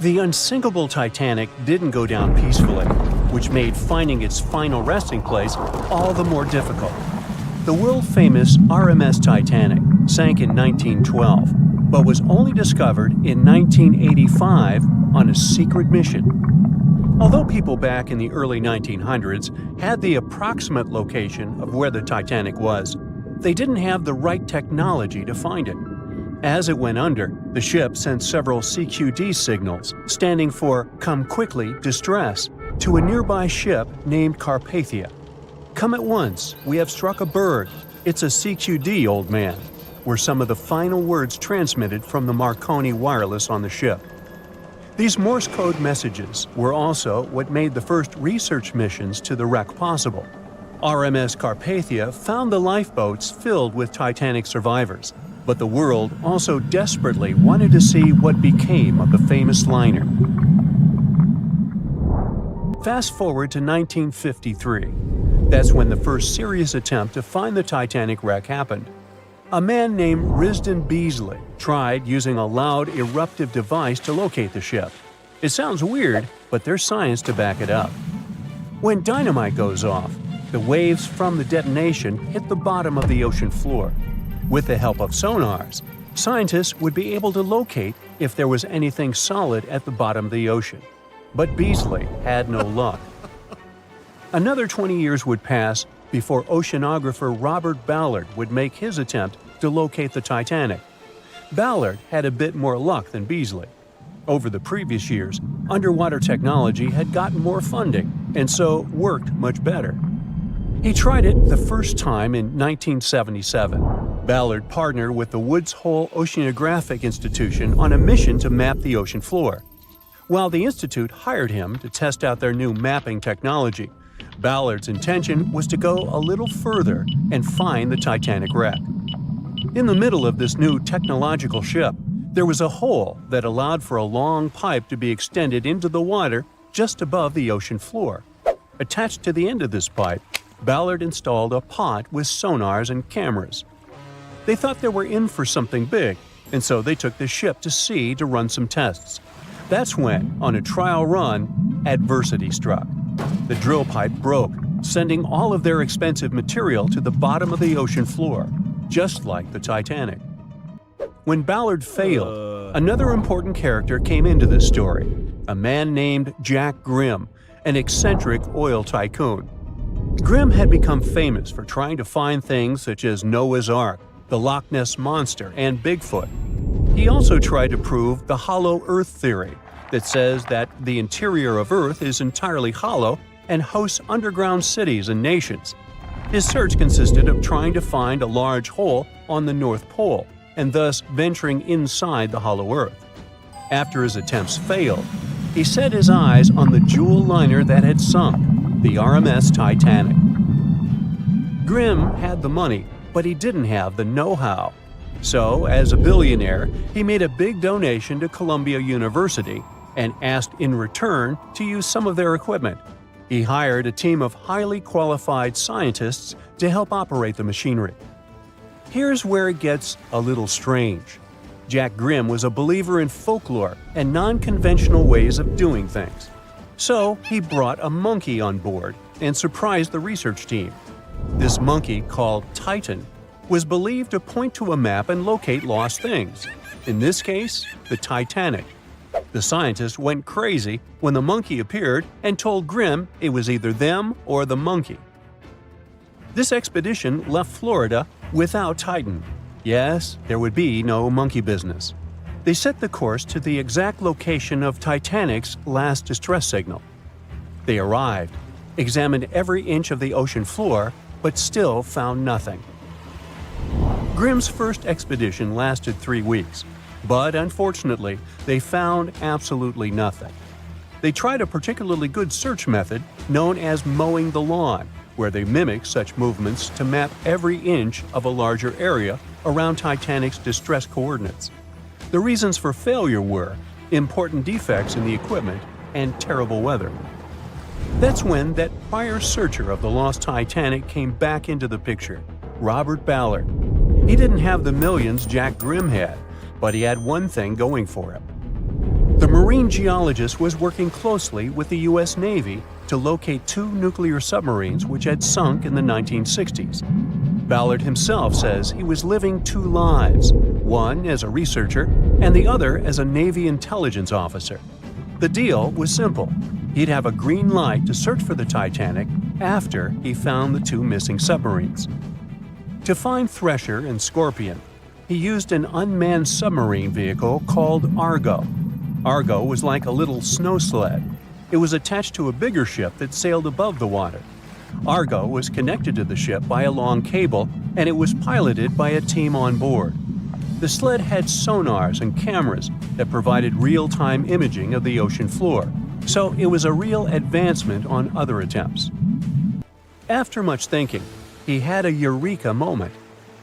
The unsinkable Titanic didn't go down peacefully, which made finding its final resting place all the more difficult. The world-famous RMS Titanic sank in 1912, but was only discovered in 1985 on a secret mission. Although people back in the early 1900s had the approximate location of where the Titanic was, they didn't have the right technology to find it. As it went under, the ship sent several CQD signals, standing for Come Quickly, Distress, to a nearby ship named Carpathia. "Come at once, we have struck a berg. It's a CQD, old man," were some of the final words transmitted from the Marconi wireless on the ship. These Morse code messages were also what made the first research missions to the wreck possible. RMS Carpathia found the lifeboats filled with Titanic survivors, but the world also desperately wanted to see what became of the famous liner. Fast forward to 1953. That's when the first serious attempt to find the Titanic wreck happened. A man named Risdon Beasley tried using a loud eruptive device to locate the ship. It sounds weird, but there's science to back it up. When dynamite goes off, the waves from the detonation hit the bottom of the ocean floor. With the help of sonars, scientists would be able to locate if there was anything solid at the bottom of the ocean. But Beasley had no luck. Another 20 years would pass before oceanographer Robert Ballard would make his attempt to locate the Titanic. Ballard had a bit more luck than Beasley. Over the previous years, underwater technology had gotten more funding and so worked much better. He tried it the first time in 1977. Ballard partnered with the Woods Hole Oceanographic Institution on a mission to map the ocean floor. While the institute hired him to test out their new mapping technology, Ballard's intention was to go a little further and find the Titanic wreck. In the middle of this new technological ship, there was a hole that allowed for a long pipe to be extended into the water just above the ocean floor. Attached to the end of this pipe, Ballard installed a pod with sonars and cameras. They thought they were in for something big, and so they took the ship to sea to run some tests. That's when, on a trial run, adversity struck. The drill pipe broke, sending all of their expensive material to the bottom of the ocean floor, just like the Titanic. When Ballard failed, another important character came into this story, a man named Jack Grimm, an eccentric oil tycoon. Grimm had become famous for trying to find things such as Noah's Ark, the Loch Ness Monster, and Bigfoot. He also tried to prove the hollow Earth theory that says that the interior of Earth is entirely hollow and hosts underground cities and nations. His search consisted of trying to find a large hole on the North Pole and thus venturing inside the hollow Earth. After his attempts failed, he set his eyes on the jewel liner that had sunk, the RMS Titanic. Grimm had the money, but he didn't have the know-how. So, as a billionaire, he made a big donation to Columbia University and asked in return to use some of their equipment. He hired a team of highly qualified scientists to help operate the machinery. Here's where it gets a little strange. Jack Grimm was a believer in folklore and non-conventional ways of doing things. So he brought a monkey on board and surprised the research team. This monkey, called Titan, was believed to point to a map and locate lost things. In this case, the Titanic. The scientists went crazy when the monkey appeared and told Grimm it was either them or the monkey. This expedition left Florida without Titan. Yes, there would be no monkey business. They set the course to the exact location of Titanic's last distress signal. They arrived, examined every inch of the ocean floor, but still found nothing. Grimm's first expedition lasted 3 weeks, but unfortunately, they found absolutely nothing. They tried a particularly good search method known as mowing the lawn, where they mimic such movements to map every inch of a larger area around Titanic's distress coordinates. The reasons for failure were important defects in the equipment and terrible weather. That's when that prior searcher of the lost Titanic came back into the picture, Robert Ballard. He didn't have the millions Jack Grimm had, but he had one thing going for him. The marine geologist was working closely with the U.S. Navy to locate two nuclear submarines which had sunk in the 1960s. Ballard himself says he was living two lives, one as a researcher and the other as a Navy intelligence officer. The deal was simple. He'd have a green light to search for the Titanic after he found the two missing submarines. To find Thresher and Scorpion, he used an unmanned submarine vehicle called Argo. Argo was like a little snow sled. It was attached to a bigger ship that sailed above the water. Argo was connected to the ship by a long cable, and it was piloted by a team on board. The sled had sonars and cameras that provided real-time imaging of the ocean floor, so it was a real advancement on other attempts. After much thinking, he had a eureka moment.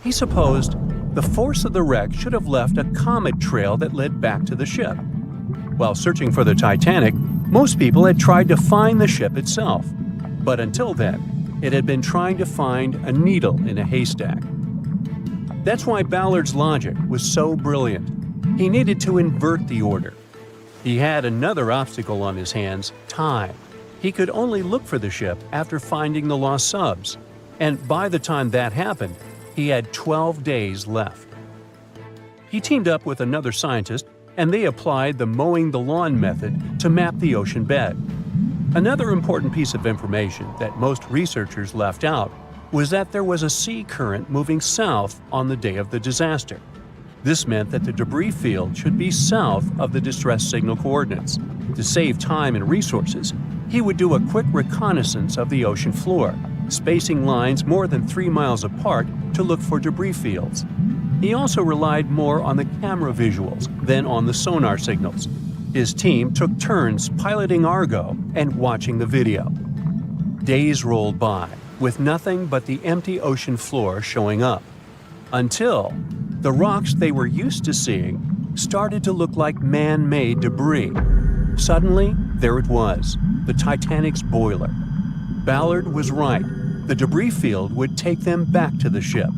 He supposed the force of the wreck should have left a comet trail that led back to the ship. While searching for the Titanic, most people had tried to find the ship itself. But until then, it had been trying to find a needle in a haystack. That's why Ballard's logic was so brilliant. He needed to invert the order. He had another obstacle on his hands: time. He could only look for the ship after finding the lost subs. And by the time that happened, he had 12 days left. He teamed up with another scientist, and they applied the mowing the lawn method to map the ocean bed. Another important piece of information that most researchers left out was that there was a sea current moving south on the day of the disaster. This meant that the debris field should be south of the distress signal coordinates. To save time and resources, he would do a quick reconnaissance of the ocean floor, spacing lines more than 3 miles apart to look for debris fields. He also relied more on the camera visuals than on the sonar signals. His team took turns piloting Argo and watching the video. Days rolled by, with nothing but the empty ocean floor showing up, until the rocks they were used to seeing started to look like man-made debris. Suddenly, there it was, the Titanic's boiler. Ballard was right. The debris field would take them back to the ship.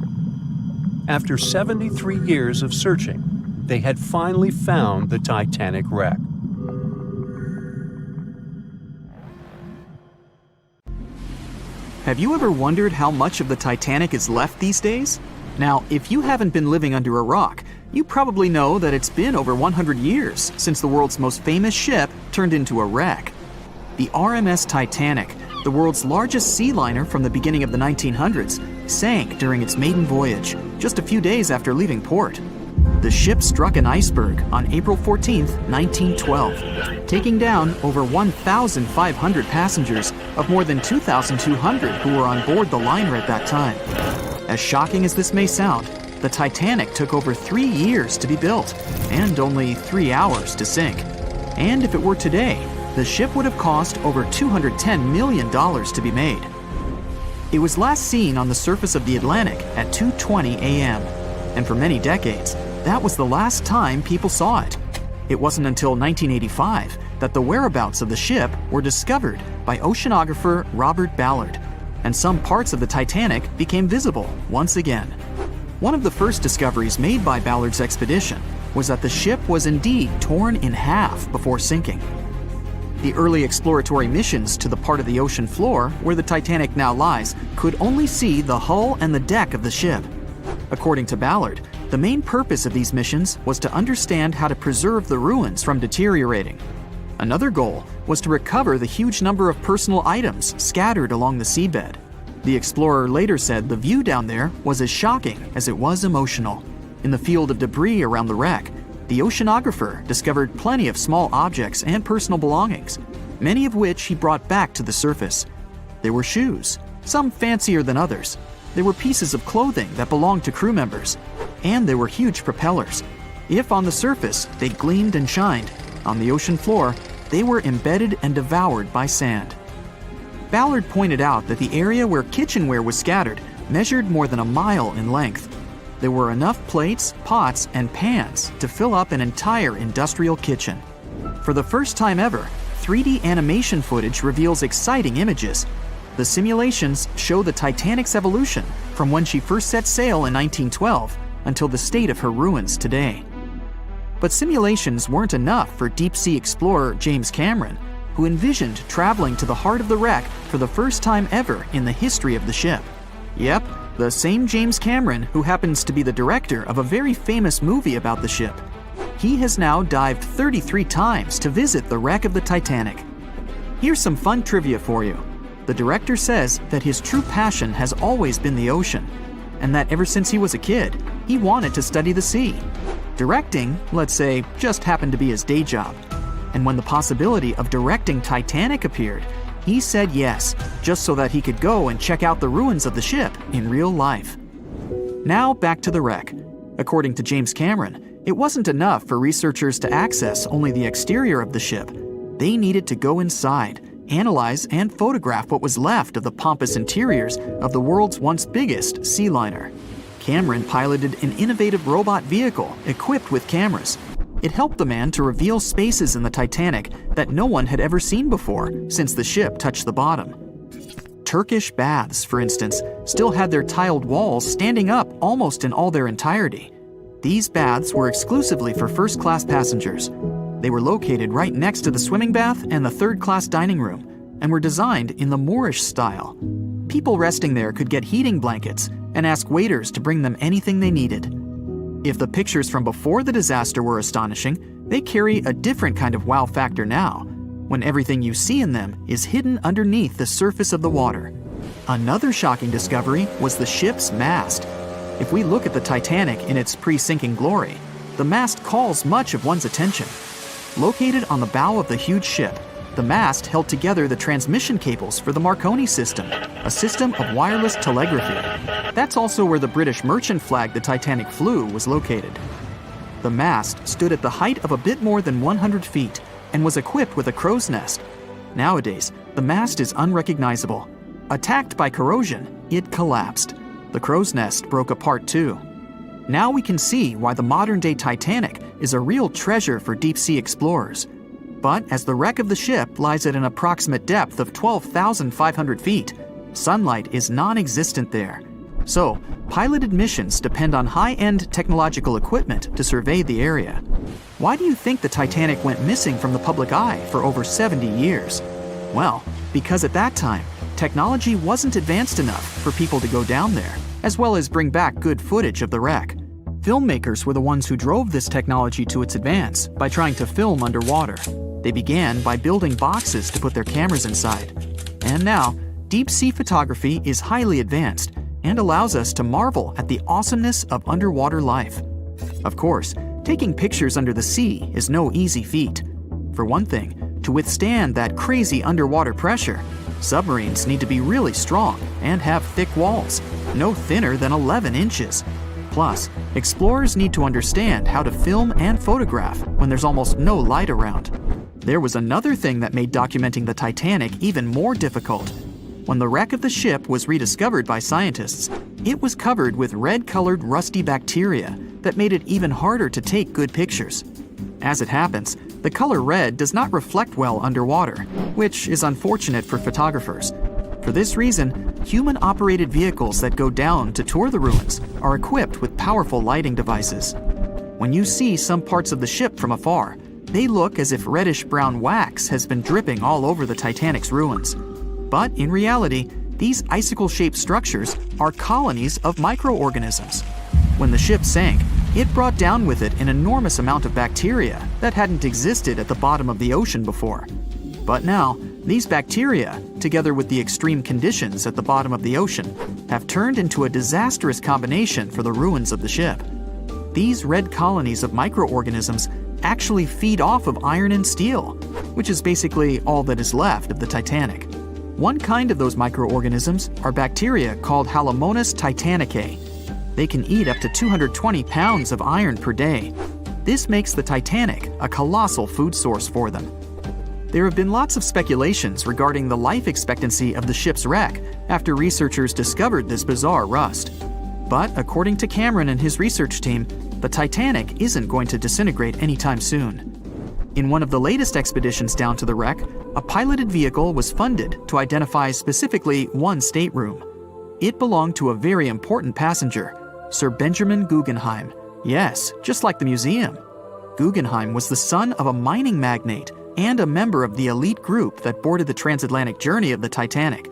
After 73 years of searching, they had finally found the Titanic wreck. Have you ever wondered how much of the Titanic is left these days? Now, if you haven't been living under a rock, you probably know that it's been over 100 years since the world's most famous ship turned into a wreck. The RMS Titanic, the world's largest sea liner from the beginning of the 1900s, sank during its maiden voyage, just a few days after leaving port. The ship struck an iceberg on April 14, 1912, taking down over 1,500 passengers of more than 2,200 who were on board the liner at that time. As shocking as this may sound, the Titanic took over 3 years to be built and only 3 hours to sink. And if it were today, the ship would have cost over $210 million to be made. It was last seen on the surface of the Atlantic at 2:20 a.m., and for many decades, that was the last time people saw it. It wasn't until 1985 that the whereabouts of the ship were discovered by oceanographer Robert Ballard, and some parts of the Titanic became visible once again. One of the first discoveries made by Ballard's expedition was that the ship was indeed torn in half before sinking. The early exploratory missions to the part of the ocean floor where the Titanic now lies could only see the hull and the deck of the ship. According to Ballard, the main purpose of these missions was to understand how to preserve the ruins from deteriorating. Another goal was to recover the huge number of personal items scattered along the seabed. The explorer later said the view down there was as shocking as it was emotional. In the field of debris around the wreck, the oceanographer discovered plenty of small objects and personal belongings, many of which he brought back to the surface. There were shoes, some fancier than others. There were pieces of clothing that belonged to crew members, and there were huge propellers. If on the surface they gleamed and shined, on the ocean floor they were embedded and devoured by sand. Ballard pointed out that the area where kitchenware was scattered measured more than a mile in length. There were enough plates, pots, and pans to fill up an entire industrial kitchen. For the first time ever, 3D animation footage reveals exciting images. The simulations show the Titanic's evolution from when she first set sail in 1912 until the state of her ruins today. But simulations weren't enough for deep-sea explorer James Cameron, who envisioned traveling to the heart of the wreck for the first time ever in the history of the ship. Yep, the same James Cameron who happens to be the director of a very famous movie about the ship. He has now dived 33 times to visit the wreck of the Titanic. Here's some fun trivia for you. The director says that his true passion has always been the ocean, and that ever since he was a kid, he wanted to study the sea. Directing, let's say, just happened to be his day job. And when the possibility of directing Titanic appeared, he said yes, just so that he could go and check out the ruins of the ship in real life. Now back to the wreck. According to James Cameron, it wasn't enough for researchers to access only the exterior of the ship. They needed to go inside, analyze and photograph what was left of the pompous interiors of the world's once biggest sea liner. Cameron piloted an innovative robot vehicle equipped with cameras. It helped the man to reveal spaces in the Titanic that no one had ever seen before since the ship touched the bottom. Turkish baths, for instance, still had their tiled walls standing up almost in all their entirety. These baths were exclusively for first-class passengers. They were located right next to the swimming bath and the third-class dining room, and were designed in the Moorish style. People resting there could get heating blankets and ask waiters to bring them anything they needed. If the pictures from before the disaster were astonishing, they carry a different kind of wow factor now, when everything you see in them is hidden underneath the surface of the water. Another shocking discovery was the ship's mast. If we look at the Titanic in its pre-sinking glory, the mast calls much of one's attention. Located on the bow of the huge ship, the mast held together the transmission cables for the Marconi system, a system of wireless telegraphy. That's also where the British merchant flag the Titanic flew was located. The mast stood at the height of a bit more than 100 feet and was equipped with a crow's nest. Nowadays, the mast is unrecognizable. Attacked by corrosion, it collapsed. The crow's nest broke apart too. Now we can see why the modern-day Titanic is a real treasure for deep-sea explorers. But as the wreck of the ship lies at an approximate depth of 12,500 feet, sunlight is non-existent there. So, piloted missions depend on high-end technological equipment to survey the area. Why do you think the Titanic went missing from the public eye for over 70 years? Well, because at that time, technology wasn't advanced enough for people to go down there, as well as bring back good footage of the wreck. Filmmakers were the ones who drove this technology to its advance by trying to film underwater. They began by building boxes to put their cameras inside. And now, deep-sea photography is highly advanced and allows us to marvel at the awesomeness of underwater life. Of course, taking pictures under the sea is no easy feat. For one thing, to withstand that crazy underwater pressure, submarines need to be really strong and have thick walls, no thinner than 11 inches. Plus, explorers need to understand how to film and photograph when there's almost no light around. There was another thing that made documenting the Titanic even more difficult. When the wreck of the ship was rediscovered by scientists, it was covered with red-colored rusty bacteria that made it even harder to take good pictures. As it happens, the color red does not reflect well underwater, which is unfortunate for photographers. For this reason, human-operated vehicles that go down to tour the ruins are equipped with powerful lighting devices. When you see some parts of the ship from afar, they look as if reddish-brown wax has been dripping all over the Titanic's ruins. But in reality, these icicle-shaped structures are colonies of microorganisms. When the ship sank, it brought down with it an enormous amount of bacteria that hadn't existed at the bottom of the ocean before. But now, these bacteria, together with the extreme conditions at the bottom of the ocean, have turned into a disastrous combination for the ruins of the ship. These red colonies of microorganisms actually feed off of iron and steel, which is basically all that is left of the Titanic. One kind of those microorganisms are bacteria called Halomonas titanicae. They can eat up to 220 pounds of iron per day. This makes the Titanic a colossal food source for them. There have been lots of speculations regarding the life expectancy of the ship's wreck after researchers discovered this bizarre rust. But according to Cameron and his research team, the Titanic isn't going to disintegrate anytime soon. In one of the latest expeditions down to the wreck, a piloted vehicle was funded to identify specifically one stateroom. It belonged to a very important passenger, Sir Benjamin Guggenheim. Yes, just like the museum. Guggenheim was the son of a mining magnate and a member of the elite group that boarded the transatlantic journey of the Titanic.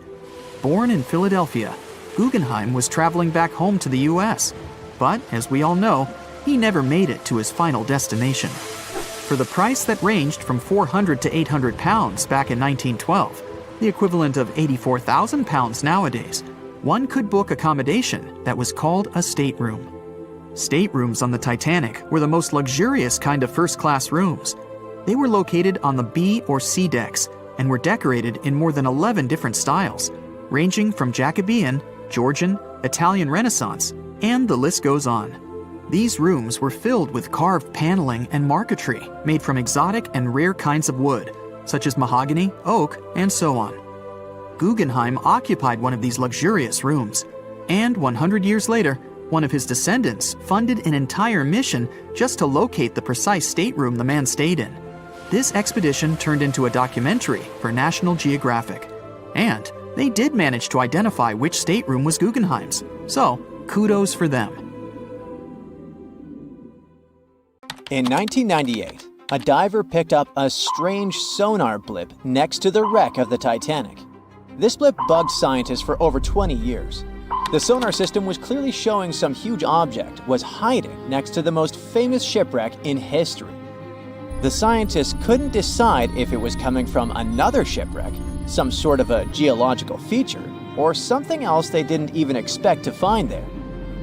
Born in Philadelphia, Guggenheim was traveling back home to the U.S., but as we all know, he never made it to his final destination. For the price that ranged from 400 to 800 pounds back in 1912, the equivalent of 84,000 pounds nowadays, one could book accommodation that was called a stateroom. Staterooms on the Titanic were the most luxurious kind of first-class rooms. They were located on the B or C decks and were decorated in more than 11 different styles, ranging from Jacobean, Georgian, Italian Renaissance, and the list goes on. These rooms were filled with carved paneling and marquetry made from exotic and rare kinds of wood, such as mahogany, oak, and so on. Guggenheim occupied one of these luxurious rooms, and 100 years later, one of his descendants funded an entire mission just to locate the precise stateroom the man stayed in. This expedition turned into a documentary for National Geographic, and they did manage to identify which stateroom was Guggenheim's, so kudos for them. In 1998, a diver picked up a strange sonar blip next to the wreck of the Titanic. This blip bugged scientists for over 20 years. The sonar system was clearly showing some huge object was hiding next to the most famous shipwreck in history. The scientists couldn't decide if it was coming from another shipwreck, some sort of a geological feature, or something else they didn't even expect to find there.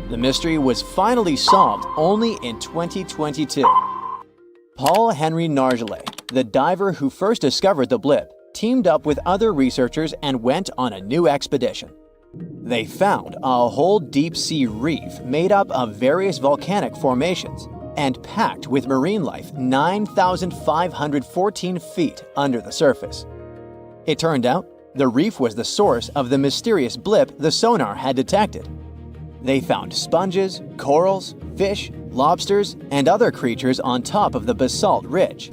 The mystery was finally solved only in 2022. Paul Henry Nargeolet, the diver who first discovered the blip, teamed up with other researchers and went on a new expedition. They found a whole deep-sea reef made up of various volcanic formations and packed with marine life 9,514 feet under the surface. It turned out the reef was the source of the mysterious blip the sonar had detected. They found sponges, corals, fish, lobsters, and other creatures on top of the basalt ridge.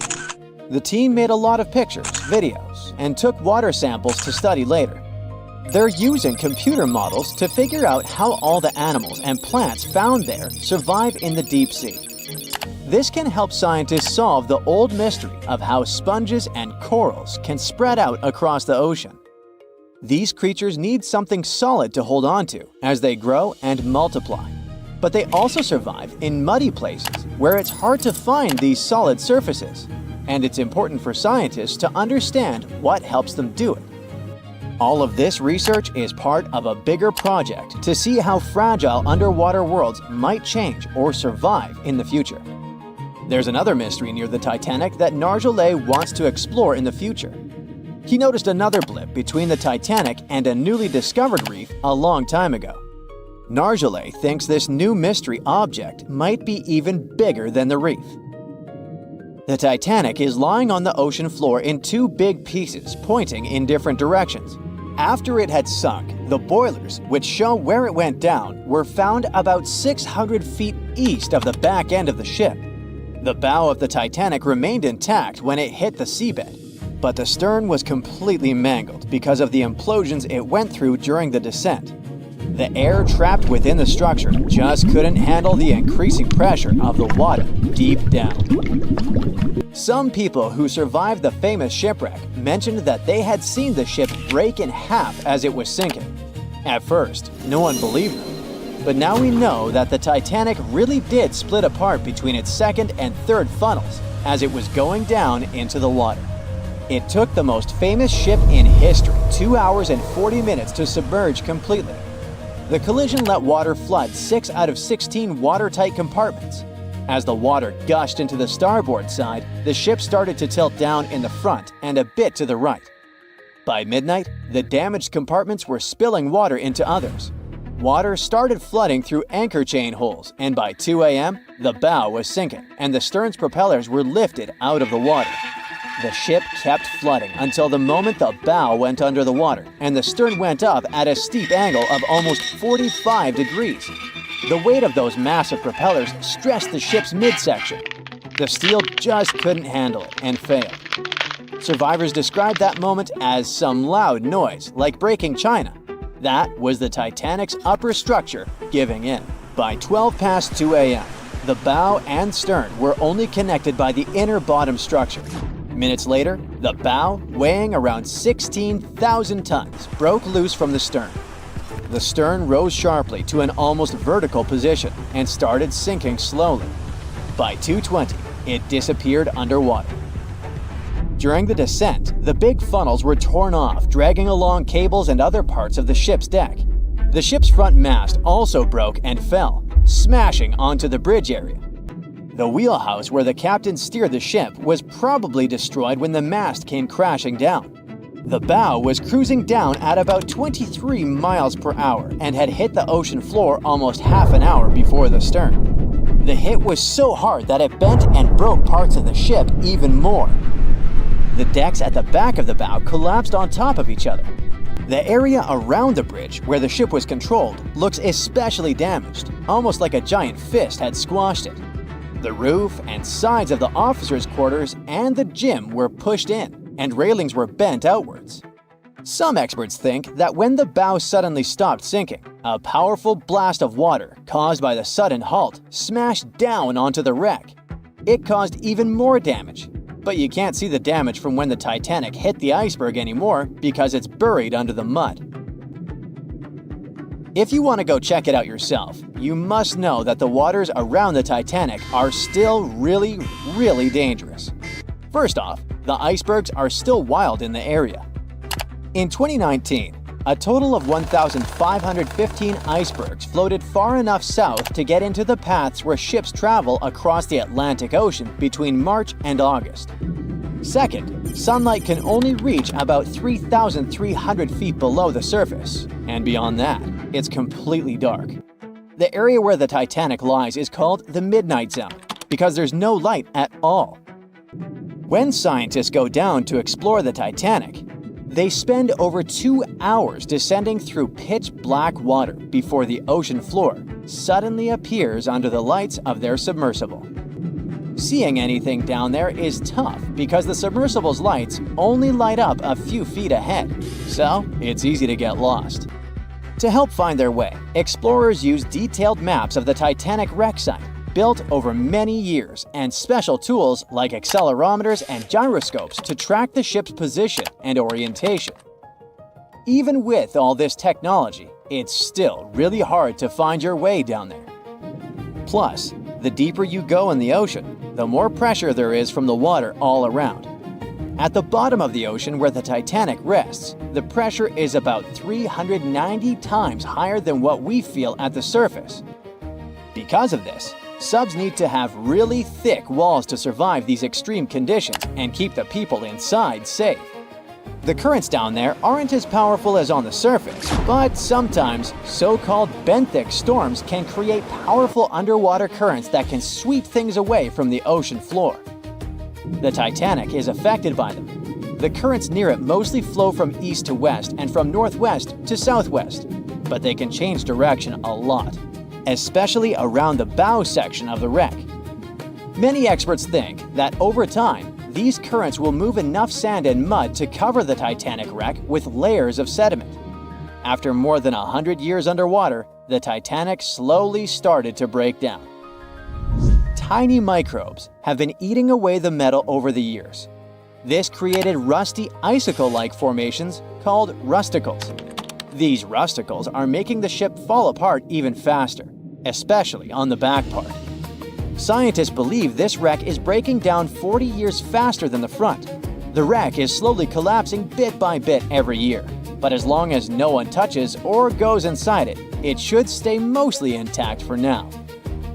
The team made a lot of pictures, videos, and took water samples to study later. They're using computer models to figure out how all the animals and plants found there survive in the deep sea. This can help scientists solve the old mystery of how sponges and corals can spread out across the ocean. These creatures need something solid to hold on to as they grow and multiply. But they also survive in muddy places where it's hard to find these solid surfaces, and it's important for scientists to understand what helps them do it. All of this research is part of a bigger project to see how fragile underwater worlds might change or survive in the future. There's another mystery near the Titanic that Nargeolet wants to explore in the future. He noticed another blip between the Titanic and a newly discovered reef a long time ago. Nargeolet thinks this new mystery object might be even bigger than the reef. The Titanic is lying on the ocean floor in two big pieces pointing in different directions. After it had sunk, the boilers, which show where it went down, were found about 600 feet east of the back end of the ship. The bow of the Titanic remained intact when it hit the seabed, but the stern was completely mangled because of the implosions it went through during the descent. The air trapped within the structure just couldn't handle the increasing pressure of the water deep down. Some people who survived the famous shipwreck mentioned that they had seen the ship break in half as it was sinking. At first, no one believed them. But now we know that the Titanic really did split apart between its second and third funnels as it was going down into the water. It took the most famous ship in history 2 hours and 40 minutes to submerge completely. The collision let water flood 6 out of 16 watertight compartments. As the water gushed into the starboard side, the ship started to tilt down in the front and a bit to the right. By midnight, the damaged compartments were spilling water into others. Water started flooding through anchor chain holes, and by 2 a.m., the bow was sinking and the stern's propellers were lifted out of the water. The ship kept flooding until the moment the bow went under the water and the stern went up at a steep angle of almost 45 degrees. The weight of those massive propellers stressed the ship's midsection. The steel just couldn't handle it and failed. Survivors described that moment as some loud noise, like breaking china. That was the Titanic's upper structure giving in. By 12 past 2 a.m., the bow and stern were only connected by the inner bottom structure. Minutes later, the bow, weighing around 16,000 tons, broke loose from the stern. The stern rose sharply to an almost vertical position and started sinking slowly. By 2:20, it disappeared underwater. During the descent, the big funnels were torn off, dragging along cables and other parts of the ship's deck. The ship's front mast also broke and fell, smashing onto the bridge area. The wheelhouse where the captain steered the ship was probably destroyed when the mast came crashing down. The bow was cruising down at about 23 miles per hour and had hit the ocean floor almost half an hour before the stern. The hit was so hard that it bent and broke parts of the ship even more. The decks at the back of the bow collapsed on top of each other. The area around the bridge where the ship was controlled looks especially damaged, almost like a giant fist had squashed it. The roof and sides of the officers' quarters and the gym were pushed in, and railings were bent outwards. Some experts think that when the bow suddenly stopped sinking, a powerful blast of water caused by the sudden halt smashed down onto the wreck. It caused even more damage, but you can't see the damage from when the Titanic hit the iceberg anymore because it's buried under the mud. If you want to go check it out yourself, you must know that the waters around the Titanic are still really, really dangerous. First off, the icebergs are still wild in the area. In 2019, a total of 1,515 icebergs floated far enough south to get into the paths where ships travel across the Atlantic Ocean between March and August. Second, sunlight can only reach about 3,300 feet below the surface, and beyond that, it's completely dark. The area where the Titanic lies is called the Midnight Zone because there's no light at all. When scientists go down to explore the Titanic, they spend over 2 hours descending through pitch-black water before the ocean floor suddenly appears under the lights of their submersible. Seeing anything down there is tough because the submersible's lights only light up a few feet ahead, so it's easy to get lost. To help find their way, explorers use detailed maps of the Titanic wreck site, built over many years, and special tools like accelerometers and gyroscopes to track the ship's position and orientation. Even with all this technology, it's still really hard to find your way down there. Plus, the deeper you go in the ocean, the more pressure there is from the water all around. At the bottom of the ocean where the Titanic rests, the pressure is about 390 times higher than what we feel at the surface. Because of this, subs need to have really thick walls to survive these extreme conditions and keep the people inside safe. The currents down there aren't as powerful as on the surface, but sometimes so-called benthic storms can create powerful underwater currents that can sweep things away from the ocean floor. The Titanic is affected by them. The currents near it mostly flow from east to west and from northwest to southwest, but they can change direction a lot, especially around the bow section of the wreck. Many experts think that over time, these currents will move enough sand and mud to cover the Titanic wreck with layers of sediment. After more than 100 years underwater, the Titanic slowly started to break down. Tiny microbes have been eating away the metal over the years. This created rusty icicle-like formations called rusticles. These rusticles are making the ship fall apart even faster, especially on the back part. Scientists believe this wreck is breaking down 40 years faster than the front. The wreck is slowly collapsing bit by bit every year, but as long as no one touches or goes inside it, it should stay mostly intact for now.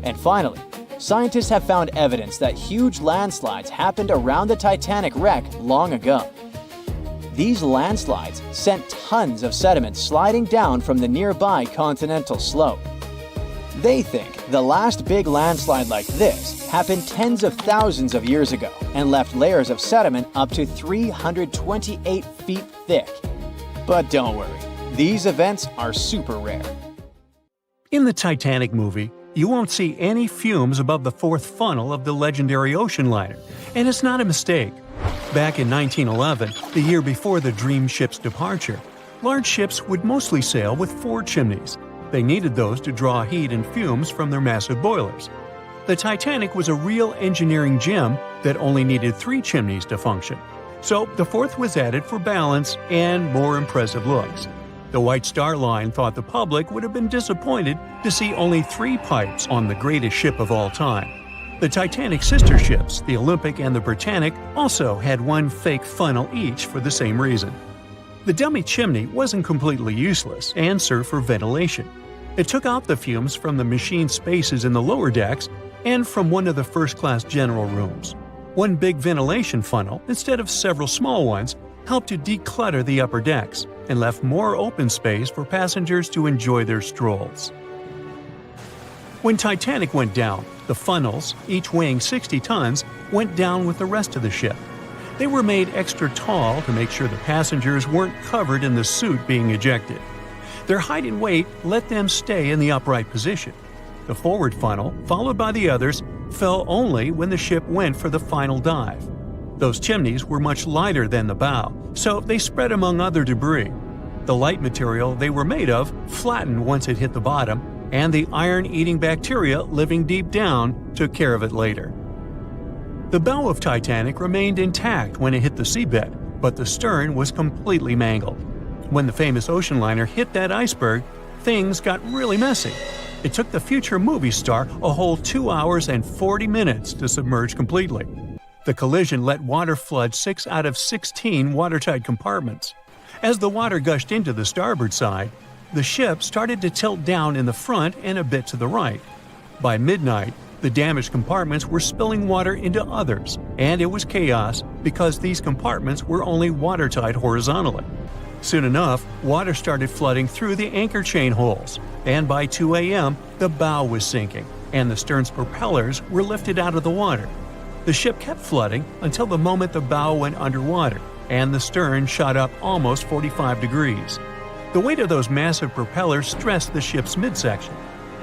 And finally, scientists have found evidence that huge landslides happened around the Titanic wreck long ago. These landslides sent tons of sediment sliding down from the nearby continental slope. They think the last big landslide like this happened tens of thousands of years ago and left layers of sediment up to 328 feet thick. But don't worry, these events are super rare. In the Titanic movie, you won't see any fumes above the fourth funnel of the legendary ocean liner, and it's not a mistake. Back in 1911, the year before the Dream ship's departure, large ships would mostly sail with 4 chimneys. They needed those to draw heat and fumes from their massive boilers. The Titanic was a real engineering gem that only needed 3 chimneys to function. So the 4th was added for balance and more impressive looks. The White Star Line thought the public would have been disappointed to see only 3 pipes on the greatest ship of all time. The Titanic's sister ships, the Olympic and the Britannic, also had 1 fake funnel each for the same reason. The dummy chimney wasn't completely useless and served for ventilation. It took out the fumes from the machine spaces in the lower decks and from one of the first-class general rooms. 1 big ventilation funnel, instead of several small ones, helped to declutter the upper decks and left more open space for passengers to enjoy their strolls. When Titanic went down, the funnels, each weighing 60 tons, went down with the rest of the ship. They were made extra tall to make sure the passengers weren't covered in the suit being ejected. Their height and weight let them stay in the upright position. The forward funnel, followed by the others, fell only when the ship went for the final dive. Those chimneys were much lighter than the bow, so they spread among other debris. The light material they were made of flattened once it hit the bottom, and the iron-eating bacteria living deep down took care of it later. The bow of Titanic remained intact when it hit the seabed, but the stern was completely mangled. When the famous ocean liner hit that iceberg, things got really messy. It took the future movie star a whole 2 hours and 40 minutes to submerge completely. The collision let water flood 6 out of 16 watertight compartments. As the water gushed into the starboard side, the ship started to tilt down in the front and a bit to the right. By midnight, the damaged compartments were spilling water into others, and it was chaos because these compartments were only watertight horizontally. Soon enough, water started flooding through the anchor chain holes, and by 2 a.m., the bow was sinking, and the stern's propellers were lifted out of the water. The ship kept flooding until the moment the bow went underwater, and the stern shot up almost 45 degrees. The weight of those massive propellers stressed the ship's midsection.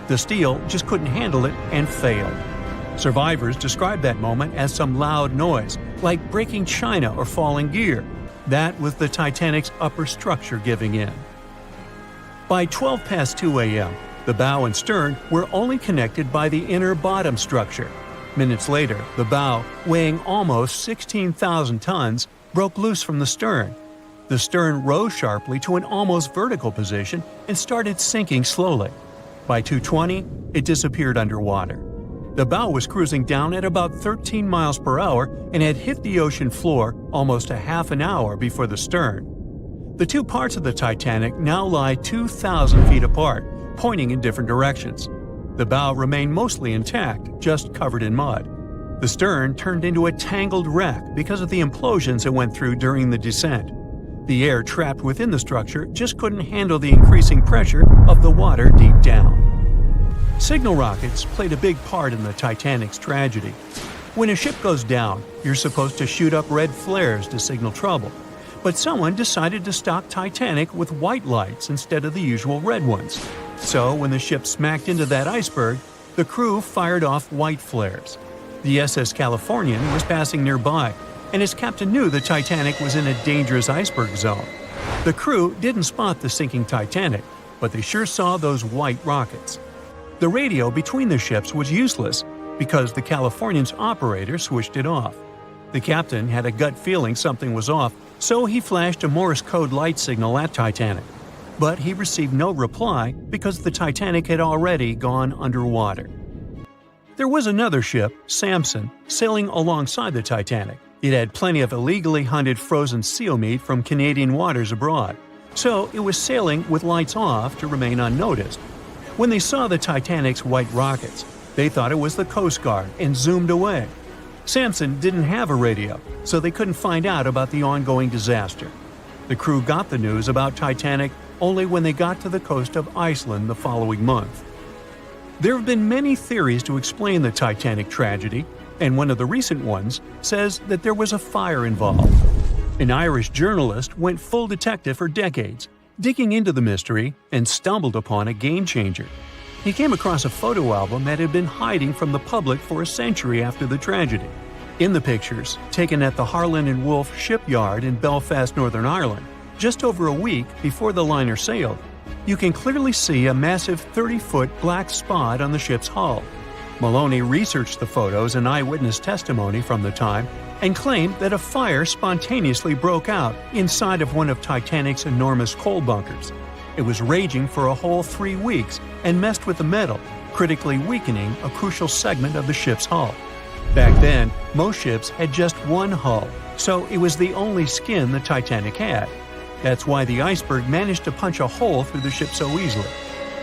The steel just couldn't handle it and failed. Survivors described that moment as some loud noise, like breaking china or falling gear. That was the Titanic's upper structure giving in. By 12 past 2 a.m., the bow and stern were only connected by the inner bottom structure. Minutes later, the bow, weighing almost 16,000 tons, broke loose from the stern. The stern rose sharply to an almost vertical position and started sinking slowly. By 2:20, it disappeared underwater. The bow was cruising down at about 13 miles per hour and had hit the ocean floor almost a half an hour before the stern. The 2 parts of the Titanic now lie 2,000 feet apart, pointing in different directions. The bow remained mostly intact, just covered in mud. The stern turned into a tangled wreck because of the implosions it went through during the descent. The air trapped within the structure just couldn't handle the increasing pressure of the water deep down. Signal rockets played a big part in the Titanic's tragedy. When a ship goes down, you're supposed to shoot up red flares to signal trouble. But someone decided to stock Titanic with white lights instead of the usual red ones. So when the ship smacked into that iceberg, the crew fired off white flares. The SS Californian was passing nearby, and its captain knew the Titanic was in a dangerous iceberg zone. The crew didn't spot the sinking Titanic, but they sure saw those white rockets. The radio between the ships was useless because the Californian's operator switched it off. The captain had a gut feeling something was off, so he flashed a Morse code light signal at Titanic. But he received no reply because the Titanic had already gone underwater. There was another ship, Samson, sailing alongside the Titanic. It had plenty of illegally hunted frozen seal meat from Canadian waters abroad, so it was sailing with lights off to remain unnoticed. When they saw the Titanic's white rockets, they thought it was the Coast Guard and zoomed away. Samson didn't have a radio, so they couldn't find out about the ongoing disaster. The crew got the news about Titanic only when they got to the coast of Iceland the following month. There have been many theories to explain the Titanic tragedy, and one of the recent ones says that there was a fire involved. An Irish journalist went full detective for decades, digging into the mystery, and stumbled upon a game-changer. He came across a photo album that had been hiding from the public for a century after the tragedy. In the pictures, taken at the Harland and Wolff shipyard in Belfast, Northern Ireland, just over a week before the liner sailed, you can clearly see a massive 30-foot black spot on the ship's hull. Maloney researched the photos and eyewitness testimony from the time and claimed that a fire spontaneously broke out inside of one of Titanic's enormous coal bunkers. It was raging for a whole 3 weeks and messed with the metal, critically weakening a crucial segment of the ship's hull. Back then, most ships had just one hull, so it was the only skin the Titanic had. That's why the iceberg managed to punch a hole through the ship so easily.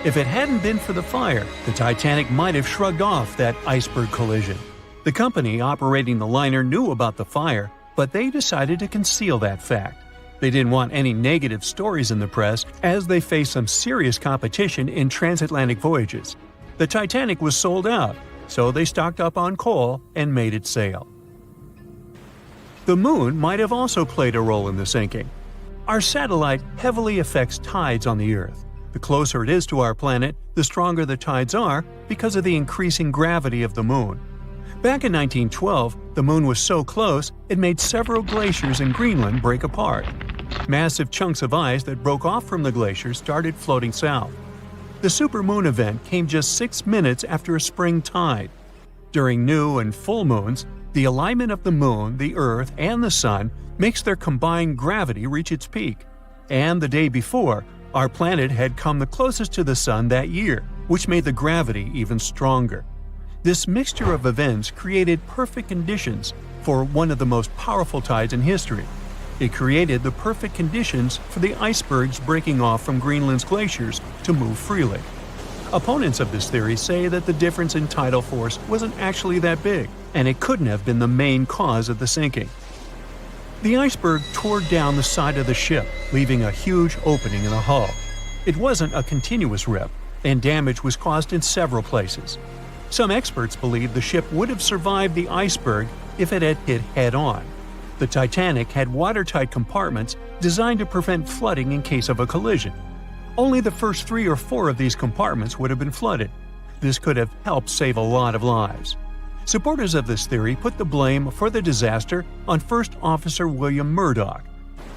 If it hadn't been for the fire, the Titanic might have shrugged off that iceberg collision. The company operating the liner knew about the fire, but they decided to conceal that fact. They didn't want any negative stories in the press as they faced some serious competition in transatlantic voyages. The Titanic was sold out, so they stocked up on coal and made it sail. The moon might have also played a role in the sinking. Our satellite heavily affects tides on the Earth. The closer it is to our planet, the stronger the tides are because of the increasing gravity of the moon. Back in 1912, the moon was so close it made several glaciers in Greenland break apart. Massive chunks of ice that broke off from the glaciers started floating south. The supermoon event came just 6 minutes after a spring tide. During new and full moons, the alignment of the moon, the Earth, and the Sun makes their combined gravity reach its peak. And the day before, our planet had come the closest to the Sun that year, which made the gravity even stronger. This mixture of events created perfect conditions for one of the most powerful tides in history. It created the perfect conditions for the icebergs breaking off from Greenland's glaciers to move freely. Opponents of this theory say that the difference in tidal force wasn't actually that big, and it couldn't have been the main cause of the sinking. The iceberg tore down the side of the ship, leaving a huge opening in the hull. It wasn't a continuous rip, and damage was caused in several places. Some experts believe the ship would have survived the iceberg if it had hit head-on. The Titanic had watertight compartments designed to prevent flooding in case of a collision. Only the first 3 or 4 of these compartments would have been flooded. This could have helped save a lot of lives. Supporters of this theory put the blame for the disaster on First Officer William Murdoch.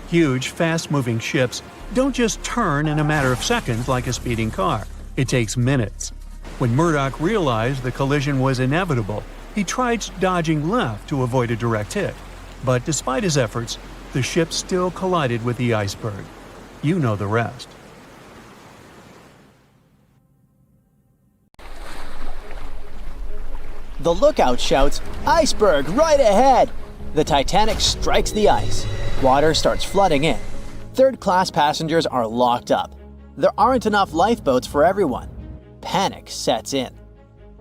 Huge, fast-moving ships don't just turn in a matter of seconds like a speeding car. It takes minutes. When Murdoch realized the collision was inevitable, he tried dodging left to avoid a direct hit. But despite his efforts, the ship still collided with the iceberg. You know the rest. The lookout shouts, "Iceberg right ahead!" The Titanic strikes the ice. Water starts flooding in. Third-class passengers are locked up. There aren't enough lifeboats for everyone. Panic sets in.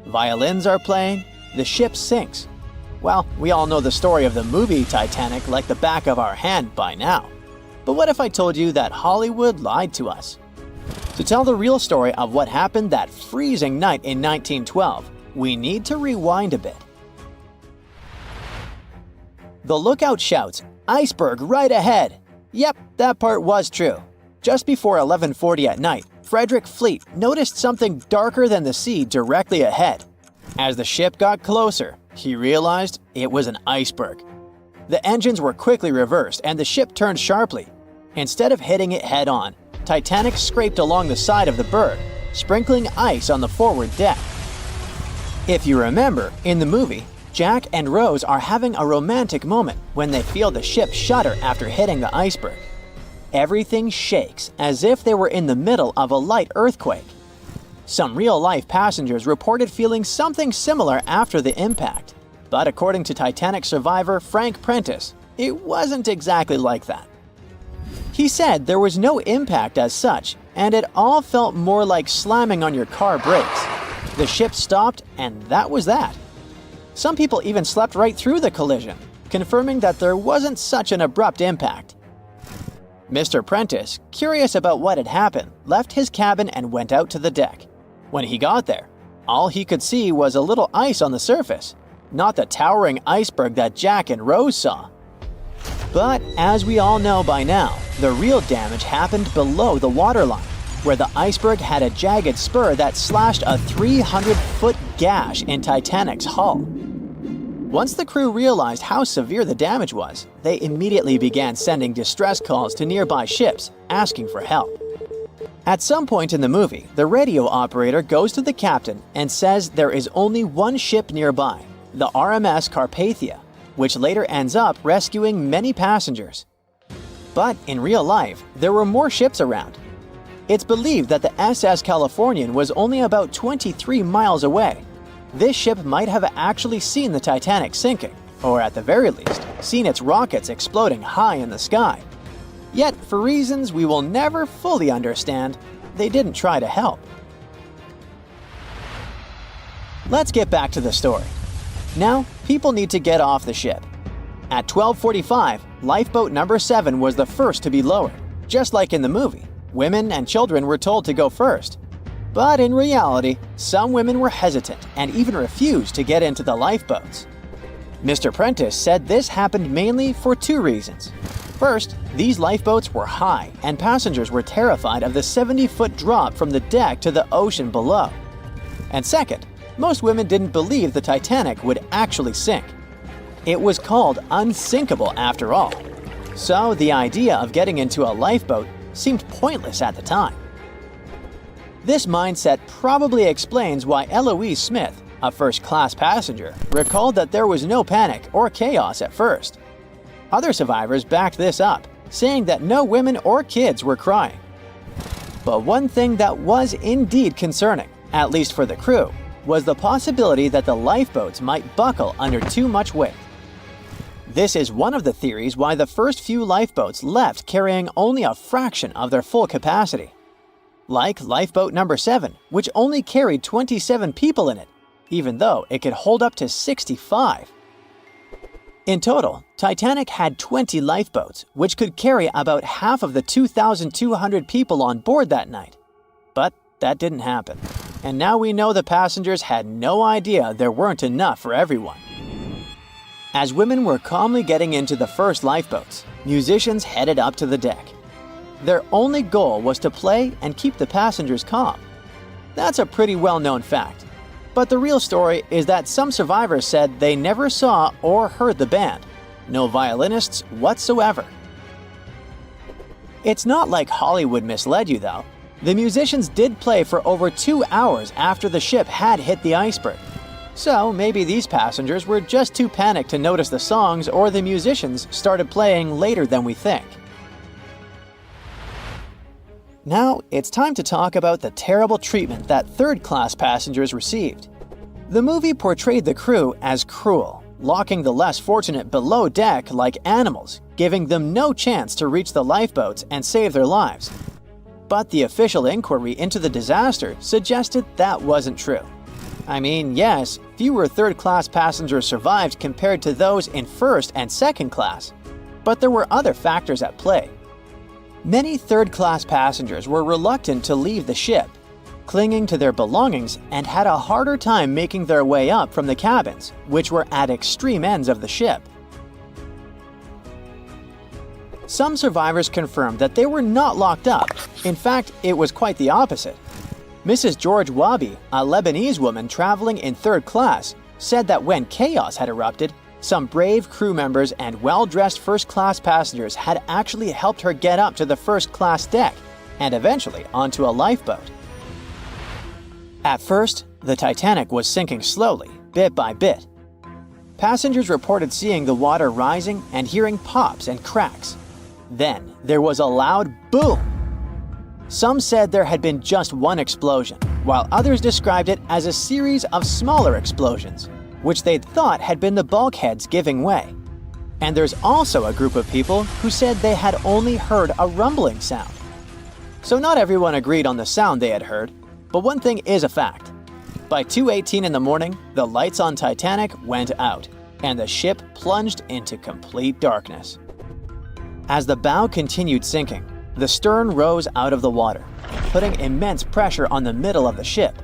Violins are playing. The ship sinks. Well, we all know the story of the movie Titanic like the back of our hand by now. But what if I told you that Hollywood lied to us? To tell the real story of what happened that freezing night in 1912, we need to rewind a bit. The lookout shouts, "Iceberg right ahead!" Yep, that part was true. Just before 11:40 at night, Frederick Fleet noticed something darker than the sea directly ahead. As the ship got closer, he realized it was an iceberg. The engines were quickly reversed and the ship turned sharply. Instead of hitting it head-on, Titanic scraped along the side of the berg, sprinkling ice on the forward deck. If you remember, in the movie, Jack and Rose are having a romantic moment when they feel the ship shudder after hitting the iceberg. Everything shakes as if they were in the middle of a light earthquake. Some real-life passengers reported feeling something similar after the impact, but according to Titanic survivor Frank Prentice, it wasn't exactly like that. He said there was no impact as such, and it all felt more like slamming on your car brakes. The ship stopped, and that was that. Some people even slept right through the collision, confirming that there wasn't such an abrupt impact. Mr. Prentice, curious about what had happened, left his cabin and went out to the deck. When he got there, all he could see was a little ice on the surface, not the towering iceberg that Jack and Rose saw. But as we all know by now, the real damage happened below the waterline, where the iceberg had a jagged spur that slashed a 300-foot gash in Titanic's hull. Once the crew realized how severe the damage was, they immediately began sending distress calls to nearby ships, asking for help. At some point in the movie, the radio operator goes to the captain and says there is only one ship nearby, the RMS Carpathia, which later ends up rescuing many passengers. But in real life, there were more ships around. It's believed that the SS Californian was only about 23 miles away. This ship might have actually seen the Titanic sinking, or at the very least, seen its rockets exploding high in the sky. Yet, for reasons we will never fully understand, they didn't try to help. Let's get back to the story. Now, people need to get off the ship. At 12:45, lifeboat number 7 was the first to be lowered. Just like in the movie, women and children were told to go first. But in reality, some women were hesitant and even refused to get into the lifeboats. Mr. Prentice said this happened mainly for 2 reasons. First, these lifeboats were high and passengers were terrified of the 70-foot drop from the deck to the ocean below. And second, most women didn't believe the Titanic would actually sink. It was called unsinkable after all. So the idea of getting into a lifeboat seemed pointless at the time. This mindset probably explains why Eloise Smith, a first-class passenger, recalled that there was no panic or chaos at first. Other survivors backed this up, saying that no women or kids were crying. But one thing that was indeed concerning, at least for the crew, was the possibility that the lifeboats might buckle under too much weight. This is one of the theories why the first few lifeboats left carrying only a fraction of their full capacity. Like lifeboat number 7, which only carried 27 people in it, even though it could hold up to 65. In total, Titanic had 20 lifeboats, which could carry about half of the 2,200 people on board that night. But that didn't happen. And now we know the passengers had no idea there weren't enough for everyone. As women were calmly getting into the first lifeboats, musicians headed up to the deck. Their only goal was to play and keep the passengers calm. That's a pretty well-known fact. But the real story is that some survivors said they never saw or heard the band. No violinists whatsoever. It's not like Hollywood misled you though. The musicians did play for over 2 hours after the ship had hit the iceberg. So maybe these passengers were just too panicked to notice the songs, or the musicians started playing later than we think. Now, it's time to talk about the terrible treatment that third-class passengers received. The movie portrayed the crew as cruel, locking the less fortunate below deck like animals, giving them no chance to reach the lifeboats and save their lives. But the official inquiry into the disaster suggested that wasn't true. I mean, yes, fewer third-class passengers survived compared to those in first and second class, but there were other factors at play. Many third-class passengers were reluctant to leave the ship, clinging to their belongings, and had a harder time making their way up from the cabins, which were at extreme ends of the ship. Some survivors confirmed that they were not locked up. In fact, it was quite the opposite. Mrs. George Wabi, a Lebanese woman traveling in third class, said that when chaos had erupted, some brave crew members and well-dressed first-class passengers had actually helped her get up to the first-class deck and eventually onto a lifeboat. At first, the Titanic was sinking slowly, bit by bit. Passengers reported seeing the water rising and hearing pops and cracks. Then, there was a loud boom. Some said there had been just one explosion, while others described it as a series of smaller explosions, which they'd thought had been the bulkheads giving way. And there's also a group of people who said they had only heard a rumbling sound. So not everyone agreed on the sound they had heard, but one thing is a fact. By 2:18 in the morning, the lights on Titanic went out, and the ship plunged into complete darkness. As the bow continued sinking, the stern rose out of the water, putting immense pressure on the middle of the ship.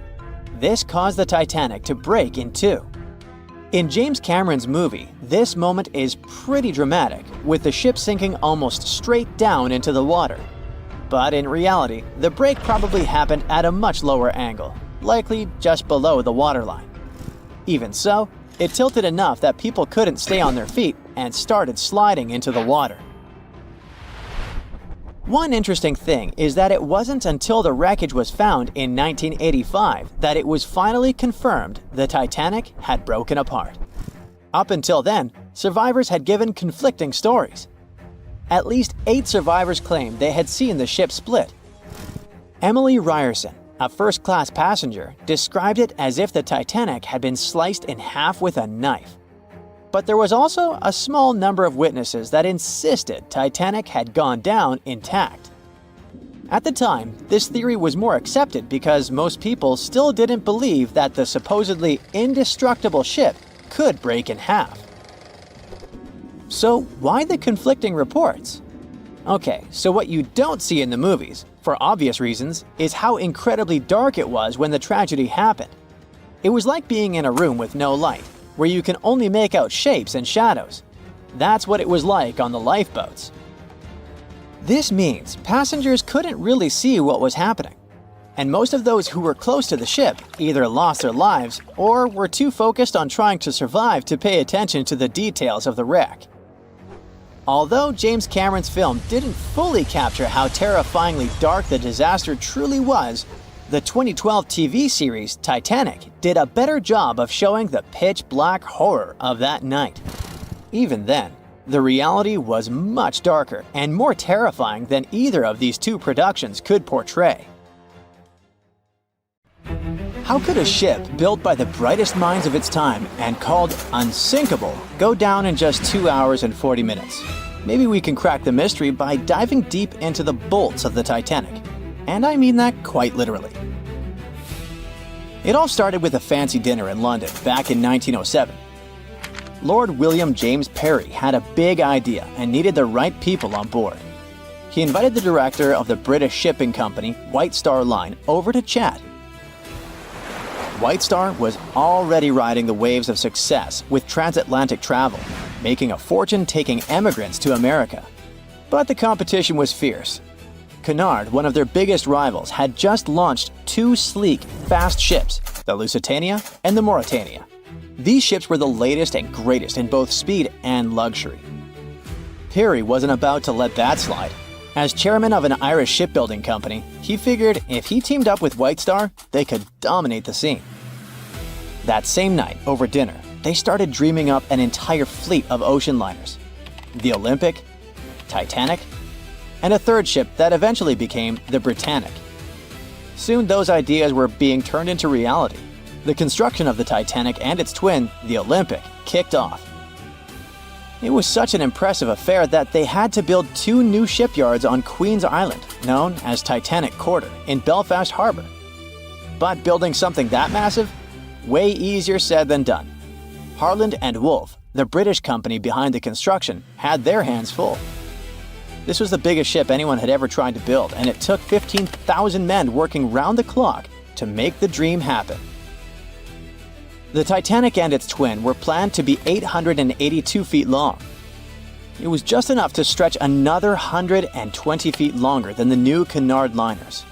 This caused the Titanic to break in two. In James Cameron's movie, this moment is pretty dramatic, with the ship sinking almost straight down into the water. But in reality, the break probably happened at a much lower angle, likely just below the waterline. Even so, it tilted enough that people couldn't stay on their feet and started sliding into the water. one interesting thing is that it wasn't until the wreckage was found in 1985 that it was finally confirmed the Titanic had broken apart. Up until then, survivors had given conflicting stories. At least 8 survivors claimed they had seen the ship split. Emily Ryerson, a first-class passenger, described it as if the Titanic had been sliced in half with a knife. But there was also a small number of witnesses that insisted Titanic had gone down intact. At the time, this theory was more accepted because most people still didn't believe that the supposedly indestructible ship could break in half. So why the conflicting reports? Okay, so what you don't see in the movies, for obvious reasons, is how incredibly dark it was when the tragedy happened. It was like being in a room with no light, where you can only make out shapes and shadows. That's what it was like on the lifeboats. This means passengers couldn't really see what was happening, and most of those who were close to the ship either lost their lives or were too focused on trying to survive to pay attention to the details of the wreck. Although James Cameron's film didn't fully capture how terrifyingly dark the disaster truly was, the 2012 TV series Titanic did a better job of showing the pitch-black horror of that night. Even then, the reality was much darker and more terrifying than either of these two productions could portray. How could a ship built by the brightest minds of its time and called unsinkable go down in just 2 hours and 40 minutes? Maybe we can crack the mystery by diving deep into the bolts of the Titanic. And I mean that quite literally. It all started with a fancy dinner in London back in 1907. Lord William James Parry had a big idea and needed the right people on board. He invited the director of the British shipping company, White Star Line, over to chat. White Star was already riding the waves of success with transatlantic travel, making a fortune taking emigrants to America. But the competition was fierce. Cunard, one of their biggest rivals, had just launched 2 sleek, fast ships, the Lusitania and the Mauretania. These ships were the latest and greatest in both speed and luxury. Parry wasn't about to let that slide. As chairman of an Irish shipbuilding company, he figured if he teamed up with White Star, they could dominate the scene. That same night, over dinner, they started dreaming up an entire fleet of ocean liners: the Olympic, Titanic, and a third ship that eventually became the Britannic. Soon those ideas were being turned into reality. The construction of the Titanic and its twin, the Olympic, kicked off. It was such an impressive affair that they had to build 2 new shipyards on Queen's Island, known as Titanic Quarter, in Belfast Harbour. But building something that massive? Way easier said than done. Harland and Wolff, the British company behind the construction, had their hands full. This was the biggest ship anyone had ever tried to build, and it took 15,000 men working round the clock to make the dream happen. The Titanic and its twin were planned to be 882 feet long. It was just enough to stretch another 120 feet longer than the new Cunard liners.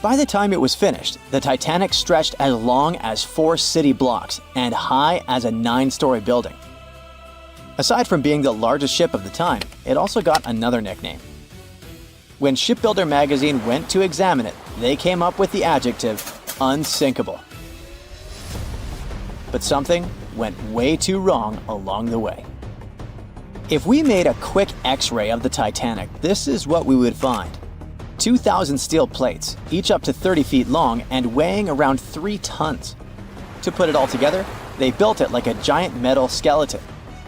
By the time it was finished, the Titanic stretched as long as 4 city blocks and high as a 9-story building. Aside from being the largest ship of the time, it also got another nickname. When Shipbuilder magazine went to examine it, they came up with the adjective unsinkable. But something went way too wrong along the way. If we made a quick X-ray of the Titanic, this is what we would find. 2,000 steel plates, each up to 30 feet long and weighing around 3 tons. To put it all together, they built it like a giant metal skeleton,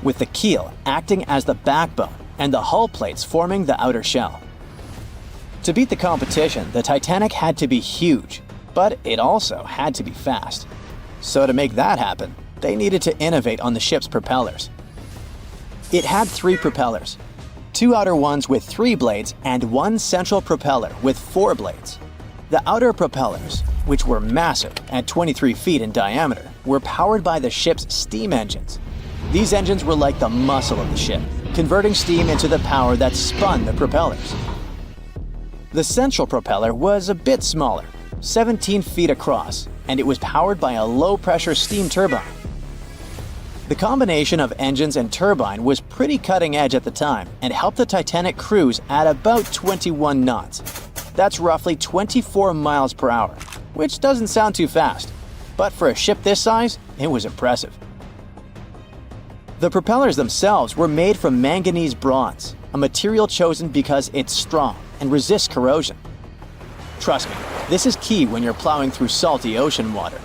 with the keel acting as the backbone and the hull plates forming the outer shell. To beat the competition, the Titanic had to be huge, but it also had to be fast. So to make that happen, they needed to innovate on the ship's propellers. It had 3 propellers, 2 outer ones with 3 blades and 1 central propeller with 4 blades. The outer propellers, which were massive at 23 feet in diameter, were powered by the ship's steam engines. These engines were like the muscle of the ship, converting steam into the power that spun the propellers. The central propeller was a bit smaller, 17 feet across, and it was powered by a low-pressure steam turbine. The combination of engines and turbine was pretty cutting edge at the time and helped the Titanic cruise at about 21 knots. That's roughly 24 miles per hour, which doesn't sound too fast, but for a ship this size, it was impressive. The propellers themselves were made from manganese bronze, a material chosen because it's strong and resists corrosion. Trust me, this is key when you're plowing through salty ocean water.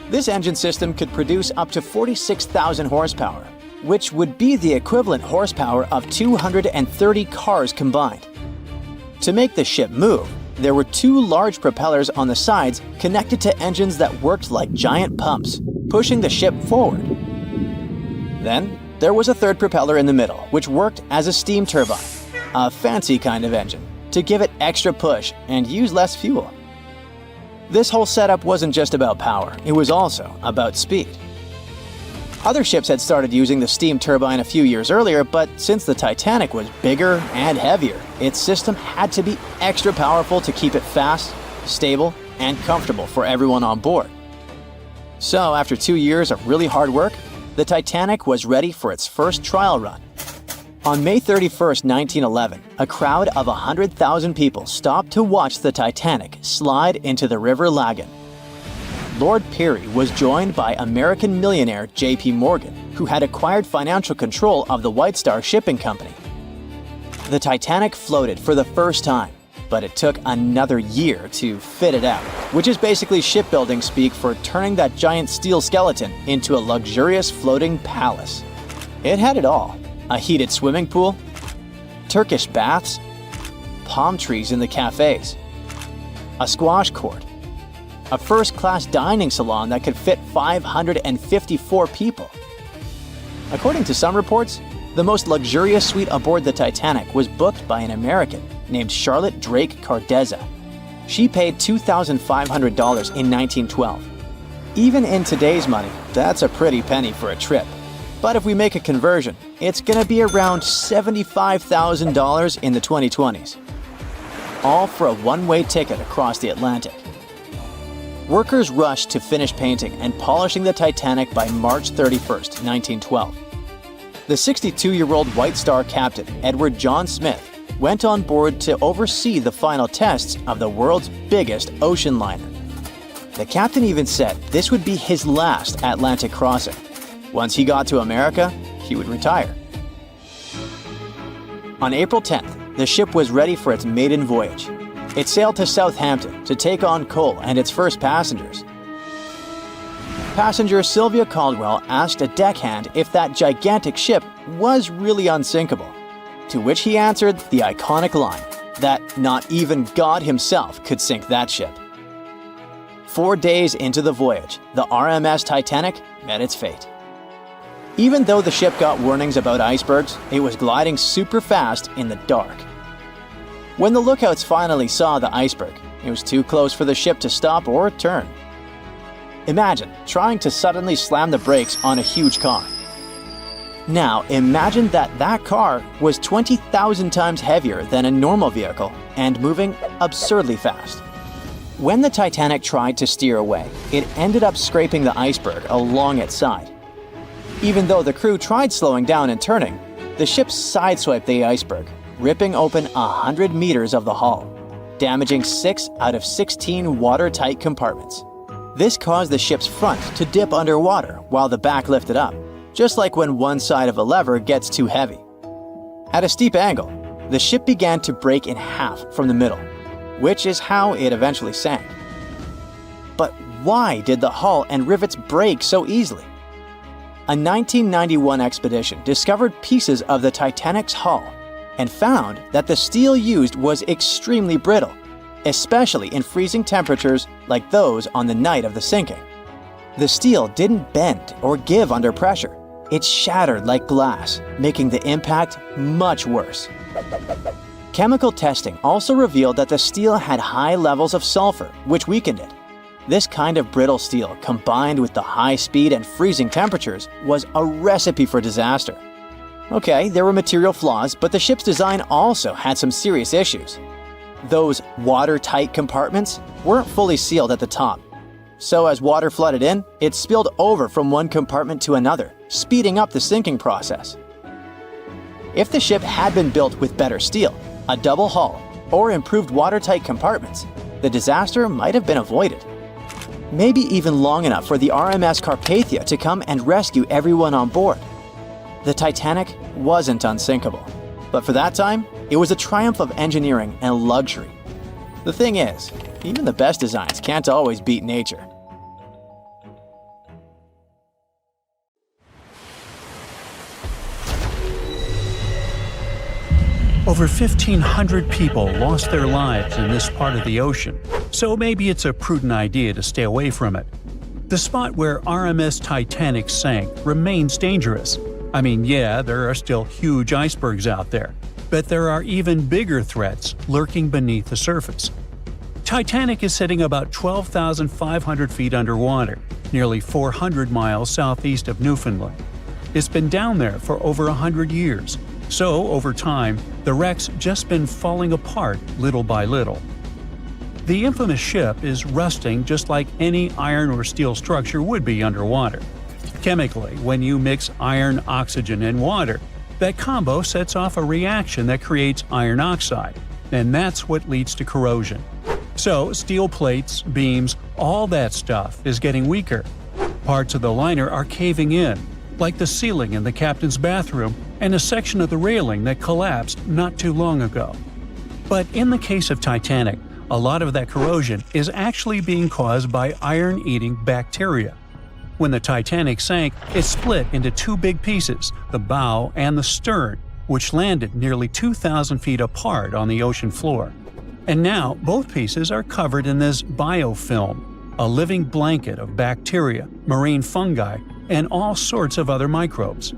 This engine system could produce up to 46,000 horsepower, which would be the equivalent horsepower of 230 cars combined. To make the ship move, there were two large propellers on the sides connected to engines that worked like giant pumps, pushing the ship forward. Then, there was a third propeller in the middle, which worked as a steam turbine, a fancy kind of engine, to give it extra push and use less fuel. This whole setup wasn't just about power, it was also about speed. Other ships had started using the steam turbine a few years earlier, but since the Titanic was bigger and heavier, its system had to be extra powerful to keep it fast, stable, and comfortable for everyone on board. So after 2 years of really hard work, the Titanic was ready for its first trial run. On May 31, 1911, a crowd of 100,000 people stopped to watch the Titanic slide into the River Lagan. Lord Peary was joined by American millionaire J.P. Morgan, who had acquired financial control of the White Star Shipping Company. The Titanic floated for the first time, but it took another year to fit it out, which is basically shipbuilding speak for turning that giant steel skeleton into a luxurious floating palace. It had it all: a heated swimming pool, Turkish baths, palm trees in the cafes, a squash court, a first-class dining salon that could fit 554 people. According to some reports, the most luxurious suite aboard the Titanic was booked by an American named Charlotte Drake Cardezza. She paid $2,500 in 1912. Even in today's money, that's a pretty penny for a trip. But if we make a conversion, it's gonna be around $75,000 in the 2020s. All for a one-way ticket across the Atlantic. Workers rushed to finish painting and polishing the Titanic by March 31, 1912. The 62-year-old White Star captain, Edward John Smith, went on board to oversee the final tests of the world's biggest ocean liner. The captain even said this would be his last Atlantic crossing. Once he got to America, he would retire. On April 10th, the ship was ready for its maiden voyage. It sailed to Southampton to take on coal and its first passengers. Passenger Sylvia Caldwell asked a deckhand if that gigantic ship was really unsinkable, to which he answered the iconic line that not even God himself could sink that ship. 4 days into the voyage, the RMS Titanic met its fate. Even though the ship got warnings about icebergs, it was gliding super fast in the dark. When the lookouts finally saw the iceberg, it was too close for the ship to stop or turn. Imagine trying to suddenly slam the brakes on a huge car. Now imagine that car was 20,000 times heavier than a normal vehicle and moving absurdly fast. When the Titanic tried to steer away, it ended up scraping the iceberg along its side. Even though the crew tried slowing down and turning, the ship sideswiped the iceberg, ripping open 100 meters of the hull, damaging 6 out of 16 watertight compartments. This caused the ship's front to dip underwater while the back lifted up, just like when one side of a lever gets too heavy. At a steep angle, the ship began to break in half from the middle, which is how it eventually sank. But why did the hull and rivets break so easily? A 1991 expedition discovered pieces of the Titanic's hull and found that the steel used was extremely brittle, especially in freezing temperatures like those on the night of the sinking. The steel didn't bend or give under pressure. It shattered like glass, making the impact much worse. Chemical testing also revealed that the steel had high levels of sulfur, which weakened it. This kind of brittle steel, combined with the high speed and freezing temperatures, was a recipe for disaster. Okay, there were material flaws, but the ship's design also had some serious issues. Those watertight compartments weren't fully sealed at the top. So as water flooded in, it spilled over from one compartment to another, speeding up the sinking process. If the ship had been built with better steel, a double hull, or improved watertight compartments, the disaster might have been avoided. Maybe even long enough for the RMS Carpathia to come and rescue everyone on board. The Titanic wasn't unsinkable, but for that time, it was a triumph of engineering and luxury. The thing is, even the best designs can't always beat nature. Over 1,500 people lost their lives in this part of the ocean, so maybe it's a prudent idea to stay away from it. The spot where RMS Titanic sank remains dangerous. I mean, yeah, there are still huge icebergs out there, but there are even bigger threats lurking beneath the surface. Titanic is sitting about 12,500 feet underwater, nearly 400 miles southeast of Newfoundland. It's been down there for over 100 years. So, over time, the wreck's just been falling apart little by little. The infamous ship is rusting just like any iron or steel structure would be underwater. Chemically, when you mix iron, oxygen, and water, that combo sets off a reaction that creates iron oxide, and that's what leads to corrosion. So, steel plates, beams, all that stuff is getting weaker. Parts of the liner are caving in, like the ceiling in the captain's bathroom and a section of the railing that collapsed not too long ago. But in the case of Titanic, a lot of that corrosion is actually being caused by iron-eating bacteria. When the Titanic sank, it split into two big pieces, the bow and the stern, which landed nearly 2,000 feet apart on the ocean floor. And now both pieces are covered in this biofilm, a living blanket of bacteria, marine fungi, and all sorts of other microbes.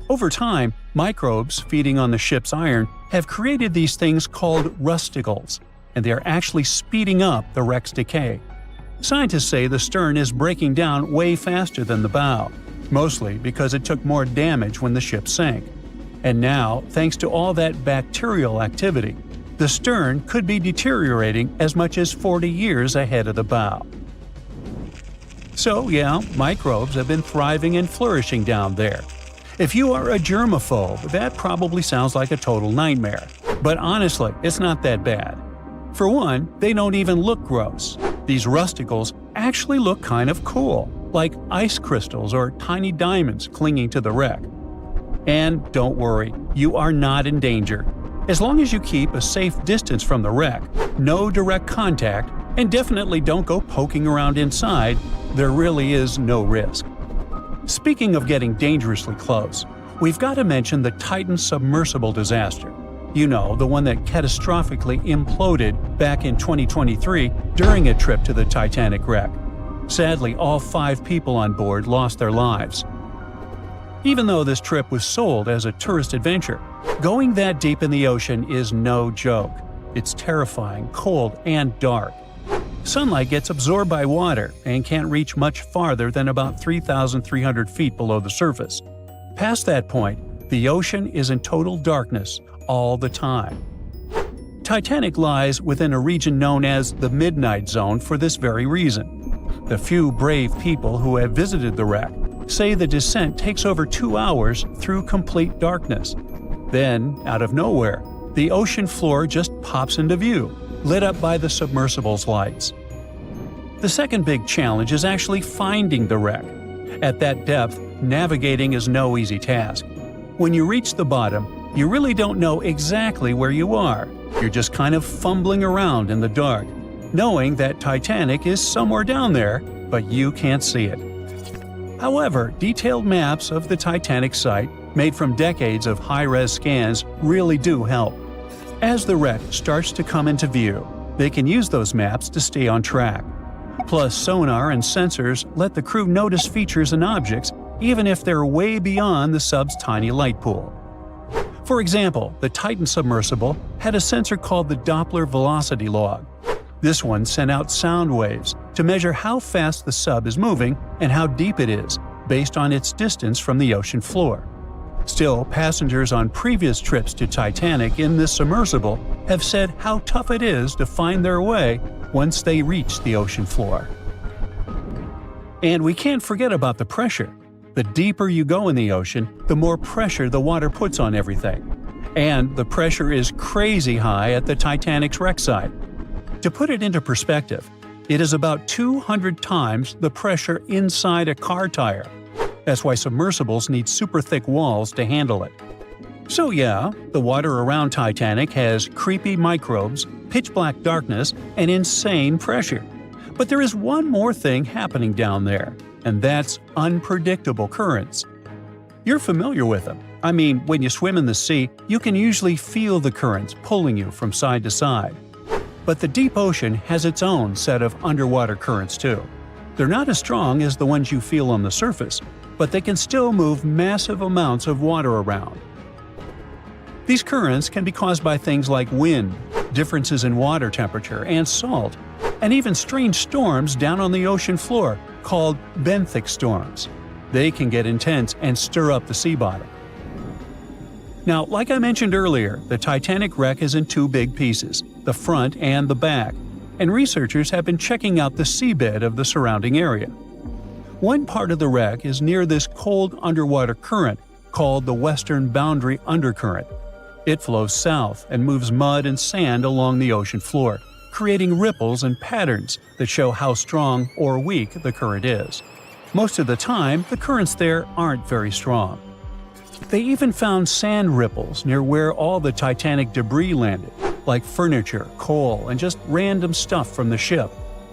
Over time, microbes feeding on the ship's iron have created these things called rusticles, and they are actually speeding up the wreck's decay. Scientists say the stern is breaking down way faster than the bow, mostly because it took more damage when the ship sank. And now, thanks to all that bacterial activity, the stern could be deteriorating as much as 40 years ahead of the bow. So yeah, microbes have been thriving and flourishing down there. If you are a germaphobe, that probably sounds like a total nightmare. But honestly, it's not that bad. For one, they don't even look gross. These rusticles actually look kind of cool, like ice crystals or tiny diamonds clinging to the wreck. And don't worry, you are not in danger. As long as you keep a safe distance from the wreck, no direct contact, and definitely don't go poking around inside, there really is no risk. Speaking of getting dangerously close, we've got to mention the Titan submersible disaster. You know, the one that catastrophically imploded back in 2023 during a trip to the Titanic wreck. Sadly, all 5 people on board lost their lives. Even though this trip was sold as a tourist adventure, going that deep in the ocean is no joke. It's terrifying, cold, and dark. Sunlight gets absorbed by water and can't reach much farther than about 3,300 feet below the surface. Past that point, the ocean is in total darkness all the time. Titanic lies within a region known as the Midnight Zone for this very reason. The few brave people who have visited the wreck say the descent takes over 2 hours through complete darkness. Then, out of nowhere, the ocean floor just pops into view, lit up by the submersible's lights. The second big challenge is actually finding the wreck. At that depth, navigating is no easy task. When you reach the bottom, you really don't know exactly where you are. You're just kind of fumbling around in the dark, knowing that Titanic is somewhere down there, but you can't see it. However, detailed maps of the Titanic site, made from decades of high-res scans, really do help. As the wreck starts to come into view, they can use those maps to stay on track. Plus, sonar and sensors let the crew notice features and objects even if they're way beyond the sub's tiny light pool. For example, the Titan submersible had a sensor called the Doppler velocity log. This one sent out sound waves to measure how fast the sub is moving and how deep it is, based on its distance from the ocean floor. Still, passengers on previous trips to Titanic in this submersible have said how tough it is to find their way once they reach the ocean floor. And we can't forget about the pressure. The deeper you go in the ocean, the more pressure the water puts on everything. And the pressure is crazy high at the Titanic's wreck site. To put it into perspective, it is about 200 times the pressure inside a car tire. That's why submersibles need super thick walls to handle it. So yeah, the water around Titanic has creepy microbes, pitch-black darkness, and insane pressure. But there is one more thing happening down there, and that's unpredictable currents. You're familiar with them. I mean, when you swim in the sea, you can usually feel the currents pulling you from side to side. But the deep ocean has its own set of underwater currents too. They're not as strong as the ones you feel on the surface, but they can still move massive amounts of water around. These currents can be caused by things like wind, differences in water temperature and salt, and even strange storms down on the ocean floor called benthic storms. They can get intense and stir up the sea bottom. Now, like I mentioned earlier, the Titanic wreck is in two big pieces, the front and the back, and researchers have been checking out the seabed of the surrounding area. One part of the wreck is near this cold underwater current called the Western Boundary Undercurrent. It flows south and moves mud and sand along the ocean floor, creating ripples and patterns that show how strong or weak the current is. Most of the time, the currents there aren't very strong. They even found sand ripples near where all the Titanic debris landed, like furniture, coal, and just random stuff from the ship.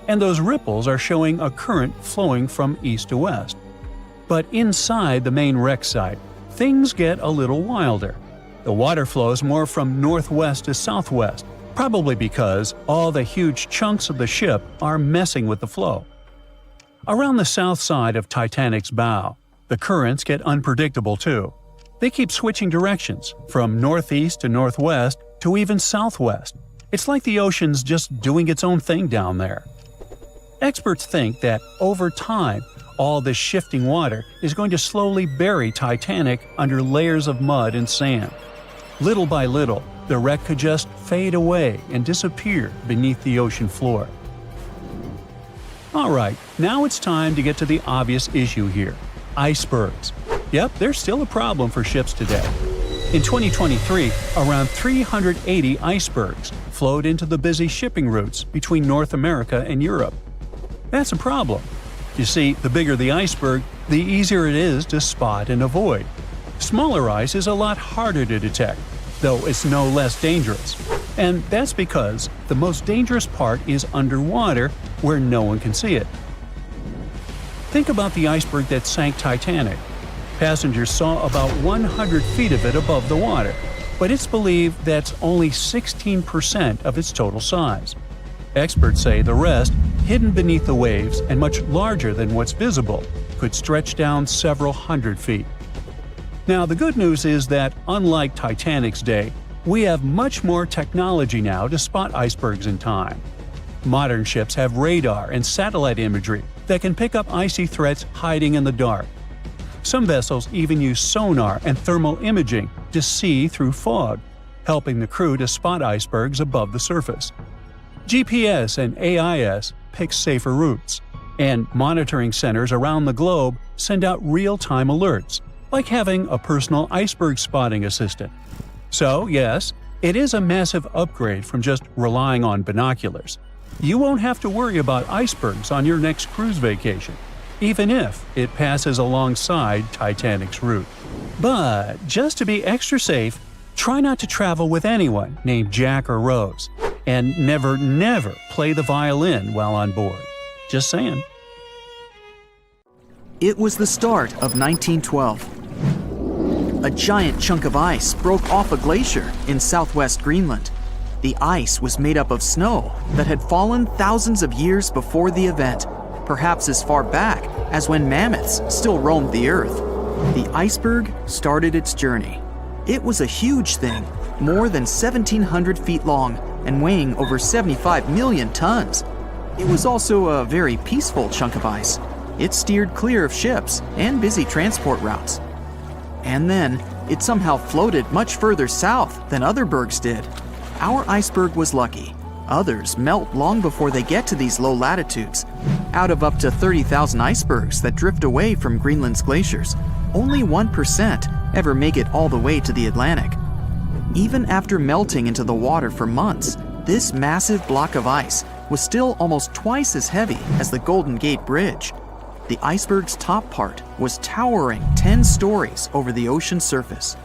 And those ripples are showing a current flowing from east to west. But inside the main wreck site, things get a little wilder. The water flows more from northwest to southwest, probably because all the huge chunks of the ship are messing with the flow. Around the south side of Titanic's bow, the currents get unpredictable too. They keep switching directions, from northeast to northwest to even southwest. It's like the ocean's just doing its own thing down there. Experts think that over time, all this shifting water is going to slowly bury Titanic under layers of mud and sand. Little by little, the wreck could just fade away and disappear beneath the ocean floor. Alright, now it's time to get to the obvious issue here: icebergs. Yep, they're still a problem for ships today. In 2023, around 380 icebergs flowed into the busy shipping routes between North America and Europe. That's a problem. You see, the bigger the iceberg, the easier it is to spot and avoid. Smaller ice is a lot harder to detect, though it's no less dangerous. And that's because the most dangerous part is underwater, where no one can see it. Think about the iceberg that sank Titanic. Passengers saw about 100 feet of it above the water, but it's believed that's only 16% of its total size. Experts say the rest, hidden beneath the waves and much larger than what's visible, could stretch down several hundred feet. Now, the good news is that, unlike Titanic's day, we have much more technology now to spot icebergs in time. Modern ships have radar and satellite imagery that can pick up icy threats hiding in the dark. Some vessels even use sonar and thermal imaging to see through fog, helping the crew to spot icebergs above the surface. GPS and AIS pick safer routes, and monitoring centers around the globe send out real-time alerts, like having a personal iceberg spotting assistant. So, yes, it is a massive upgrade from just relying on binoculars. You won't have to worry about icebergs on your next cruise vacation, even if it passes alongside Titanic's route. But just to be extra safe, try not to travel with anyone named Jack or Rose, and never play the violin while on board. Just saying. It was the start of 1912. A giant chunk of ice broke off a glacier in southwest Greenland. The ice was made up of snow that had fallen thousands of years before the event, perhaps as far back as when mammoths still roamed the earth. The iceberg started its journey. It was a huge thing, more than 1,700 feet long and weighing over 75 million tons. It was also a very peaceful chunk of ice. It steered clear of ships and busy transport routes. And then, it somehow floated much further south than other bergs did. Our iceberg was lucky. Others melt long before they get to these low latitudes. Out of up to 30,000 icebergs that drift away from Greenland's glaciers, only 1% ever make it all the way to the Atlantic. Even after melting into the water for months, this massive block of ice was still almost twice as heavy as the Golden Gate Bridge. The iceberg's top part was towering 10 stories over the ocean surface.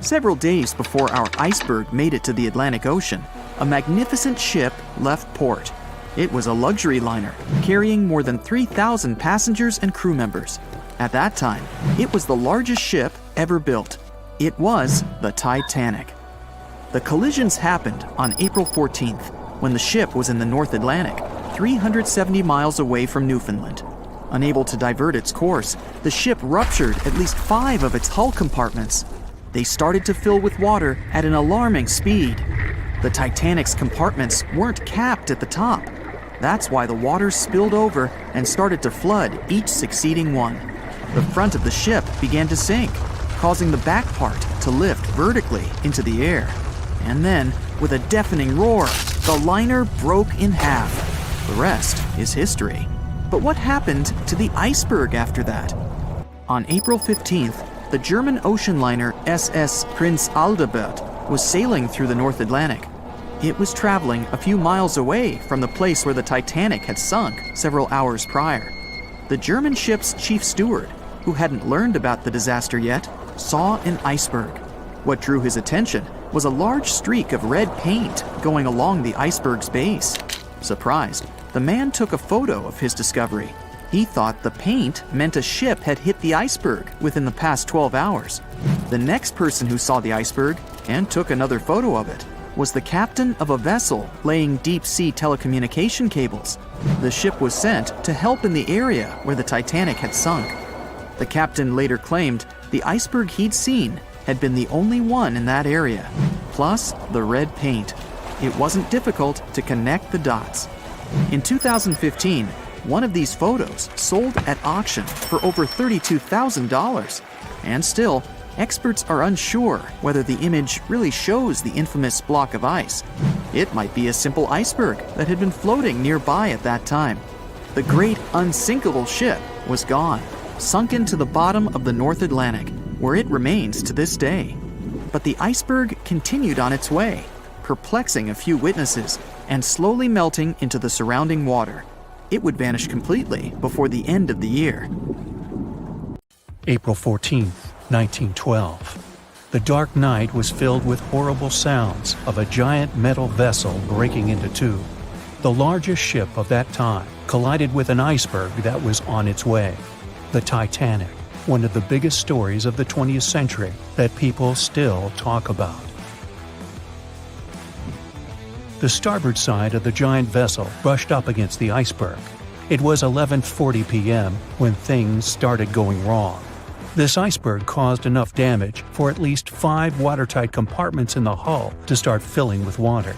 Several days before our iceberg made it to the Atlantic Ocean, a magnificent ship left port. It was a luxury liner carrying more than 3,000 passengers and crew members. At that time, it was the largest ship ever built. It was the Titanic. The collisions happened on April 14th, when the ship was in the North Atlantic, 370 miles away from Newfoundland. Unable to divert its course, the ship ruptured at least 5 of its hull compartments. They started to fill with water at an alarming speed. The Titanic's compartments weren't capped at the top. That's why the water spilled over and started to flood each succeeding one. The front of the ship began to sink, causing the back part to lift vertically into the air. And then, with a deafening roar, the liner broke in half. The rest is history. But what happened to the iceberg after that? On April 15th, the German ocean liner SS Prinz Adalbert was sailing through the North Atlantic. It was traveling a few miles away from the place where the Titanic had sunk several hours prior. The German ship's chief steward, who hadn't learned about the disaster yet, saw an iceberg. What drew his attention was a large streak of red paint going along the iceberg's base. Surprised, the man took a photo of his discovery. He thought the paint meant a ship had hit the iceberg within the past 12 hours. The next person who saw the iceberg and took another photo of it was the captain of a vessel laying deep-sea telecommunication cables. The ship was sent to help in the area where the Titanic had sunk. The captain later claimed the iceberg he'd seen had been the only one in that area, plus the red paint. It wasn't difficult to connect the dots. In 2015, one of these photos sold at auction for over $32,000. And still, experts are unsure whether the image really shows the infamous block of ice. It might be a simple iceberg that had been floating nearby at that time. The great unsinkable ship was gone, sunken to the bottom of the North Atlantic, where it remains to this day. But the iceberg continued on its way, perplexing a few witnesses and slowly melting into the surrounding water. It would vanish completely before the end of the year. April 14, 1912. The dark night was filled with horrible sounds of a giant metal vessel breaking into two. The largest ship of that time collided with an iceberg that was on its way. The Titanic, one of the biggest stories of the 20th century that people still talk about. The starboard side of the giant vessel brushed up against the iceberg. It was 11:40 p.m. when things started going wrong. This iceberg caused enough damage for at least 5 watertight compartments in the hull to start filling with water.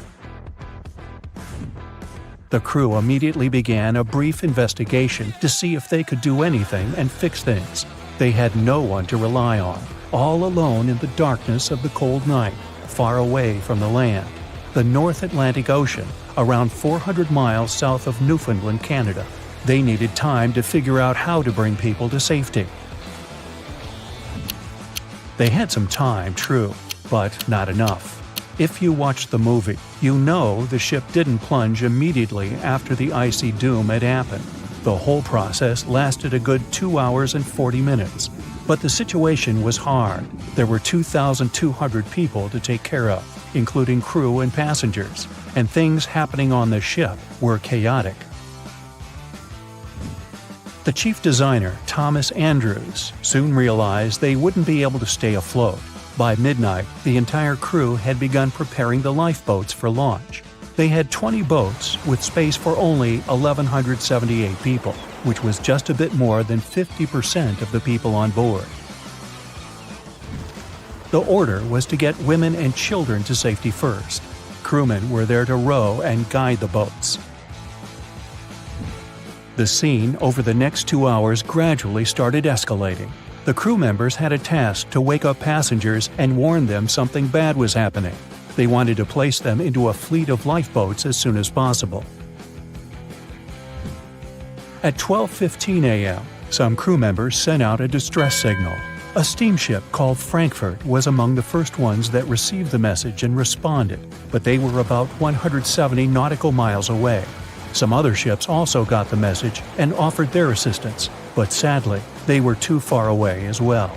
The crew immediately began a brief investigation to see if they could do anything and fix things. They had no one to rely on, all alone in the darkness of the cold night, far away from the land. The North Atlantic Ocean, around 400 miles south of Newfoundland, Canada. They needed time to figure out how to bring people to safety. They had some time, true, but not enough. If you watched the movie, you know the ship didn't plunge immediately after the icy doom had happened. The whole process lasted a good 2 hours and 40 minutes. But the situation was hard. There were 2,200 people to take care of, including crew and passengers, and things happening on the ship were chaotic. The chief designer, Thomas Andrews, soon realized they wouldn't be able to stay afloat. By midnight, the entire crew had begun preparing the lifeboats for launch. They had 20 boats with space for only 1,178 people, which was just a bit more than 50% of the people on board. The order was to get women and children to safety first. Crewmen were there to row and guide the boats. The scene over the next 2 hours gradually started escalating. The crew members had a task to wake up passengers and warn them something bad was happening. They wanted to place them into a fleet of lifeboats as soon as possible. At 12:15 a.m., some crew members sent out a distress signal. A steamship called Frankfurt was among the first ones that received the message and responded, but they were about 170 nautical miles away. Some other ships also got the message and offered their assistance, but sadly, they were too far away as well.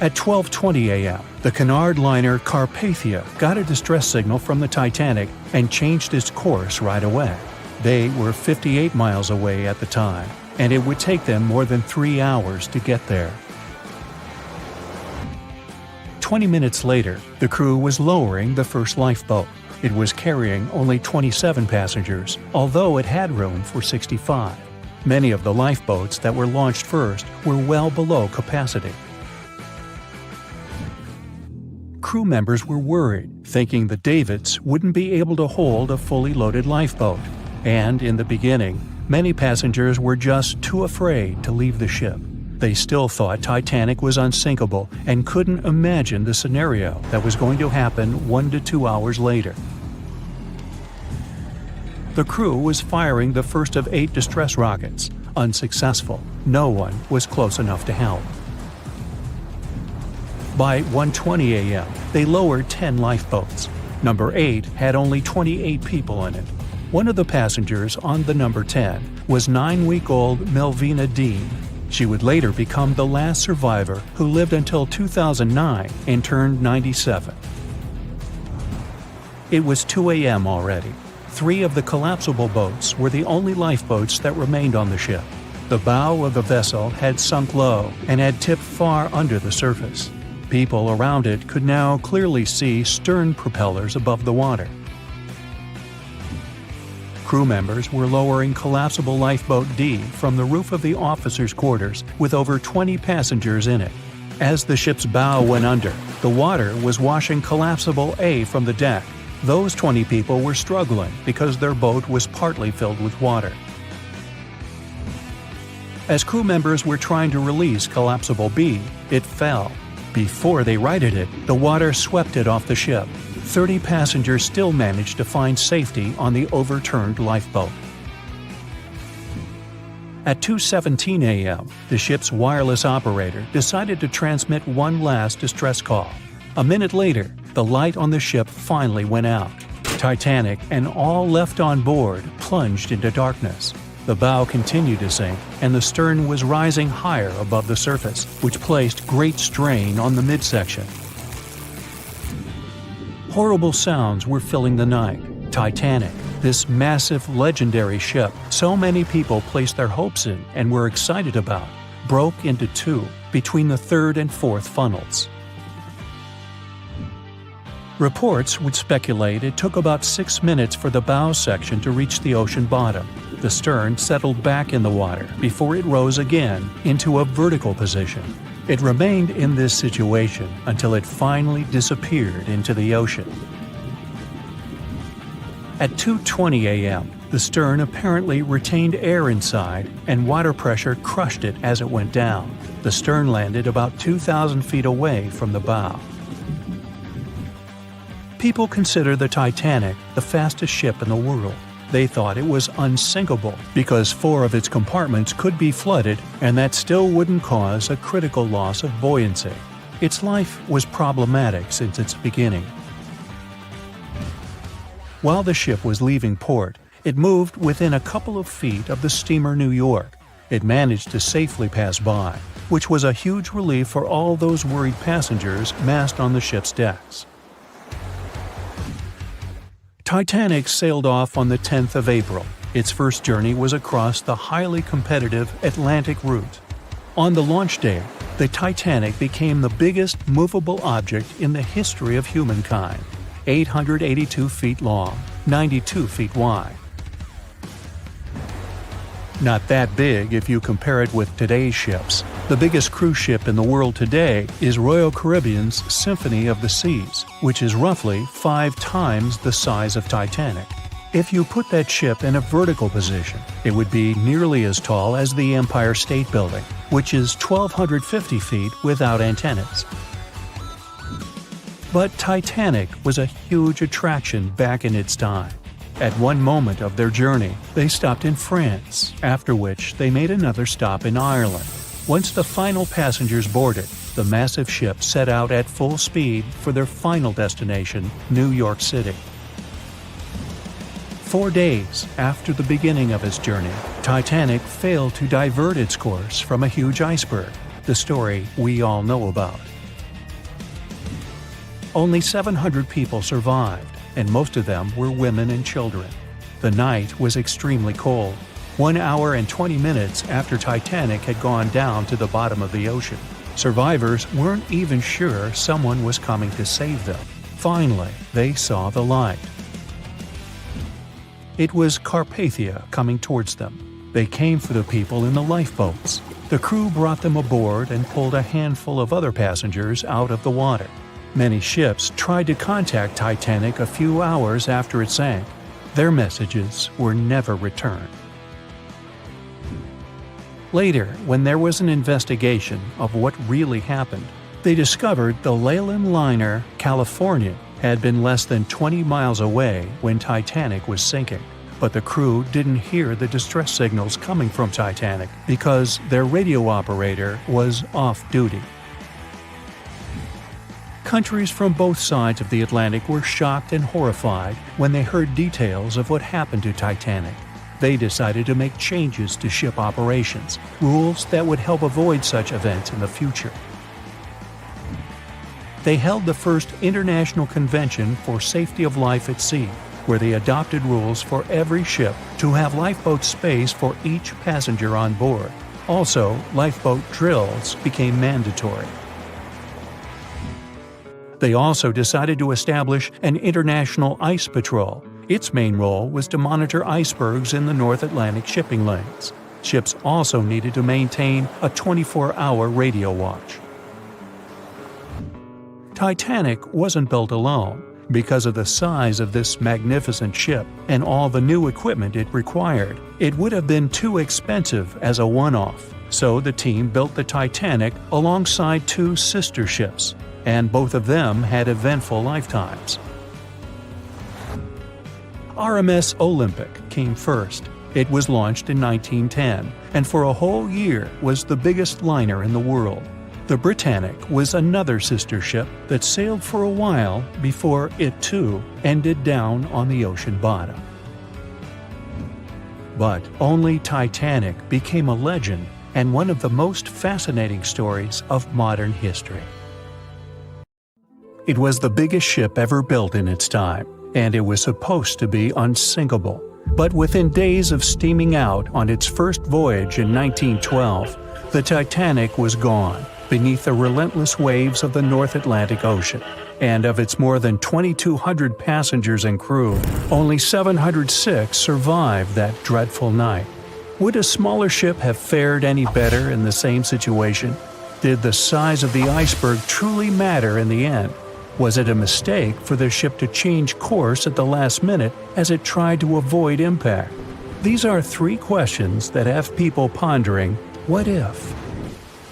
At 12:20 a.m., the Cunard liner Carpathia got a distress signal from the Titanic and changed its course right away. They were 58 miles away at the time, and it would take them more than 3 hours to get there. 20 minutes later, the crew was lowering the first lifeboat. It was carrying only 27 passengers, although it had room for 65. Many of the lifeboats that were launched first were well below capacity. Crew members were worried, thinking the Davids wouldn't be able to hold a fully loaded lifeboat. And in the beginning, many passengers were just too afraid to leave the ship. They still thought Titanic was unsinkable and couldn't imagine the scenario that was going to happen 1 to 2 hours later. The crew was firing the first of 8 distress rockets. Unsuccessful. No one was close enough to help. By 1:20 a.m., they lowered 10 lifeboats. Number 8 had only 28 people in it. One of the passengers on the number 10 was 9-week-old Melvina Dean. She would later become the last survivor who lived until 2009 and turned 97. It was 2 a.m. already. 3 of the collapsible boats were the only lifeboats that remained on the ship. The bow of the vessel had sunk low and had tipped far under the surface. People around it could now clearly see stern propellers above the water. Crew members were lowering collapsible lifeboat D from the roof of the officers' quarters with over 20 passengers in it. As the ship's bow went under, the water was washing collapsible A from the deck. Those 20 people were struggling because their boat was partly filled with water. As crew members were trying to release collapsible B, it fell. Before they righted it, the water swept it off the ship. 30 passengers still managed to find safety on the overturned lifeboat. At 2:17 a.m., the ship's wireless operator decided to transmit one last distress call. A minute later, the light on the ship finally went out. Titanic and all left on board plunged into darkness. The bow continued to sink, and the stern was rising higher above the surface, which placed great strain on the midsection. Horrible sounds were filling the night. Titanic, this massive, legendary ship so many people placed their hopes in and were excited about, broke into 2 between the 3rd and 4th funnels. Reports would speculate it took about 6 minutes for the bow section to reach the ocean bottom. The stern settled back in the water before it rose again into a vertical position. It remained in this situation until it finally disappeared into the ocean. At 2:20 a.m., the stern apparently retained air inside, and water pressure crushed it as it went down. The stern landed about 2,000 feet away from the bow. People consider the Titanic the fastest ship in the world. They thought it was unsinkable because 4 of its compartments could be flooded, and that still wouldn't cause a critical loss of buoyancy. Its life was problematic since its beginning. While the ship was leaving port, it moved within a couple of feet of the steamer New York. It managed to safely pass by, which was a huge relief for all those worried passengers massed on the ship's decks. Titanic sailed off on the 10th of April. Its first journey was across the highly competitive Atlantic route. On the launch day, the Titanic became the biggest movable object in the history of humankind, 882 feet long, 92 feet wide. Not that big if you compare it with today's ships. The biggest cruise ship in the world today is Royal Caribbean's Symphony of the Seas, which is roughly 5 times the size of Titanic. If you put that ship in a vertical position, it would be nearly as tall as the Empire State Building, which is 1,250 feet without antennas. But Titanic was a huge attraction back in its time. At one moment of their journey, they stopped in France, after which they made another stop in Ireland. Once the final passengers boarded, the massive ship set out at full speed for their final destination, New York City. 4 days after the beginning of its journey, Titanic failed to divert its course from a huge iceberg, the story we all know about. Only 700 people survived, and most of them were women and children. The night was extremely cold, 1 hour and 20 minutes after Titanic had gone down to the bottom of the ocean. Survivors weren't even sure someone was coming to save them. Finally, they saw the light. It was Carpathia coming towards them. They came for the people in the lifeboats. The crew brought them aboard and pulled a handful of other passengers out of the water. Many ships tried to contact Titanic a few hours after it sank. Their messages were never returned. Later, when there was an investigation of what really happened, they discovered the Leyland liner California had been less than 20 miles away when Titanic was sinking. But the crew didn't hear the distress signals coming from Titanic because their radio operator was off duty. Countries from both sides of the Atlantic were shocked and horrified when they heard details of what happened to Titanic. They decided to make changes to ship operations, rules that would help avoid such events in the future. They held the first International Convention for Safety of Life at Sea, where they adopted rules for every ship to have lifeboat space for each passenger on board. Also, lifeboat drills became mandatory. They also decided to establish an international ice patrol. Its main role was to monitor icebergs in the North Atlantic shipping lanes. Ships also needed to maintain a 24-hour radio watch. Titanic wasn't built alone. Because of the size of this magnificent ship and all the new equipment it required, it would have been too expensive as a one-off. So the team built the Titanic alongside 2 sister ships, and both of them had eventful lifetimes. RMS Olympic came first. It was launched in 1910, and for a whole year was the biggest liner in the world. The Britannic was another sister ship that sailed for a while before it too ended down on the ocean bottom. But only Titanic became a legend and one of the most fascinating stories of modern history. It was the biggest ship ever built in its time, and it was supposed to be unsinkable. But within days of steaming out on its first voyage in 1912, the Titanic was gone beneath the relentless waves of the North Atlantic Ocean, and of its more than 2,200 passengers and crew, only 706 survived that dreadful night. Would a smaller ship have fared any better in the same situation? Did the size of the iceberg truly matter in the end? Was it a mistake for the ship to change course at the last minute as it tried to avoid impact? These are 3 questions that have people pondering, what if?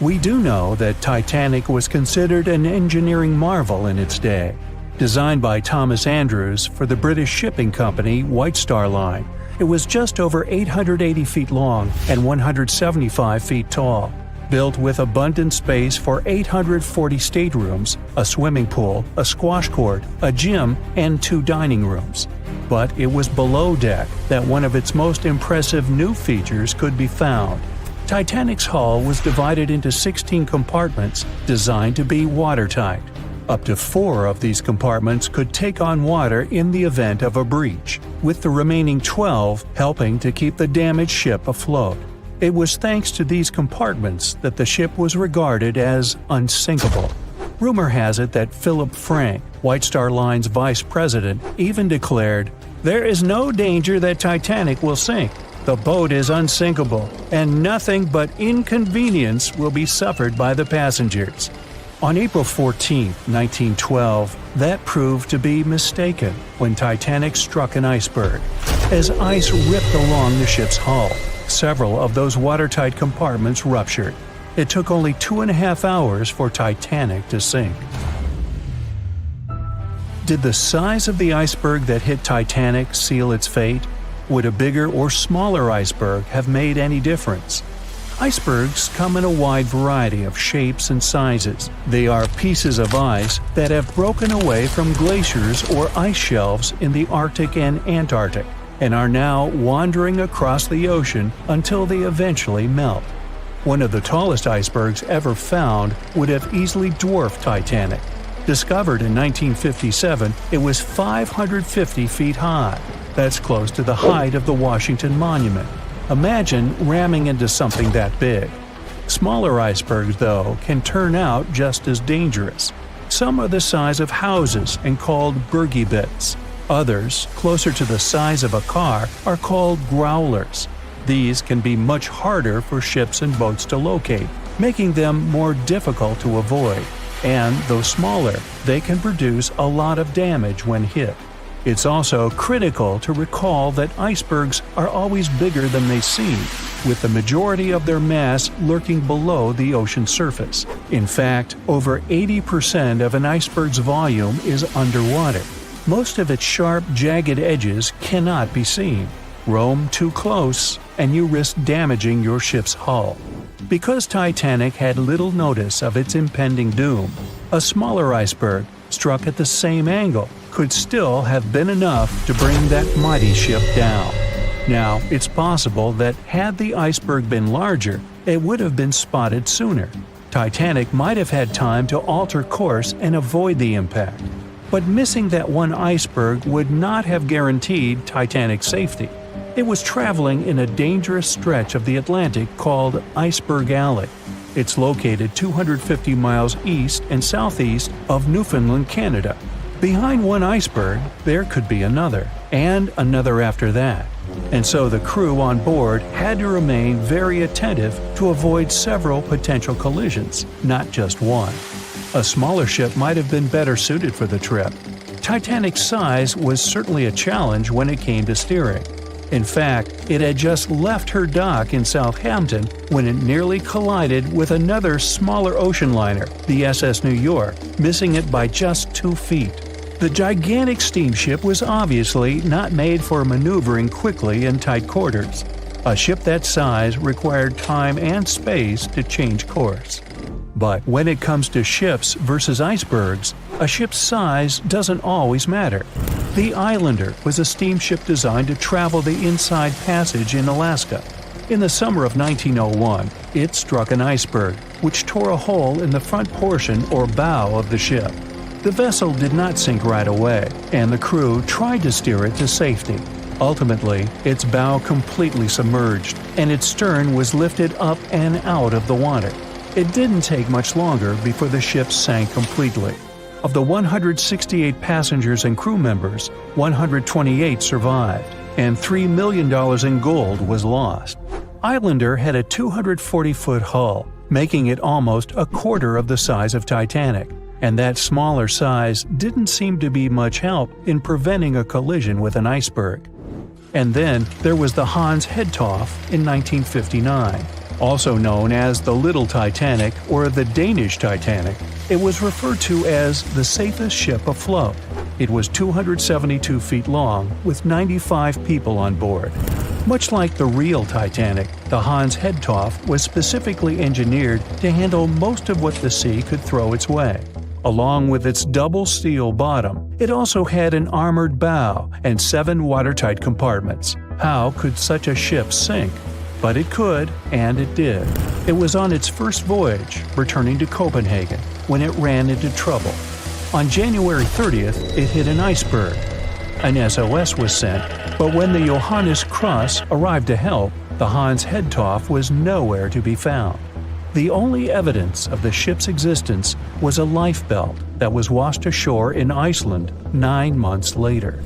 We do know that Titanic was considered an engineering marvel in its day. Designed by Thomas Andrews for the British shipping company White Star Line, it was just over 880 feet long and 175 feet tall. Built with abundant space for 840 staterooms, a swimming pool, a squash court, a gym, and 2 dining rooms. But it was below deck that one of its most impressive new features could be found. Titanic's hull was divided into 16 compartments designed to be watertight. Up to 4 of these compartments could take on water in the event of a breach, with the remaining 12 helping to keep the damaged ship afloat. It was thanks to these compartments that the ship was regarded as unsinkable. Rumor has it that Philip Frank, White Star Line's vice president, even declared, "There is no danger that Titanic will sink. The boat is unsinkable, and nothing but inconvenience will be suffered by the passengers." On April 14, 1912, that proved to be mistaken when Titanic struck an iceberg. As ice ripped along the ship's hull, several of those watertight compartments ruptured. It took only 2.5 hours for Titanic to sink. Did the size of the iceberg that hit Titanic seal its fate? Would a bigger or smaller iceberg have made any difference? Icebergs come in a wide variety of shapes and sizes. They are pieces of ice that have broken away from glaciers or ice shelves in the Arctic and Antarctic, and are now wandering across the ocean until they eventually melt. One of the tallest icebergs ever found would have easily dwarfed Titanic. Discovered in 1957, it was 550 feet high. That's close to the height of the Washington Monument. Imagine ramming into something that big. Smaller icebergs, though, can turn out just as dangerous. Some are the size of houses and called bergy bits. Others, closer to the size of a car, are called growlers. These can be much harder for ships and boats to locate, making them more difficult to avoid. And, though smaller, they can produce a lot of damage when hit. It's also critical to recall that icebergs are always bigger than they seem, with the majority of their mass lurking below the ocean surface. In fact, over 80% of an iceberg's volume is underwater. Most of its sharp, jagged edges cannot be seen. Roam too close, and you risk damaging your ship's hull. Because Titanic had little notice of its impending doom, a smaller iceberg, struck at the same angle, could still have been enough to bring that mighty ship down. Now, it's possible that had the iceberg been larger, it would have been spotted sooner. Titanic might have had time to alter course and avoid the impact. But missing that one iceberg would not have guaranteed Titanic's safety. It was traveling in a dangerous stretch of the Atlantic called Iceberg Alley. It's located 250 miles east and southeast of Newfoundland, Canada. Behind one iceberg, there could be another, and another after that. And so the crew on board had to remain very attentive to avoid several potential collisions, not just one. A smaller ship might have been better suited for the trip. Titanic's size was certainly a challenge when it came to steering. In fact, it had just left her dock in Southampton when it nearly collided with another smaller ocean liner, the SS New York, missing it by just 2 feet. The gigantic steamship was obviously not made for maneuvering quickly in tight quarters. A ship that size required time and space to change course. But when it comes to ships versus icebergs, a ship's size doesn't always matter. The Islander was a steamship designed to travel the Inside Passage in Alaska. In the summer of 1901, it struck an iceberg, which tore a hole in the front portion or bow of the ship. The vessel did not sink right away, and the crew tried to steer it to safety. Ultimately, its bow completely submerged, and its stern was lifted up and out of the water. It didn't take much longer before the ship sank completely. Of the 168 passengers and crew members, 128 survived, and $3 million in gold was lost. Islander had a 240-foot hull, making it almost a quarter of the size of Titanic, and that smaller size didn't seem to be much help in preventing a collision with an iceberg. And then there was the Hans Hedtoft in 1959. Also known as the Little Titanic or the Danish Titanic, it was referred to as the safest ship afloat. It was 272 feet long with 95 people on board. Much like the real Titanic, the Hans Hedtoft was specifically engineered to handle most of what the sea could throw its way. Along with its double steel bottom, it also had an armored bow and 7 watertight compartments. How could such a ship sink? But it could, and it did. It was on its first voyage, returning to Copenhagen, when it ran into trouble. On January 30th, it hit an iceberg. An SOS was sent, but when the Johannes Cross arrived to help, the Hans Hedtoft was nowhere to be found. The only evidence of the ship's existence was a lifebelt that was washed ashore in Iceland 9 months later.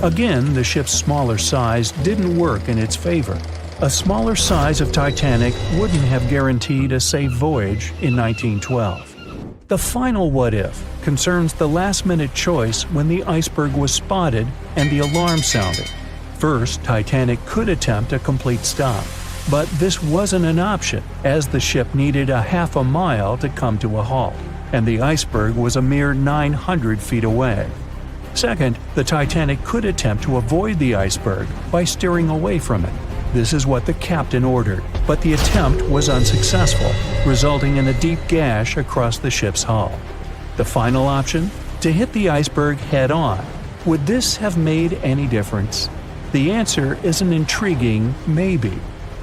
Again, the ship's smaller size didn't work in its favor. A smaller size of Titanic wouldn't have guaranteed a safe voyage in 1912. The final what-if concerns the last-minute choice when the iceberg was spotted and the alarm sounded. First, Titanic could attempt a complete stop, but this wasn't an option as the ship needed a half a mile to come to a halt, and the iceberg was a mere 900 feet away. Second, the Titanic could attempt to avoid the iceberg by steering away from it. This is what the captain ordered, but the attempt was unsuccessful, resulting in a deep gash across the ship's hull. The final option? To hit the iceberg head-on. Would this have made any difference? The answer is an intriguing maybe.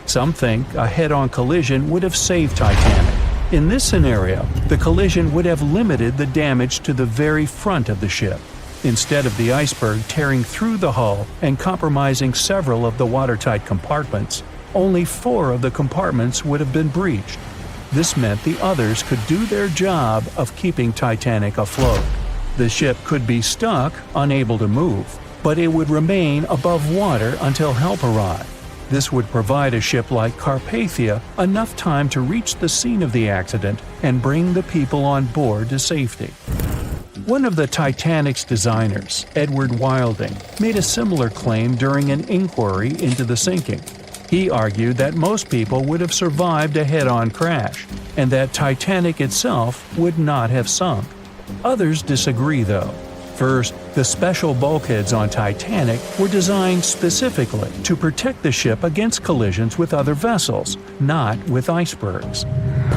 Some think a head-on collision would have saved Titanic. In this scenario, the collision would have limited the damage to the very front of the ship. Instead of the iceberg tearing through the hull and compromising several of the watertight compartments, only 4 of the compartments would have been breached. This meant the others could do their job of keeping Titanic afloat. The ship could be stuck, unable to move, but it would remain above water until help arrived. This would provide a ship like Carpathia enough time to reach the scene of the accident and bring the people on board to safety. One of the Titanic's designers, Edward Wilding, made a similar claim during an inquiry into the sinking. He argued that most people would have survived a head-on crash, and that Titanic itself would not have sunk. Others disagree, though. First, the special bulkheads on Titanic were designed specifically to protect the ship against collisions with other vessels, not with icebergs.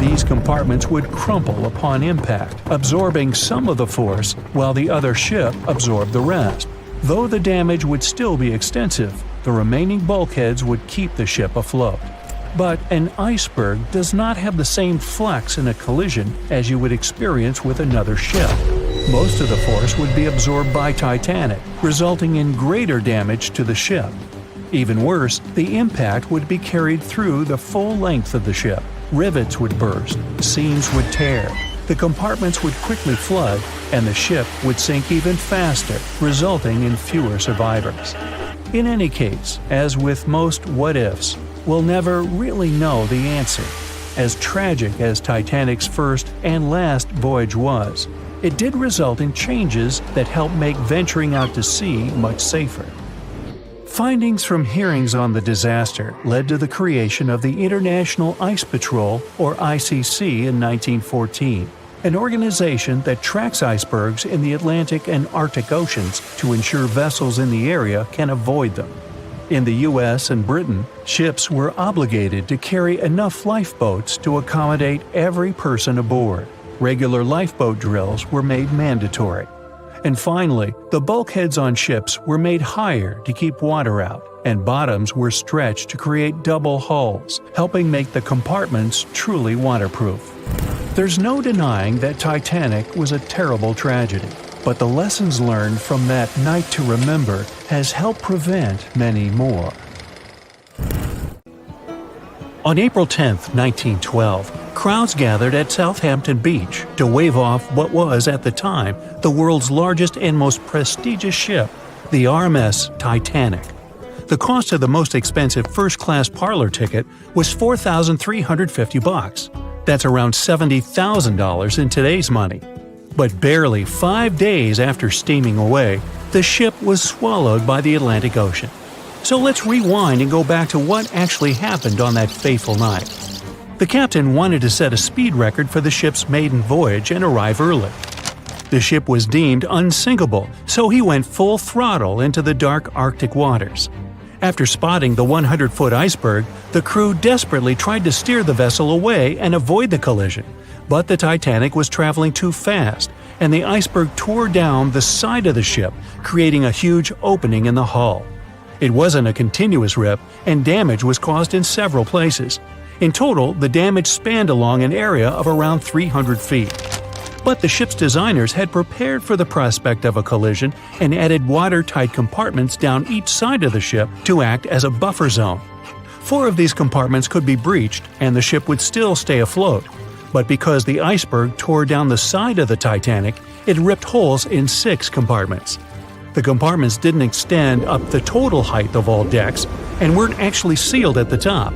These compartments would crumple upon impact, absorbing some of the force while the other ship absorbed the rest. Though the damage would still be extensive, the remaining bulkheads would keep the ship afloat. But an iceberg does not have the same flex in a collision as you would experience with another ship. Most of the force would be absorbed by Titanic, resulting in greater damage to the ship. Even worse, the impact would be carried through the full length of the ship. Rivets would burst, seams would tear, the compartments would quickly flood, and the ship would sink even faster, resulting in fewer survivors. In any case, as with most what-ifs, we'll never really know the answer. As tragic as Titanic's first and last voyage was, it did result in changes that helped make venturing out to sea much safer. Findings from hearings on the disaster led to the creation of the International Ice Patrol, or ICC, in 1914, an organization that tracks icebergs in the Atlantic and Arctic Oceans to ensure vessels in the area can avoid them. In the US and Britain, ships were obligated to carry enough lifeboats to accommodate every person aboard. Regular lifeboat drills were made mandatory. And finally, the bulkheads on ships were made higher to keep water out, and bottoms were stretched to create double hulls, helping make the compartments truly waterproof. There's no denying that Titanic was a terrible tragedy, but the lessons learned from that night to remember has helped prevent many more. On April 10, 1912, crowds gathered at Southampton Beach to wave off what was, at the time, the world's largest and most prestigious ship, the RMS Titanic. The cost of the most expensive first-class parlor ticket was $4,350. That's around $70,000 in today's money. But barely 5 days after steaming away, the ship was swallowed by the Atlantic Ocean. So let's rewind and go back to what actually happened on that fateful night. The captain wanted to set a speed record for the ship's maiden voyage and arrive early. The ship was deemed unsinkable, so he went full throttle into the dark Arctic waters. After spotting the 100-foot iceberg, the crew desperately tried to steer the vessel away and avoid the collision, but the Titanic was traveling too fast, and the iceberg tore down the side of the ship, creating a huge opening in the hull. It wasn't a continuous rip, and damage was caused in several places. In total, the damage spanned along an area of around 300 feet. But the ship's designers had prepared for the prospect of a collision and added watertight compartments down each side of the ship to act as a buffer zone. 4 of these compartments could be breached, and the ship would still stay afloat. But because the iceberg tore down the side of the Titanic, it ripped holes in 6 compartments. The compartments didn't extend up the total height of all decks and weren't actually sealed at the top.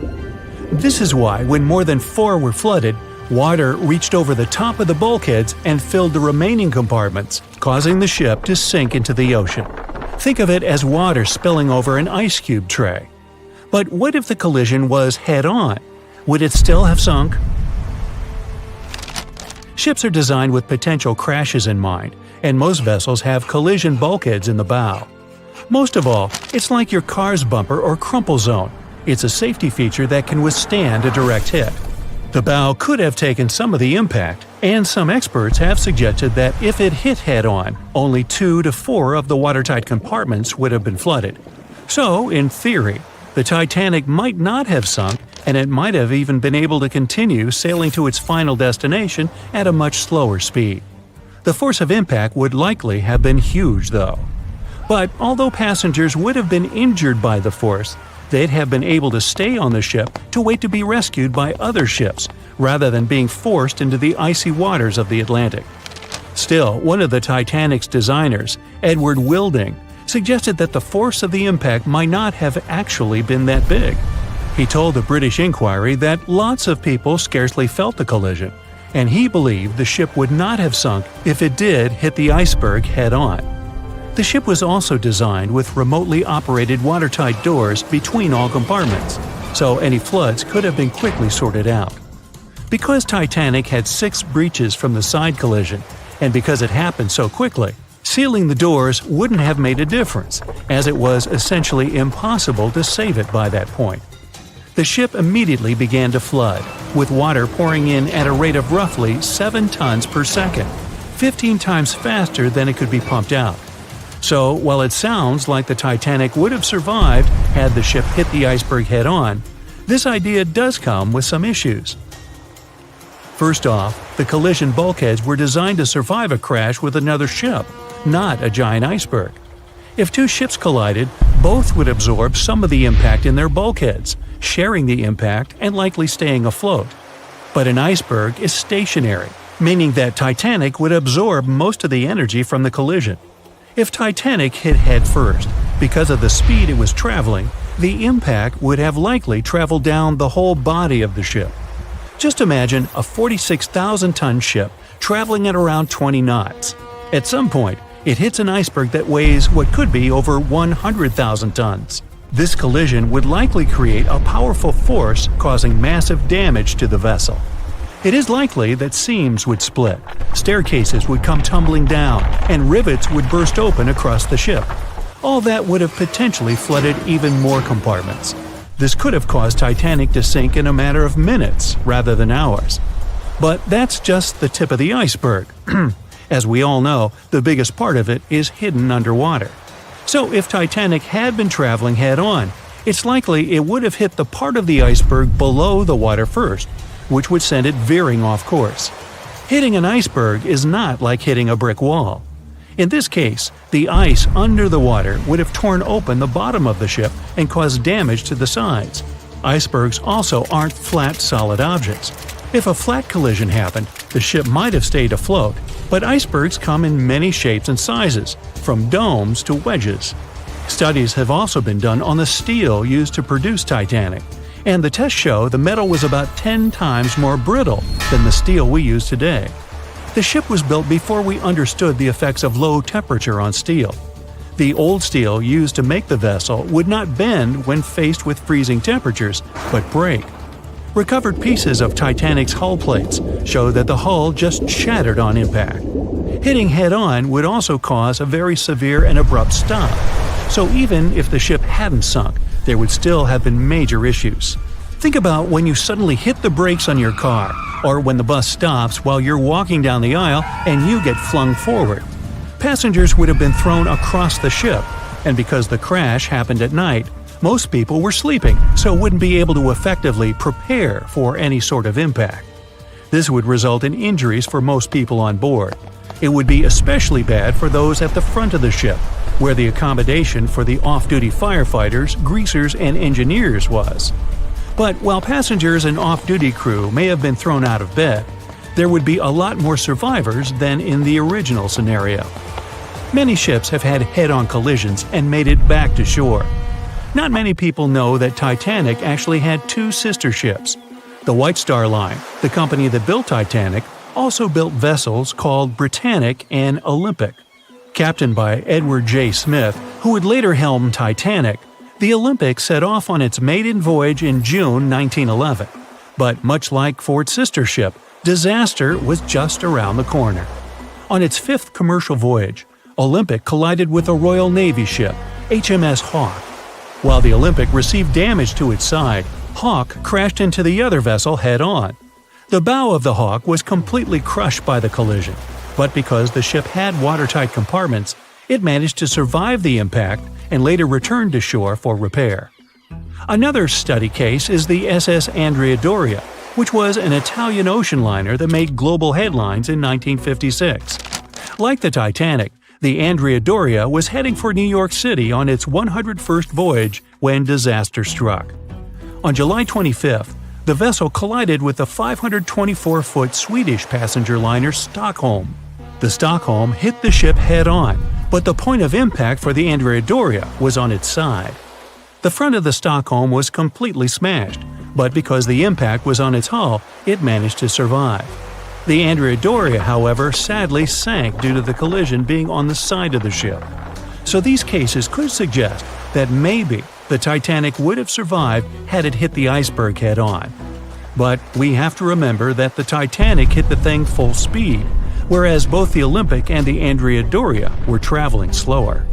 This is why, when more than 4 were flooded, water reached over the top of the bulkheads and filled the remaining compartments, causing the ship to sink into the ocean. Think of it as water spilling over an ice cube tray. But what if the collision was head-on? Would it still have sunk? Ships are designed with potential crashes in mind, and most vessels have collision bulkheads in the bow. Most of all, it's like your car's bumper or crumple zone. It's a safety feature that can withstand a direct hit. The bow could have taken some of the impact, and some experts have suggested that if it hit head-on, only 2 to 4 of the watertight compartments would have been flooded. So, in theory, the Titanic might not have sunk, and it might have even been able to continue sailing to its final destination at a much slower speed. The force of impact would likely have been huge, though. But although passengers would have been injured by the force, they'd have been able to stay on the ship to wait to be rescued by other ships, rather than being forced into the icy waters of the Atlantic. Still, one of the Titanic's designers, Edward Wilding, suggested that the force of the impact might not have actually been that big. He told the British Inquiry that lots of people scarcely felt the collision, and he believed the ship would not have sunk if it did hit the iceberg head-on. The ship was also designed with remotely operated watertight doors between all compartments, so any floods could have been quickly sorted out. Because Titanic had 6 breaches from the side collision, and because it happened so quickly, sealing the doors wouldn't have made a difference, as it was essentially impossible to save it by that point. The ship immediately began to flood, with water pouring in at a rate of roughly 7 tons per second, 15 times faster than it could be pumped out. So, while it sounds like the Titanic would have survived had the ship hit the iceberg head-on, this idea does come with some issues. First off, the collision bulkheads were designed to survive a crash with another ship, not a giant iceberg. If 2 ships collided, both would absorb some of the impact in their bulkheads, sharing the impact and likely staying afloat. But an iceberg is stationary, meaning that Titanic would absorb most of the energy from the collision. If Titanic hit head first, because of the speed it was traveling, the impact would have likely traveled down the whole body of the ship. Just imagine a 46,000-ton ship traveling at around 20 knots. At some point, it hits an iceberg that weighs what could be over 100,000 tons. This collision would likely create a powerful force causing massive damage to the vessel. It is likely that seams would split, staircases would come tumbling down, and rivets would burst open across the ship. All that would have potentially flooded even more compartments. This could have caused Titanic to sink in a matter of minutes rather than hours. But that's just the tip of the iceberg. As we all know, the biggest part of it is hidden underwater. So if Titanic had been traveling head-on, it's likely it would have hit the part of the iceberg below the water first, which would send it veering off course. Hitting an iceberg is not like hitting a brick wall. In this case, the ice under the water would have torn open the bottom of the ship and caused damage to the sides. Icebergs also aren't flat, solid objects. If a flat collision happened, the ship might have stayed afloat, but icebergs come in many shapes and sizes, from domes to wedges. Studies have also been done on the steel used to produce Titanic, and the tests show the metal was about 10 times more brittle than the steel we use today. The ship was built before we understood the effects of low temperature on steel. The old steel used to make the vessel would not bend when faced with freezing temperatures, but break. Recovered pieces of Titanic's hull plates show that the hull just shattered on impact. Hitting head-on would also cause a very severe and abrupt stop, so even if the ship hadn't sunk, there would still have been major issues. Think about when you suddenly hit the brakes on your car, or when the bus stops while you're walking down the aisle and you get flung forward. Passengers would have been thrown across the ship, and because the crash happened at night, most people were sleeping, so wouldn't be able to effectively prepare for any sort of impact. This would result in injuries for most people on board. It would be especially bad for those at the front of the ship, where the accommodation for the off-duty firefighters, greasers, and engineers was. But while passengers and off-duty crew may have been thrown out of bed, there would be a lot more survivors than in the original scenario. Many ships have had head-on collisions and made it back to shore. Not many people know that Titanic actually had 2 sister ships. The White Star Line, the company that built Titanic, also built vessels called Britannic and Olympic. Captained by Edward J. Smith, who would later helm Titanic, the Olympic set off on its maiden voyage in June 1911. But much like for its sister ship, disaster was just around the corner. On its fifth commercial voyage, Olympic collided with a Royal Navy ship, HMS Hawke. While the Olympic received damage to its side, Hawke crashed into the other vessel head-on. The bow of the Hawke was completely crushed by the collision, but because the ship had watertight compartments, it managed to survive the impact and later returned to shore for repair. Another study case is the SS Andrea Doria, which was an Italian ocean liner that made global headlines in 1956. Like the Titanic, the Andrea Doria was heading for New York City on its 101st voyage when disaster struck. On July 25th, the vessel collided with the 524-foot Swedish passenger liner Stockholm. The Stockholm hit the ship head-on, but the point of impact for the Andrea Doria was on its side. The front of the Stockholm was completely smashed, but because the impact was on its hull, it managed to survive. The Andrea Doria, however, sadly sank due to the collision being on the side of the ship. So these cases could suggest that maybe the Titanic would have survived had it hit the iceberg head-on. But we have to remember that the Titanic hit the thing full speed, whereas both the Olympic and the Andrea Doria were traveling slower.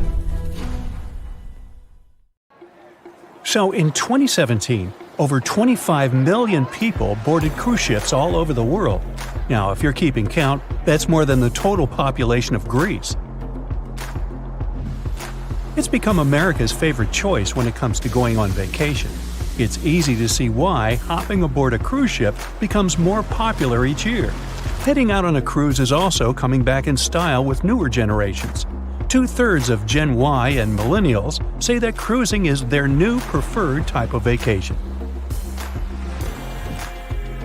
So in 2017, over 25 million people boarded cruise ships all over the world. Now, if you're keeping count, that's more than the total population of Greece. It's become America's favorite choice when it comes to going on vacation. It's easy to see why hopping aboard a cruise ship becomes more popular each year. Heading out on a cruise is also coming back in style with newer generations. 2/3 of Gen Y and Millennials say that cruising is their new preferred type of vacation.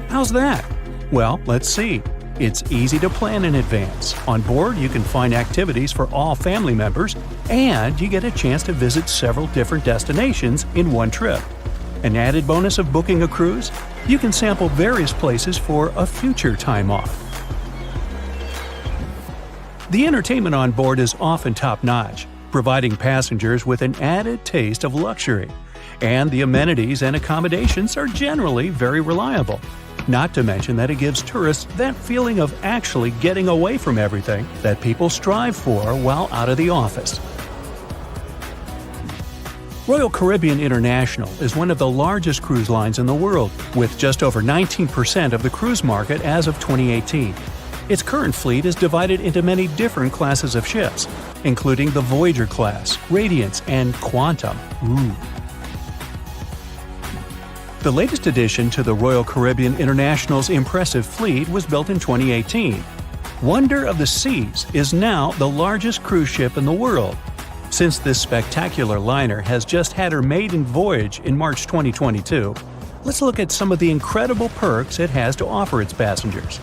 How's that? Well, let's see. It's easy to plan in advance. On board, you can find activities for all family members, and you get a chance to visit several different destinations in one trip. An added bonus of booking a cruise? You can sample various places for a future time off. The entertainment on board is often top-notch, providing passengers with an added taste of luxury. And the amenities and accommodations are generally very reliable. Not to mention that it gives tourists that feeling of actually getting away from everything that people strive for while out of the office. Royal Caribbean International is one of the largest cruise lines in the world, with just over 19% of the cruise market as of 2018. Its current fleet is divided into many different classes of ships, including the Voyager class, Radiance, and Quantum. The latest addition to the Royal Caribbean International's impressive fleet was built in 2018. Wonder of the Seas is now the largest cruise ship in the world. Since this spectacular liner has just had her maiden voyage in March 2022, let's look at some of the incredible perks it has to offer its passengers.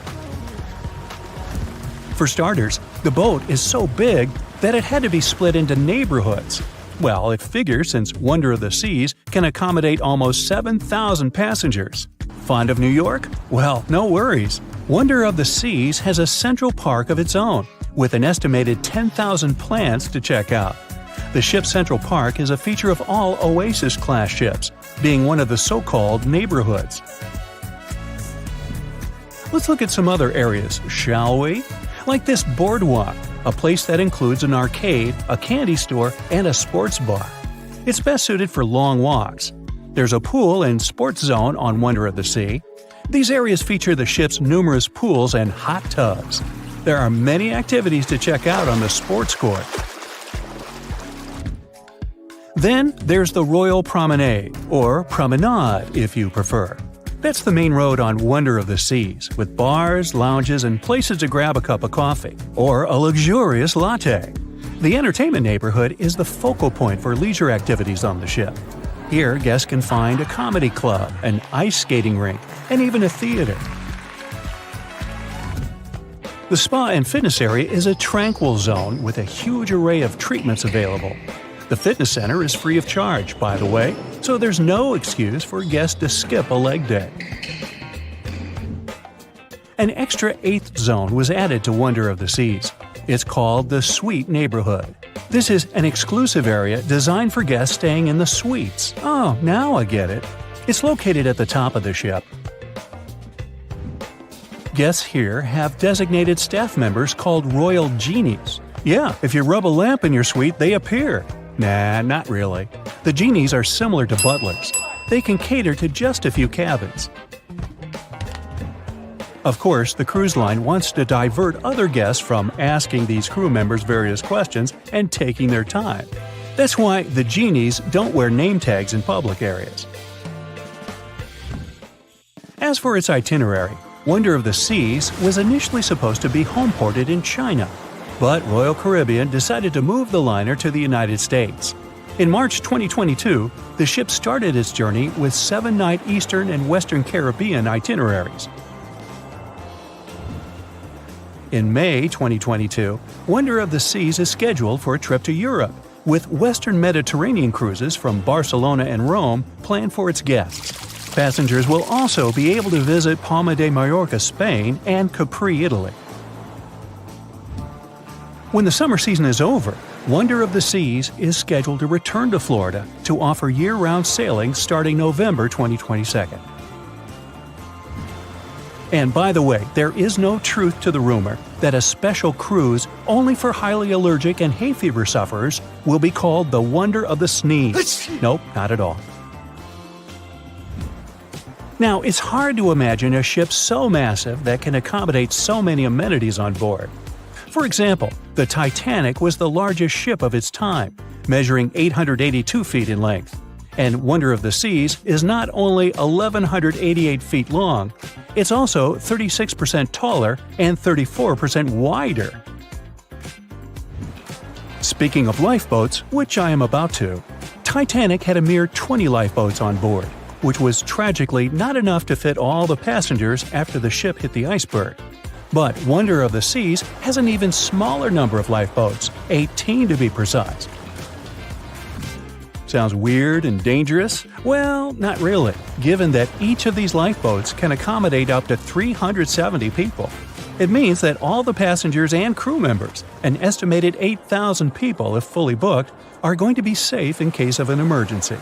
For starters, the boat is so big that it had to be split into neighborhoods. Well, it figures since Wonder of the Seas can accommodate almost 7,000 passengers. Fond of New York? Well, no worries. Wonder of the Seas has a central park of its own, with an estimated 10,000 plants to check out. The ship's central park is a feature of all Oasis-class ships, being one of the so-called neighborhoods. Let's look at some other areas, shall we? Like this boardwalk, a place that includes an arcade, a candy store, and a sports bar. It's best suited for long walks. There's a pool and sports zone on Wonder of the Sea. These areas feature the ship's numerous pools and hot tubs. There are many activities to check out on the sports court. Then there's the Royal Promenade, or Promenade if you prefer. That's the main road on Wonder of the Seas, with bars, lounges, and places to grab a cup of coffee, or a luxurious latte. The entertainment neighborhood is the focal point for leisure activities on the ship. Here, guests can find a comedy club, an ice skating rink, and even a theater. The spa and fitness area is a tranquil zone with a huge array of treatments available. The fitness center is free of charge, by the way, so there's no excuse for guests to skip a leg day. An extra 8th zone was added to Wonder of the Seas. It's called the Suite Neighborhood. This is an exclusive area designed for guests staying in the suites. Oh, now I get it. It's located at the top of the ship. Guests here have designated staff members called royal genies. Yeah, if you rub a lamp in your suite, they appear. Nah, not really. The genies are similar to butlers. They can cater to just a few cabins. Of course, the cruise line wants to divert other guests from asking these crew members various questions and taking their time. That's why the genies don't wear name tags in public areas. As for its itinerary, Wonder of the Seas was initially supposed to be homeported in China, but Royal Caribbean decided to move the liner to the United States. In March 2022, the ship started its journey with 7-night Eastern and Western Caribbean itineraries. In May 2022, Wonder of the Seas is scheduled for a trip to Europe, with Western Mediterranean cruises from Barcelona and Rome planned for its guests. Passengers will also be able to visit Palma de Mallorca, Spain, and Capri, Italy. When the summer season is over, Wonder of the Seas is scheduled to return to Florida to offer year-round sailing starting November 2022. And by the way, there is no truth to the rumor that a special cruise only for highly allergic and hay fever sufferers will be called the Wonder of the Sneeze. Nope, not at all. Now, it's hard to imagine a ship so massive that can accommodate so many amenities on board. For example, the Titanic was the largest ship of its time, measuring 882 feet in length. And Wonder of the Seas is not only 1,188 feet long, it's also 36% taller and 34% wider. Speaking of lifeboats, which I am about to, Titanic had a mere 20 lifeboats on board, which was tragically not enough to fit all the passengers after the ship hit the iceberg. But Wonder of the Seas has an even smaller number of lifeboats, 18 to be precise. Sounds weird and dangerous? Well, not really, given that each of these lifeboats can accommodate up to 370 people. It means that all the passengers and crew members, an estimated 8,000 people if fully booked, are going to be safe in case of an emergency.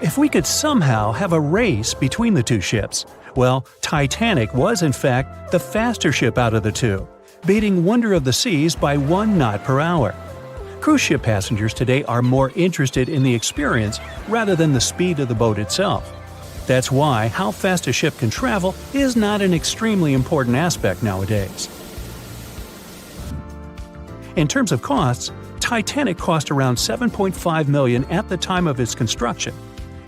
If we could somehow have a race between the two ships, well, Titanic was in fact the faster ship out of the two, beating Wonder of the Seas by 1 knot per hour. Cruise ship passengers today are more interested in the experience rather than the speed of the boat itself. That's why how fast a ship can travel is not an extremely important aspect nowadays. In terms of costs, Titanic cost around $7.5 million at the time of its construction.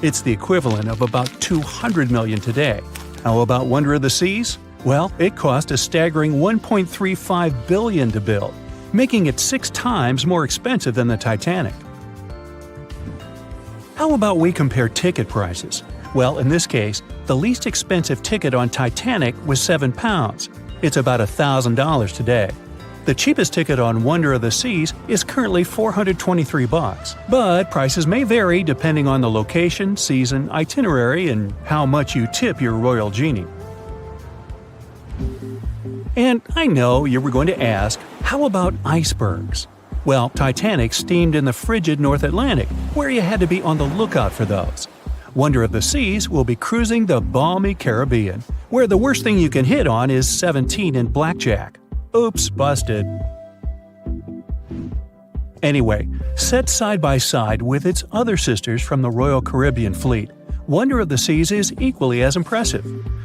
It's the equivalent of about $200 million today. How about Wonder of the Seas? Well, it cost a staggering $1.35 billion to build, making it 6 times more expensive than the Titanic. How about we compare ticket prices? Well, in this case, the least expensive ticket on Titanic was £7. It's about $1,000 today. The cheapest ticket on Wonder of the Seas is currently $423, but prices may vary depending on the location, season, itinerary, and how much you tip your royal genie. And I know you were going to ask, how about icebergs? Well, Titanic steamed in the frigid North Atlantic, where you had to be on the lookout for those. Wonder of the Seas will be cruising the balmy Caribbean, where the worst thing you can hit on is 17 and blackjack. Oops, busted. Anyway, set side by side with its other sisters from the Royal Caribbean fleet, Wonder of the Seas is equally as impressive.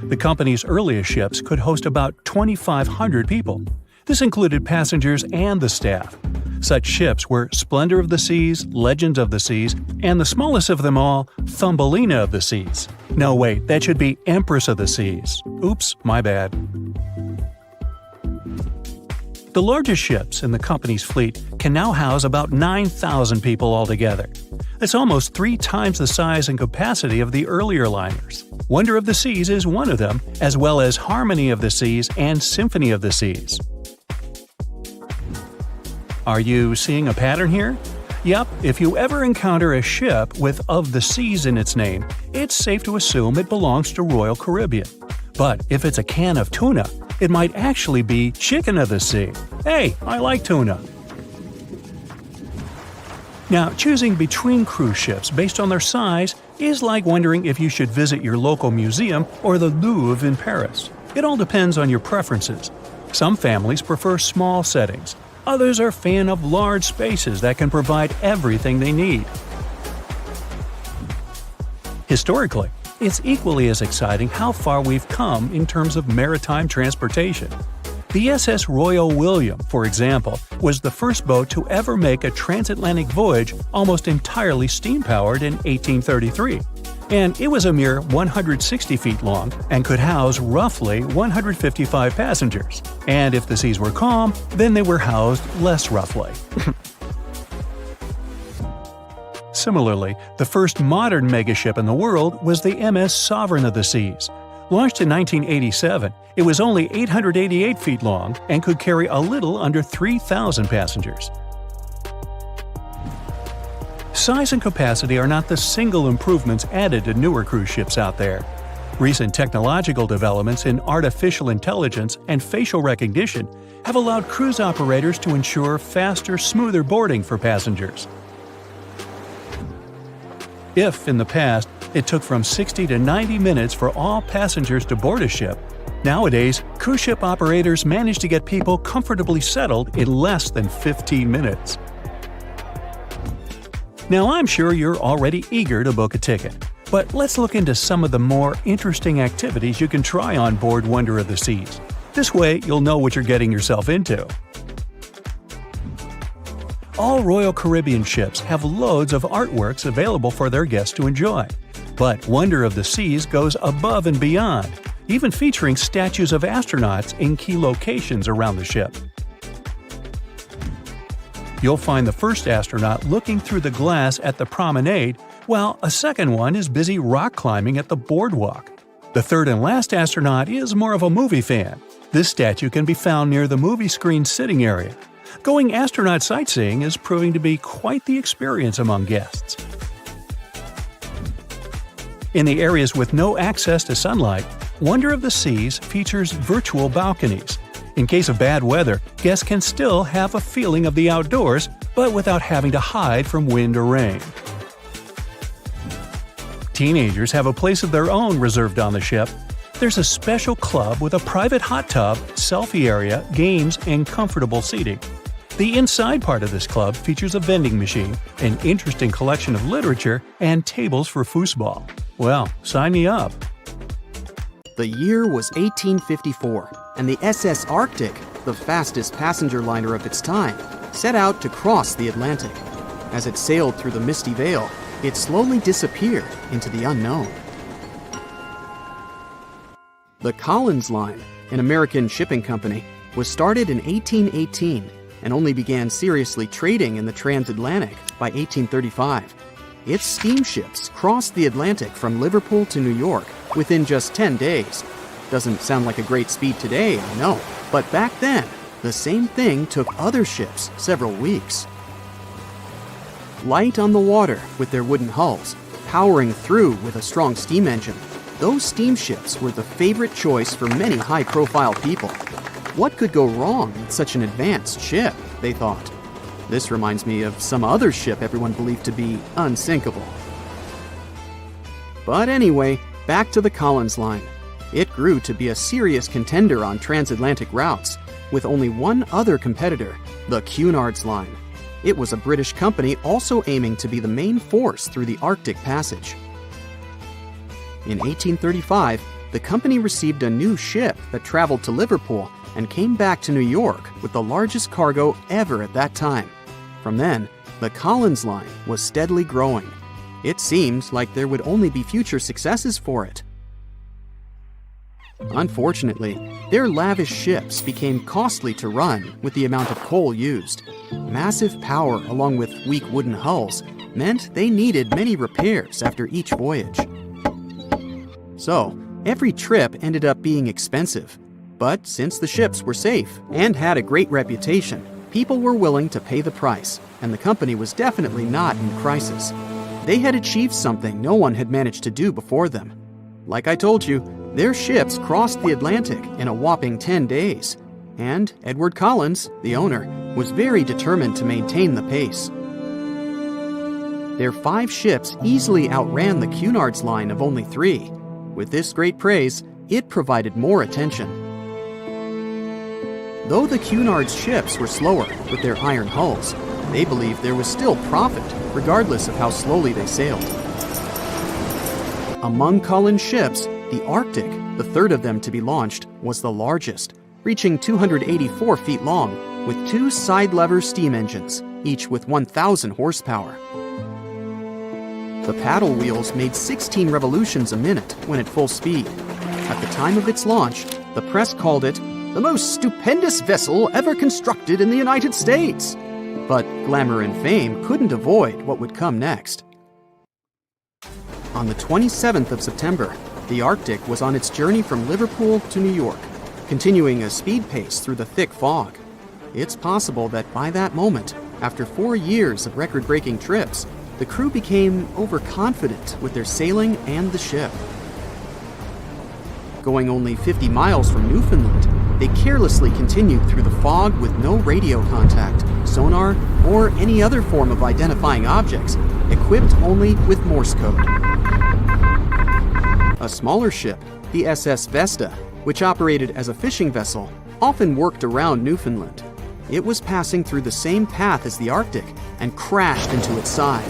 The company's earliest ships could host about 2,500 people. This included passengers and the staff. Such ships were Splendor of the Seas, Legend of the Seas, and the smallest of them all, Thumbelina of the Seas. No, wait, that should be Empress of the Seas. Oops, my bad. The largest ships in the company's fleet can now house about 9,000 people altogether. That's almost 3 times the size and capacity of the earlier liners. Wonder of the Seas is one of them, as well as Harmony of the Seas and Symphony of the Seas. Are you seeing a pattern here? Yep, if you ever encounter a ship with Of the Seas in its name, it's safe to assume it belongs to Royal Caribbean. But if it's a can of tuna, it might actually be Chicken of the Sea. Hey, I like tuna. Now, choosing between cruise ships based on their size is like wondering if you should visit your local museum or the Louvre in Paris. It all depends on your preferences. Some families prefer small settings. Others are fan of large spaces that can provide everything they need. Historically, it's equally as exciting how far we've come in terms of maritime transportation. The SS Royal William, for example, was the first boat to ever make a transatlantic voyage almost entirely steam-powered in 1833. And it was a mere 160 feet long and could house roughly 155 passengers. And if the seas were calm, then they were housed less roughly. Similarly, the first modern megaship in the world was the MS Sovereign of the Seas. Launched in 1987, it was only 888 feet long and could carry a little under 3,000 passengers. Size and capacity are not the single improvements added to newer cruise ships out there. Recent technological developments in artificial intelligence and facial recognition have allowed cruise operators to ensure faster, smoother boarding for passengers. If, in the past, it took from 60 to 90 minutes for all passengers to board a ship, nowadays, cruise ship operators manage to get people comfortably settled in less than 15 minutes. Now, I'm sure you're already eager to book a ticket, but let's look into some of the more interesting activities you can try on board Wonder of the Seas. This way, you'll know what you're getting yourself into. All Royal Caribbean ships have loads of artworks available for their guests to enjoy. But Wonder of the Seas goes above and beyond, even featuring statues of astronauts in key locations around the ship. You'll find the first astronaut looking through the glass at the promenade, while a second one is busy rock climbing at the boardwalk. The third and last astronaut is more of a movie fan. This statue can be found near the movie screen sitting area. Going astronaut sightseeing is proving to be quite the experience among guests. In the areas with no access to sunlight, Wonder of the Seas features virtual balconies. In case of bad weather, guests can still have a feeling of the outdoors, but without having to hide from wind or rain. Teenagers have a place of their own reserved on the ship. There's a special club with a private hot tub, selfie area, games, and comfortable seating. The inside part of this club features a vending machine, an interesting collection of literature, and tables for foosball. Well, sign me up. The year was 1854, and the SS Arctic, the fastest passenger liner of its time, set out to cross the Atlantic. As it sailed through the misty veil, it slowly disappeared into the unknown. The Collins Line, an American shipping company, was started in 1818 and only began seriously trading in the transatlantic by 1835. Its steamships crossed the Atlantic from Liverpool to New York within just 10 days. Doesn't sound like a great speed today, I know, but back then, the same thing took other ships several weeks. Light on the water with their wooden hulls, powering through with a strong steam engine, those steamships were the favorite choice for many high-profile people. What could go wrong with such an advanced ship, they thought. This reminds me of some other ship everyone believed to be unsinkable. But anyway, back to the Collins Line. It grew to be a serious contender on transatlantic routes, with only one other competitor, the Cunard's Line. It was a British company also aiming to be the main force through the Arctic Passage. In 1835, the company received a new ship that traveled to Liverpool and came back to New York with the largest cargo ever at that time. From then, the Collins Line was steadily growing. It seemed like there would only be future successes for it. Unfortunately, their lavish ships became costly to run with the amount of coal used. Massive power along with weak wooden hulls meant they needed many repairs after each voyage. So, every trip ended up being expensive. But since the ships were safe and had a great reputation, people were willing to pay the price, and the company was definitely not in crisis. They had achieved something no one had managed to do before them. Like I told you, their ships crossed the Atlantic in a whopping 10 days, and Edward Collins, the owner, was very determined to maintain the pace. Their 5 ships easily outran the Cunard's line of only 3. With this great praise, it provided more attention. Though the Cunard's ships were slower with their iron hulls, they believed there was still profit, regardless of how slowly they sailed. Among Cullen's ships, the Arctic, the third of them to be launched, was the largest, reaching 284 feet long, with 2 side-lever steam engines, each with 1,000 horsepower. The paddle wheels made 16 revolutions a minute when at full speed. At the time of its launch, the press called it the most stupendous vessel ever constructed in the United States. But glamour and fame couldn't avoid what would come next. On the 27th of September, the Arctic was on its journey from Liverpool to New York, continuing a speed pace through the thick fog. It's possible that by that moment, after 4 years of record-breaking trips, the crew became overconfident with their sailing and the ship. Going only 50 miles from Newfoundland, they carelessly continued through the fog with no radio contact, sonar, or any other form of identifying objects, equipped only with Morse code. A smaller ship, the SS Vesta, which operated as a fishing vessel, often worked around Newfoundland. It was passing through the same path as the Arctic and crashed into its side.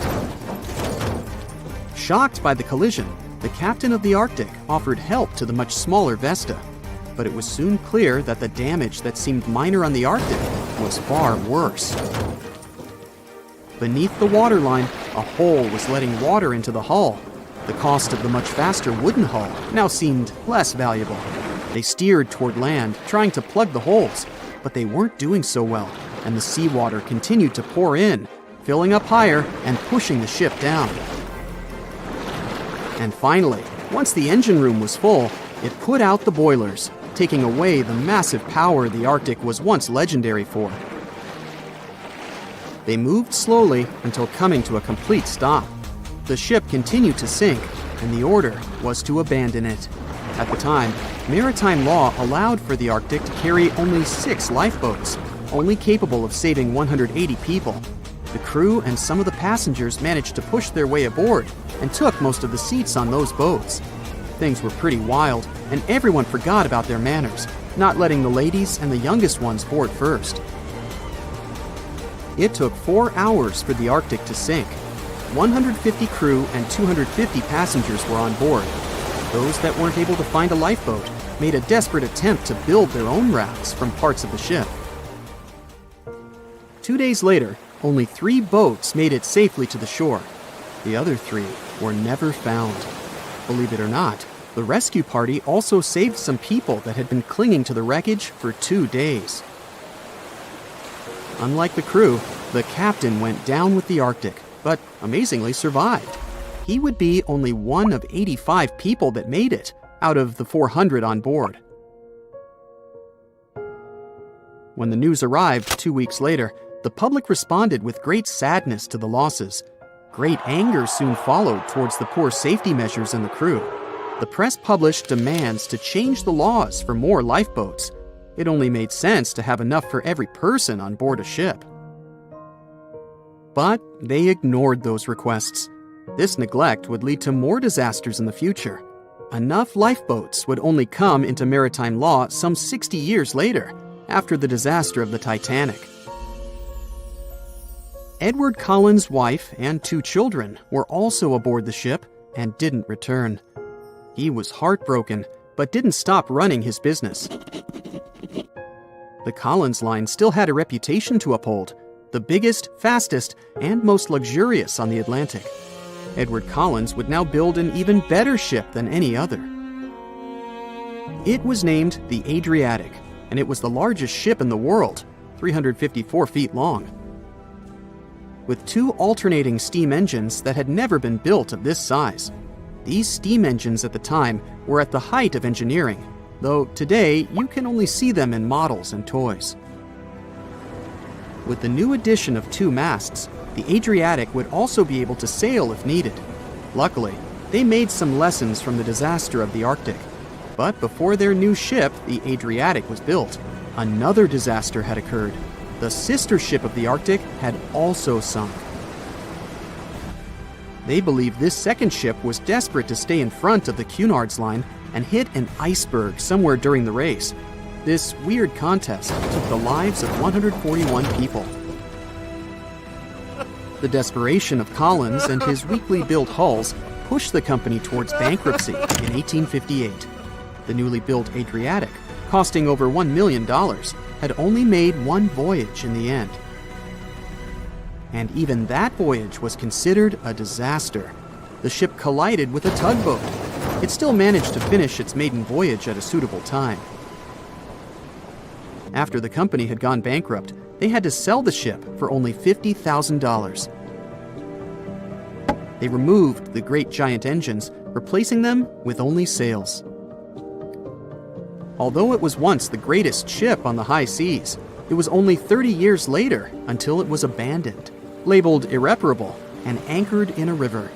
Shocked by the collision, the captain of the Arctic offered help to the much smaller Vesta, but it was soon clear that the damage that seemed minor on the Arctic was far worse. Beneath the waterline, a hole was letting water into the hull. The cost of the much faster wooden hull now seemed less valuable. They steered toward land, trying to plug the holes, but they weren't doing so well, and the seawater continued to pour in, filling up higher and pushing the ship down. And finally, once the engine room was full, it put out the boilers, taking away the massive power the Arctic was once legendary for. They moved slowly until coming to a complete stop. The ship continued to sink, and the order was to abandon it. At the time, maritime law allowed for the Arctic to carry only 6 lifeboats, only capable of saving 180 people. The crew and some of the passengers managed to push their way aboard and took most of the seats on those boats. Things were pretty wild, and everyone forgot about their manners, not letting the ladies and the youngest ones board first. It took 4 hours for the Arctic to sink. 150 crew and 250 passengers were on board. Those that weren't able to find a lifeboat made a desperate attempt to build their own rafts from parts of the ship. 2 days later, only 3 boats made it safely to the shore. The other 3 were never found. Believe it or not, the rescue party also saved some people that had been clinging to the wreckage for 2 days. Unlike the crew, the captain went down with the Arctic, but amazingly survived. He would be only one of 85 people that made it, out of the 400 on board. When the news arrived 2 weeks later, the public responded with great sadness to the losses. Great anger soon followed towards the poor safety measures and the crew. The press published demands to change the laws for more lifeboats. It only made sense to have enough for every person on board a ship. But they ignored those requests. This neglect would lead to more disasters in the future. Enough lifeboats would only come into maritime law some 60 years later, after the disaster of the Titanic. Edward Cullen's wife and 2 children were also aboard the ship and didn't return. He was heartbroken, but didn't stop running his business. The Collins line still had a reputation to uphold, the biggest, fastest, and most luxurious on the Atlantic. Edward Collins would now build an even better ship than any other. It was named the Adriatic, and it was the largest ship in the world, 354 feet long. With 2 alternating steam engines that had never been built of this size. These steam engines at the time were at the height of engineering, though today you can only see them in models and toys. With the new addition of 2 masts, the Adriatic would also be able to sail if needed. Luckily, they made some lessons from the disaster of the Arctic. But before their new ship, the Adriatic, was built, another disaster had occurred. The sister ship of the Arctic had also sunk. They believe this second ship was desperate to stay in front of the Cunard's line and hit an iceberg somewhere during the race. This weird contest took the lives of 141 people. The desperation of Collins and his weakly built hulls pushed the company towards bankruptcy in 1858. The newly built Adriatic, costing over $1 million, had only made one voyage in the end. And even that voyage was considered a disaster. The ship collided with a tugboat. It still managed to finish its maiden voyage at a suitable time. After the company had gone bankrupt, they had to sell the ship for only $50,000. They removed the great giant engines, replacing them with only sails. Although it was once the greatest ship on the high seas, it was only 30 years later until it was abandoned, labeled irreparable, and anchored in a river.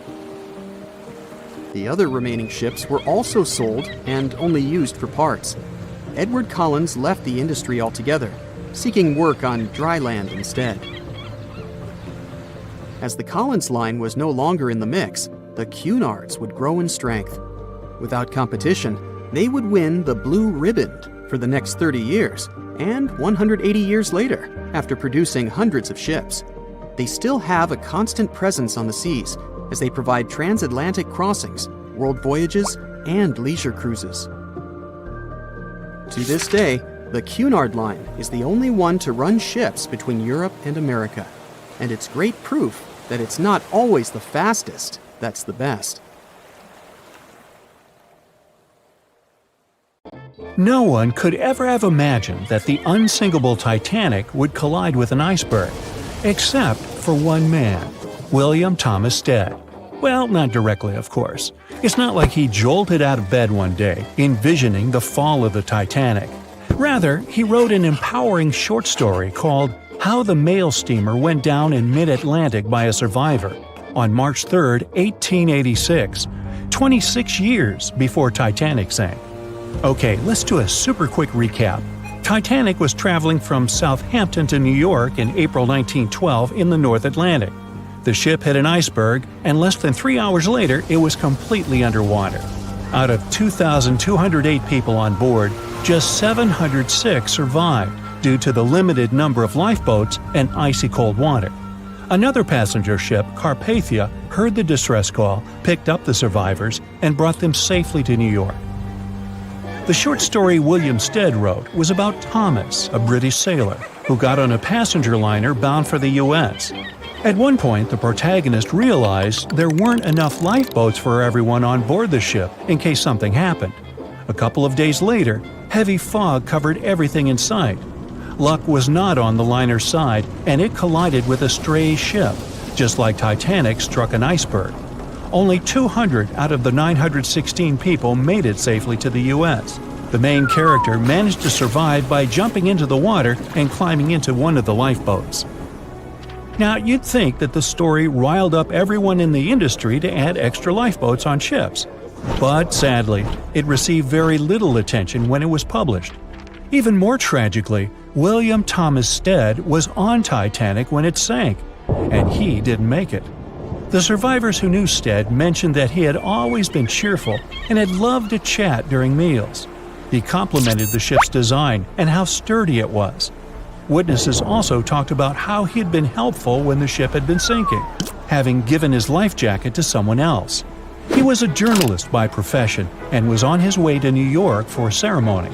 The other remaining ships were also sold and only used for parts. Edward Collins left the industry altogether, seeking work on dry land instead. As the Collins line was no longer in the mix, the Cunards would grow in strength. Without competition, they would win the Blue Riband for the next 30 years, and 180 years later, after producing hundreds of ships. They still have a constant presence on the seas as they provide transatlantic crossings, world voyages, and leisure cruises. To this day, the Cunard line is the only one to run ships between Europe and America, and it's great proof that it's not always the fastest that's the best. No one could ever have imagined that the unsinkable Titanic would collide with an iceberg, except for one man, William Thomas Stead. Well, not directly, of course. It's not like he jolted out of bed one day, envisioning the fall of the Titanic. Rather, he wrote an empowering short story called How the Mail Steamer Went Down in Mid-Atlantic by a Survivor on March 3, 1886, 26 years before Titanic sank. Okay, let's do a super quick recap. Titanic was traveling from Southampton to New York in April 1912 in the North Atlantic. The ship hit an iceberg, and less than 3 hours later, it was completely underwater. Out of 2,208 people on board, just 706 survived due to the limited number of lifeboats and icy cold water. Another passenger ship, Carpathia, heard the distress call, picked up the survivors, and brought them safely to New York. The short story William Stead wrote was about Thomas, a British sailor, who got on a passenger liner bound for the U.S. At one point, the protagonist realized there weren't enough lifeboats for everyone on board the ship in case something happened. A couple of days later, heavy fog covered everything in sight. Luck was not on the liner's side, and it collided with a stray ship, just like Titanic struck an iceberg. Only 200 out of the 916 people made it safely to the U.S. The main character managed to survive by jumping into the water and climbing into one of the lifeboats. Now, you'd think that the story riled up everyone in the industry to add extra lifeboats on ships. But sadly, it received very little attention when it was published. Even more tragically, William Thomas Stead was on Titanic when it sank, and he didn't make it. The survivors who knew Stead mentioned that he had always been cheerful and had loved to chat during meals. He complimented the ship's design and how sturdy it was. Witnesses also talked about how he had been helpful when the ship had been sinking, having given his life jacket to someone else. He was a journalist by profession and was on his way to New York for a ceremony.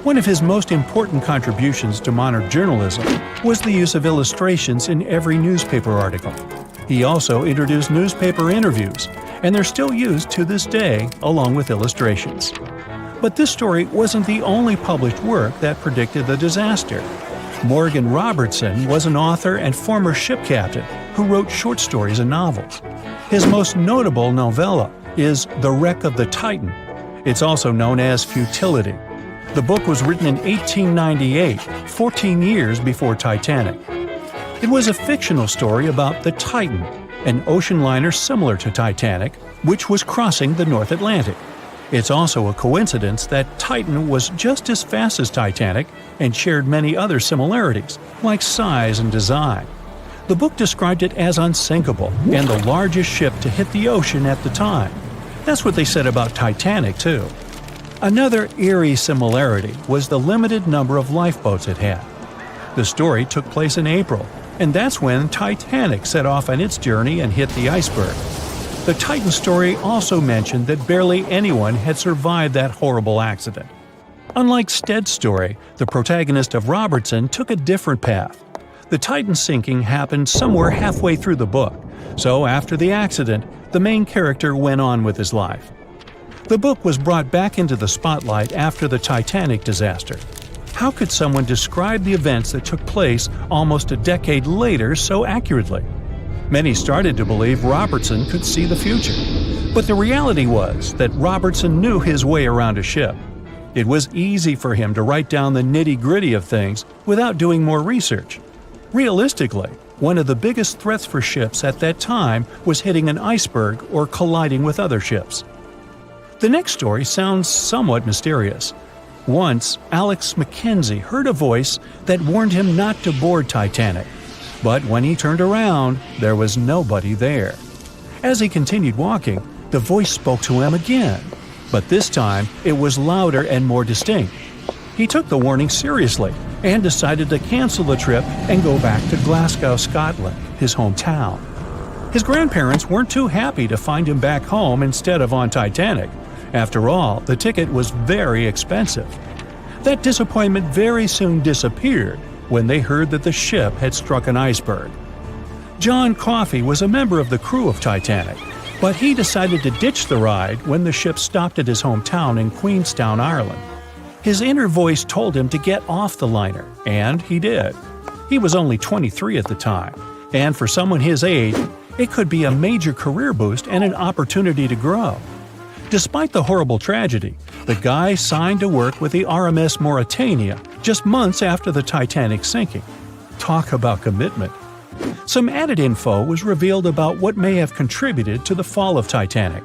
One of his most important contributions to modern journalism was the use of illustrations in every newspaper article. He also introduced newspaper interviews, and they're still used to this day along with illustrations. But this story wasn't the only published work that predicted the disaster. Morgan Robertson was an author and former ship captain who wrote short stories and novels. His most notable novella is The Wreck of the Titan. It's also known as Futility. The book was written in 1898, 14 years before Titanic. It was a fictional story about the Titan, an ocean liner similar to Titanic, which was crossing the North Atlantic. It's also a coincidence that Titan was just as fast as Titanic and shared many other similarities, like size and design. The book described it as unsinkable and the largest ship to hit the ocean at the time. That's what they said about Titanic, too. Another eerie similarity was the limited number of lifeboats it had. The story took place in April, and that's when Titanic set off on its journey and hit the iceberg. The Titan story also mentioned that barely anyone had survived that horrible accident. Unlike Stead's story, the protagonist of Robertson took a different path. The Titan sinking happened somewhere halfway through the book, so after the accident, the main character went on with his life. The book was brought back into the spotlight after the Titanic disaster. How could someone describe the events that took place almost a decade later so accurately? Many started to believe Robertson could see the future. But the reality was that Robertson knew his way around a ship. It was easy for him to write down the nitty-gritty of things without doing more research. Realistically, one of the biggest threats for ships at that time was hitting an iceberg or colliding with other ships. The next story sounds somewhat mysterious. Once, Alex Mackenzie heard a voice that warned him not to board Titanic. But when he turned around, there was nobody there. As he continued walking, the voice spoke to him again. But this time, it was louder and more distinct. He took the warning seriously and decided to cancel the trip and go back to Glasgow, Scotland, his hometown. His grandparents weren't too happy to find him back home instead of on Titanic. After all, the ticket was very expensive. That disappointment very soon disappeared when they heard that the ship had struck an iceberg. John Coffey was a member of the crew of Titanic, but he decided to ditch the ride when the ship stopped at his hometown in Queenstown, Ireland. His inner voice told him to get off the liner, and he did. He was only 23 at the time, and for someone his age, it could be a major career boost and an opportunity to grow. Despite the horrible tragedy, the guy signed to work with the RMS Mauritania just months after the Titanic sinking. Talk about commitment. Some added info was revealed about what may have contributed to the fall of Titanic.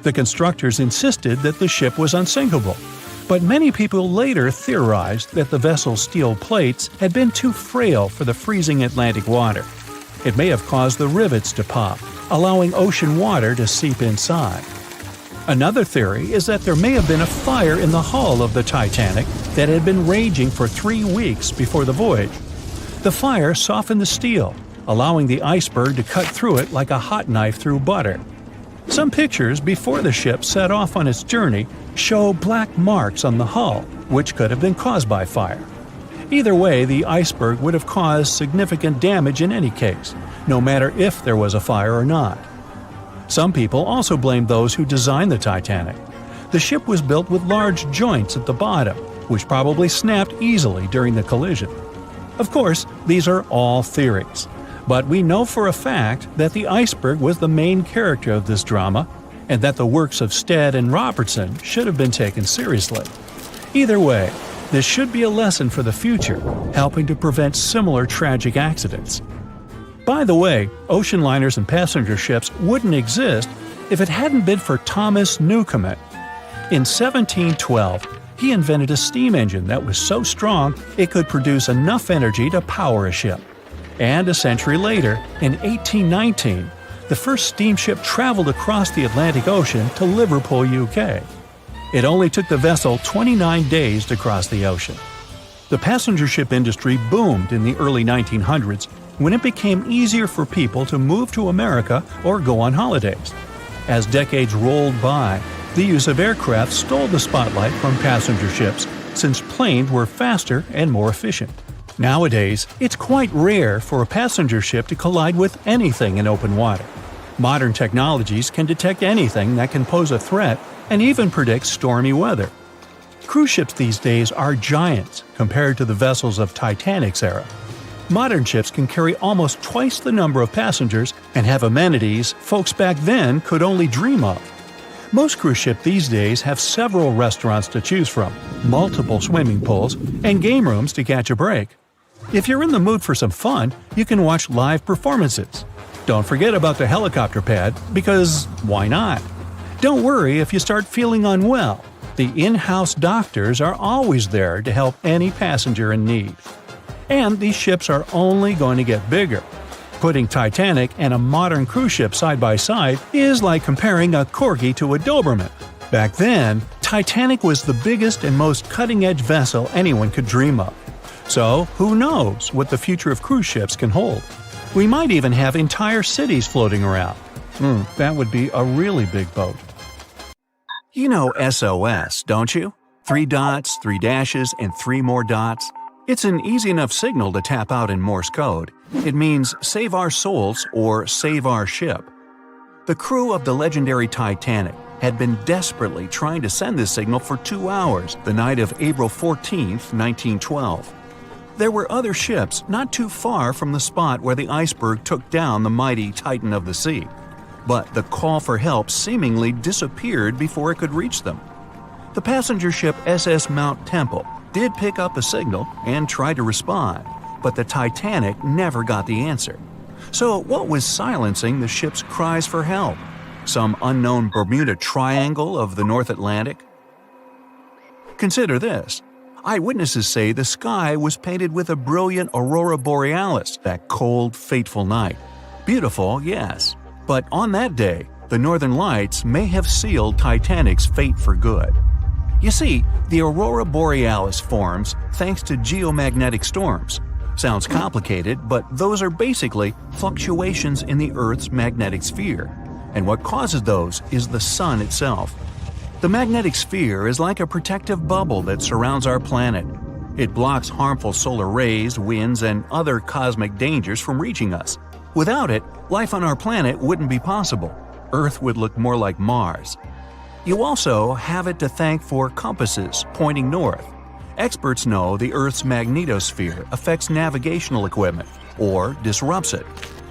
The constructors insisted that the ship was unsinkable, but many people later theorized that the vessel's steel plates had been too frail for the freezing Atlantic water. It may have caused the rivets to pop, allowing ocean water to seep inside. Another theory is that there may have been a fire in the hull of the Titanic that had been raging for 3 weeks before the voyage. The fire softened the steel, allowing the iceberg to cut through it like a hot knife through butter. Some pictures before the ship set off on its journey show black marks on the hull, which could have been caused by fire. Either way, the iceberg would have caused significant damage in any case, no matter if there was a fire or not. Some people also blame those who designed the Titanic. The ship was built with large joints at the bottom, which probably snapped easily during the collision. Of course, these are all theories, but we know for a fact that the iceberg was the main character of this drama, and that the works of Stead and Robertson should have been taken seriously. Either way, this should be a lesson for the future, helping to prevent similar tragic accidents. By the way, ocean liners and passenger ships wouldn't exist if it hadn't been for Thomas Newcomen. In 1712, he invented a steam engine that was so strong it could produce enough energy to power a ship. And a century later, in 1819, the first steamship traveled across the Atlantic Ocean to Liverpool, UK. It only took the vessel 29 days to cross the ocean. The passenger ship industry boomed in the early 1900s when it became easier for people to move to America or go on holidays. As decades rolled by, the use of aircraft stole the spotlight from passenger ships since planes were faster and more efficient. Nowadays, it's quite rare for a passenger ship to collide with anything in open water. Modern technologies can detect anything that can pose a threat and even predict stormy weather. Cruise ships these days are giants compared to the vessels of Titanic's era. Modern ships can carry almost twice the number of passengers and have amenities folks back then could only dream of. Most cruise ships these days have several restaurants to choose from, multiple swimming pools, and game rooms to catch a break. If you're in the mood for some fun, you can watch live performances. Don't forget about the helicopter pad, because why not? Don't worry if you start feeling unwell. The in-house doctors are always there to help any passenger in need. And these ships are only going to get bigger. Putting Titanic and a modern cruise ship side by side is like comparing a corgi to a Doberman. Back then, Titanic was the biggest and most cutting-edge vessel anyone could dream of. So, who knows what the future of cruise ships can hold? We might even have entire cities floating around. That would be a really big boat. You know SOS, don't you? 3 dots, 3 dashes, and 3 more dots. It's an easy enough signal to tap out in Morse code. It means save our souls or save our ship. The crew of the legendary Titanic had been desperately trying to send this signal for 2 hours the night of April 14, 1912. There were other ships not too far from the spot where the iceberg took down the mighty Titan of the sea. But the call for help seemingly disappeared before it could reach them. The passenger ship SS Mount Temple did pick up a signal and try to respond, but the Titanic never got the answer. So what was silencing the ship's cries for help? Some unknown Bermuda Triangle of the North Atlantic? Consider this. Eyewitnesses say the sky was painted with a brilliant aurora borealis that cold, fateful night. Beautiful, yes. But on that day, the northern lights may have sealed Titanic's fate for good. You see, the aurora borealis forms thanks to geomagnetic storms. Sounds complicated, but those are basically fluctuations in the Earth's magnetic sphere. And what causes those is the sun itself. The magnetic sphere is like a protective bubble that surrounds our planet. It blocks harmful solar rays, winds, and other cosmic dangers from reaching us. Without it, life on our planet wouldn't be possible. Earth would look more like Mars. You also have it to thank for compasses pointing north. Experts know the Earth's magnetosphere affects navigational equipment, or disrupts it.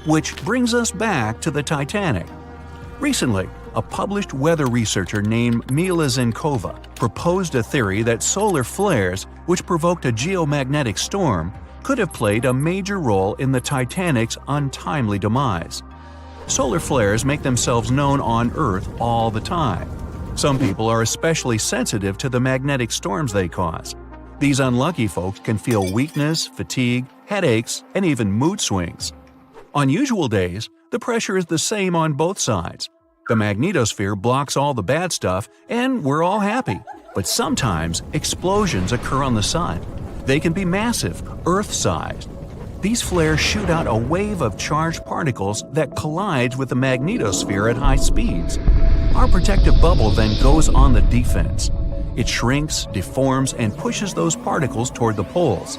Which brings us back to the Titanic. Recently, a published weather researcher named Mila Zenkova proposed a theory that solar flares, which provoked a geomagnetic storm, could have played a major role in the Titanic's untimely demise. Solar flares make themselves known on Earth all the time. Some people are especially sensitive to the magnetic storms they cause. These unlucky folks can feel weakness, fatigue, headaches, and even mood swings. On usual days, the pressure is the same on both sides. The magnetosphere blocks all the bad stuff, and we're all happy. But sometimes, explosions occur on the sun. They can be massive, Earth-sized. These flares shoot out a wave of charged particles that collides with the magnetosphere at high speeds. Our protective bubble then goes on the defense. It shrinks, deforms, and pushes those particles toward the poles.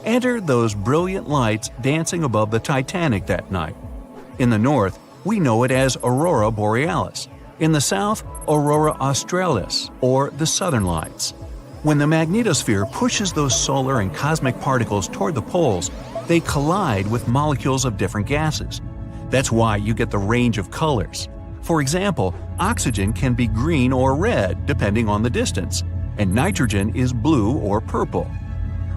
Enter those brilliant lights dancing above the Titanic that night. In the north, we know it as Aurora Borealis. In the south, Aurora Australis, or the Southern Lights. When the magnetosphere pushes those solar and cosmic particles toward the poles, they collide with molecules of different gases. That's why you get the range of colors. For example, oxygen can be green or red depending on the distance, and nitrogen is blue or purple.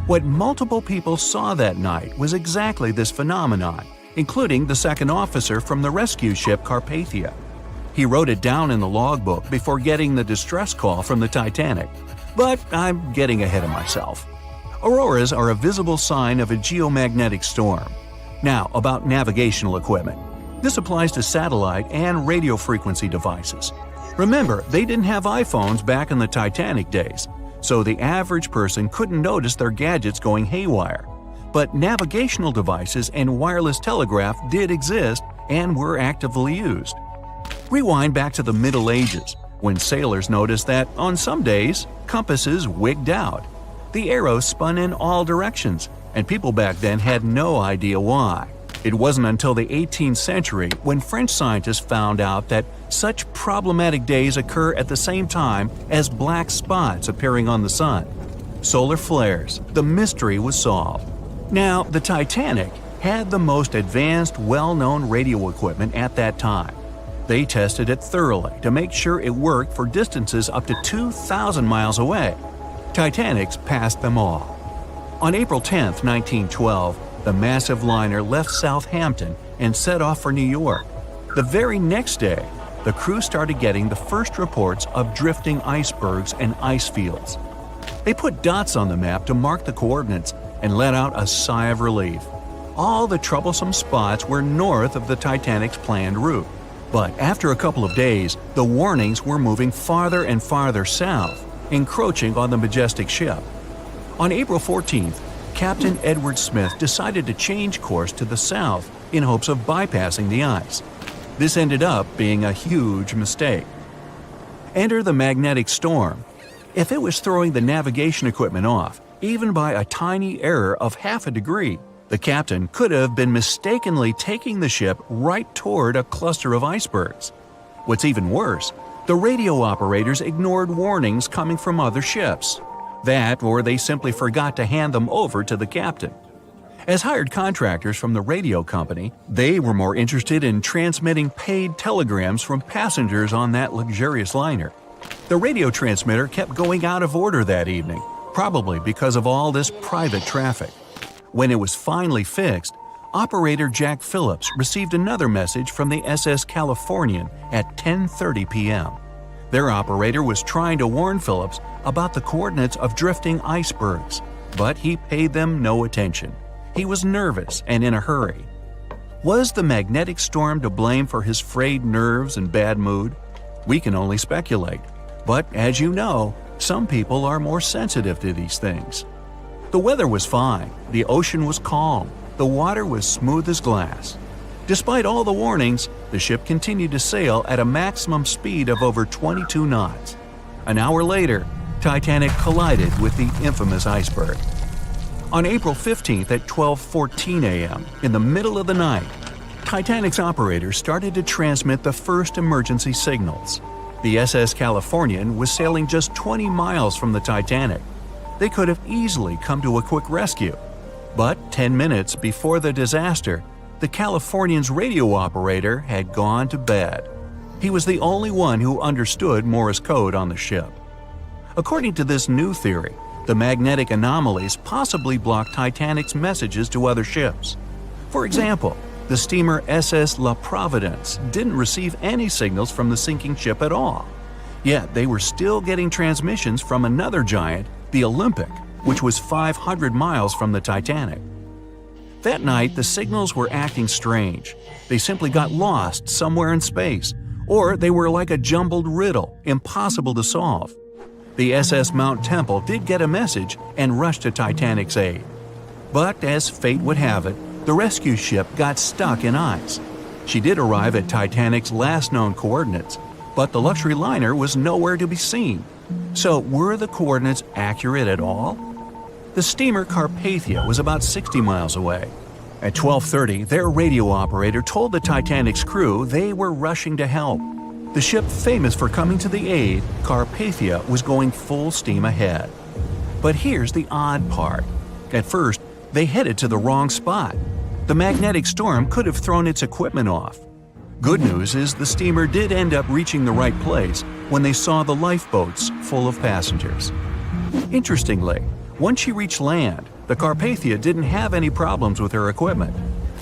What multiple people saw that night was exactly this phenomenon, including the second officer from the rescue ship Carpathia. He wrote it down in the logbook before getting the distress call from the Titanic. But I'm getting ahead of myself. Auroras are a visible sign of a geomagnetic storm. Now, about navigational equipment. This applies to satellite and radio frequency devices. Remember, they didn't have iPhones back in the Titanic days, so the average person couldn't notice their gadgets going haywire. But navigational devices and wireless telegraph did exist and were actively used. Rewind back to the Middle Ages, when sailors noticed that, on some days, compasses wigged out. The arrows spun in all directions, and people back then had no idea why. It wasn't until the 18th century when French scientists found out that such problematic days occur at the same time as black spots appearing on the sun. Solar flares, the mystery was solved. Now, the Titanic had the most advanced, well-known radio equipment at that time. They tested it thoroughly to make sure it worked for distances up to 2,000 miles away. Titanics passed them all. On April 10, 1912, the massive liner left Southampton and set off for New York. The very next day, the crew started getting the first reports of drifting icebergs and ice fields. They put dots on the map to mark the coordinates and let out a sigh of relief. All the troublesome spots were north of the Titanic's planned route. But after a couple of days, the warnings were moving farther and farther south, encroaching on the majestic ship. On April 14th, Captain Edward Smith decided to change course to the south in hopes of bypassing the ice. This ended up being a huge mistake. Enter the magnetic storm. If it was throwing the navigation equipment off, even by a tiny error of half a degree, the captain could have been mistakenly taking the ship right toward a cluster of icebergs. What's even worse, the radio operators ignored warnings coming from other ships. That, or they simply forgot to hand them over to the captain. As hired contractors from the radio company, they were more interested in transmitting paid telegrams from passengers on that luxurious liner. The radio transmitter kept going out of order that evening, probably because of all this private traffic. When it was finally fixed, operator Jack Phillips received another message from the SS Californian at 10:30 p.m. Their operator was trying to warn Phillips about the coordinates of drifting icebergs, but he paid them no attention. He was nervous and in a hurry. Was the magnetic storm to blame for his frayed nerves and bad mood? We can only speculate. But as you know, some people are more sensitive to these things. The weather was fine, the ocean was calm, the water was smooth as glass. Despite all the warnings, the ship continued to sail at a maximum speed of over 22 knots. An hour later, Titanic collided with the infamous iceberg. On April 15th at 12:14 a.m., in the middle of the night, Titanic's operators started to transmit the first emergency signals. The SS Californian was sailing just 20 miles from the Titanic. They could have easily come to a quick rescue. But 10 minutes before the disaster, the Californian's radio operator had gone to bed. He was the only one who understood Morse code on the ship. According to this new theory, the magnetic anomalies possibly blocked Titanic's messages to other ships. For example, the steamer SS La Providence didn't receive any signals from the sinking ship at all. Yet they were still getting transmissions from another giant, the Olympic, which was 500 miles from the Titanic. That night, the signals were acting strange. They simply got lost somewhere in space, or they were like a jumbled riddle, impossible to solve. The SS Mount Temple did get a message and rushed to Titanic's aid. But as fate would have it, the rescue ship got stuck in ice. She did arrive at Titanic's last known coordinates, but the luxury liner was nowhere to be seen. So were the coordinates accurate at all? The steamer Carpathia was about 60 miles away. At 12:30, their radio operator told the Titanic's crew they were rushing to help. The ship famous for coming to the aid, Carpathia, was going full steam ahead. But here's the odd part. At first, they headed to the wrong spot. The magnetic storm could have thrown its equipment off. Good news is the steamer did end up reaching the right place when they saw the lifeboats full of passengers. Interestingly, once she reached land, the Carpathia didn't have any problems with her equipment.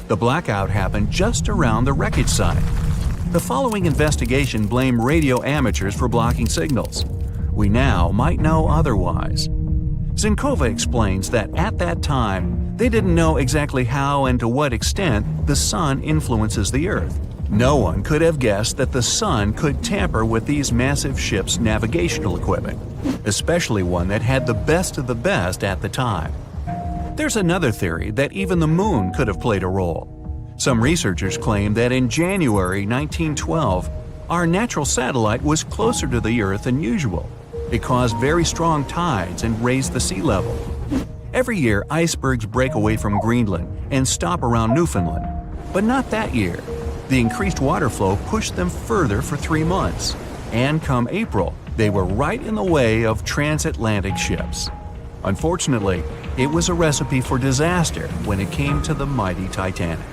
The blackout happened just around the wreckage site. The following investigation blamed radio amateurs for blocking signals. We now might know otherwise. Zinkova explains that at that time, they didn't know exactly how and to what extent the sun influences the Earth. No one could have guessed that the sun could tamper with these massive ships' navigational equipment, especially one that had the best of the best at the time. There's another theory that even the moon could have played a role. Some researchers claim that in January 1912, our natural satellite was closer to the Earth than usual. It caused very strong tides and raised the sea level. Every year, icebergs break away from Greenland and stop around Newfoundland. But not that year. The increased water flow pushed them further for 3 months. And come April, they were right in the way of transatlantic ships. Unfortunately, it was a recipe for disaster when it came to the mighty Titanic.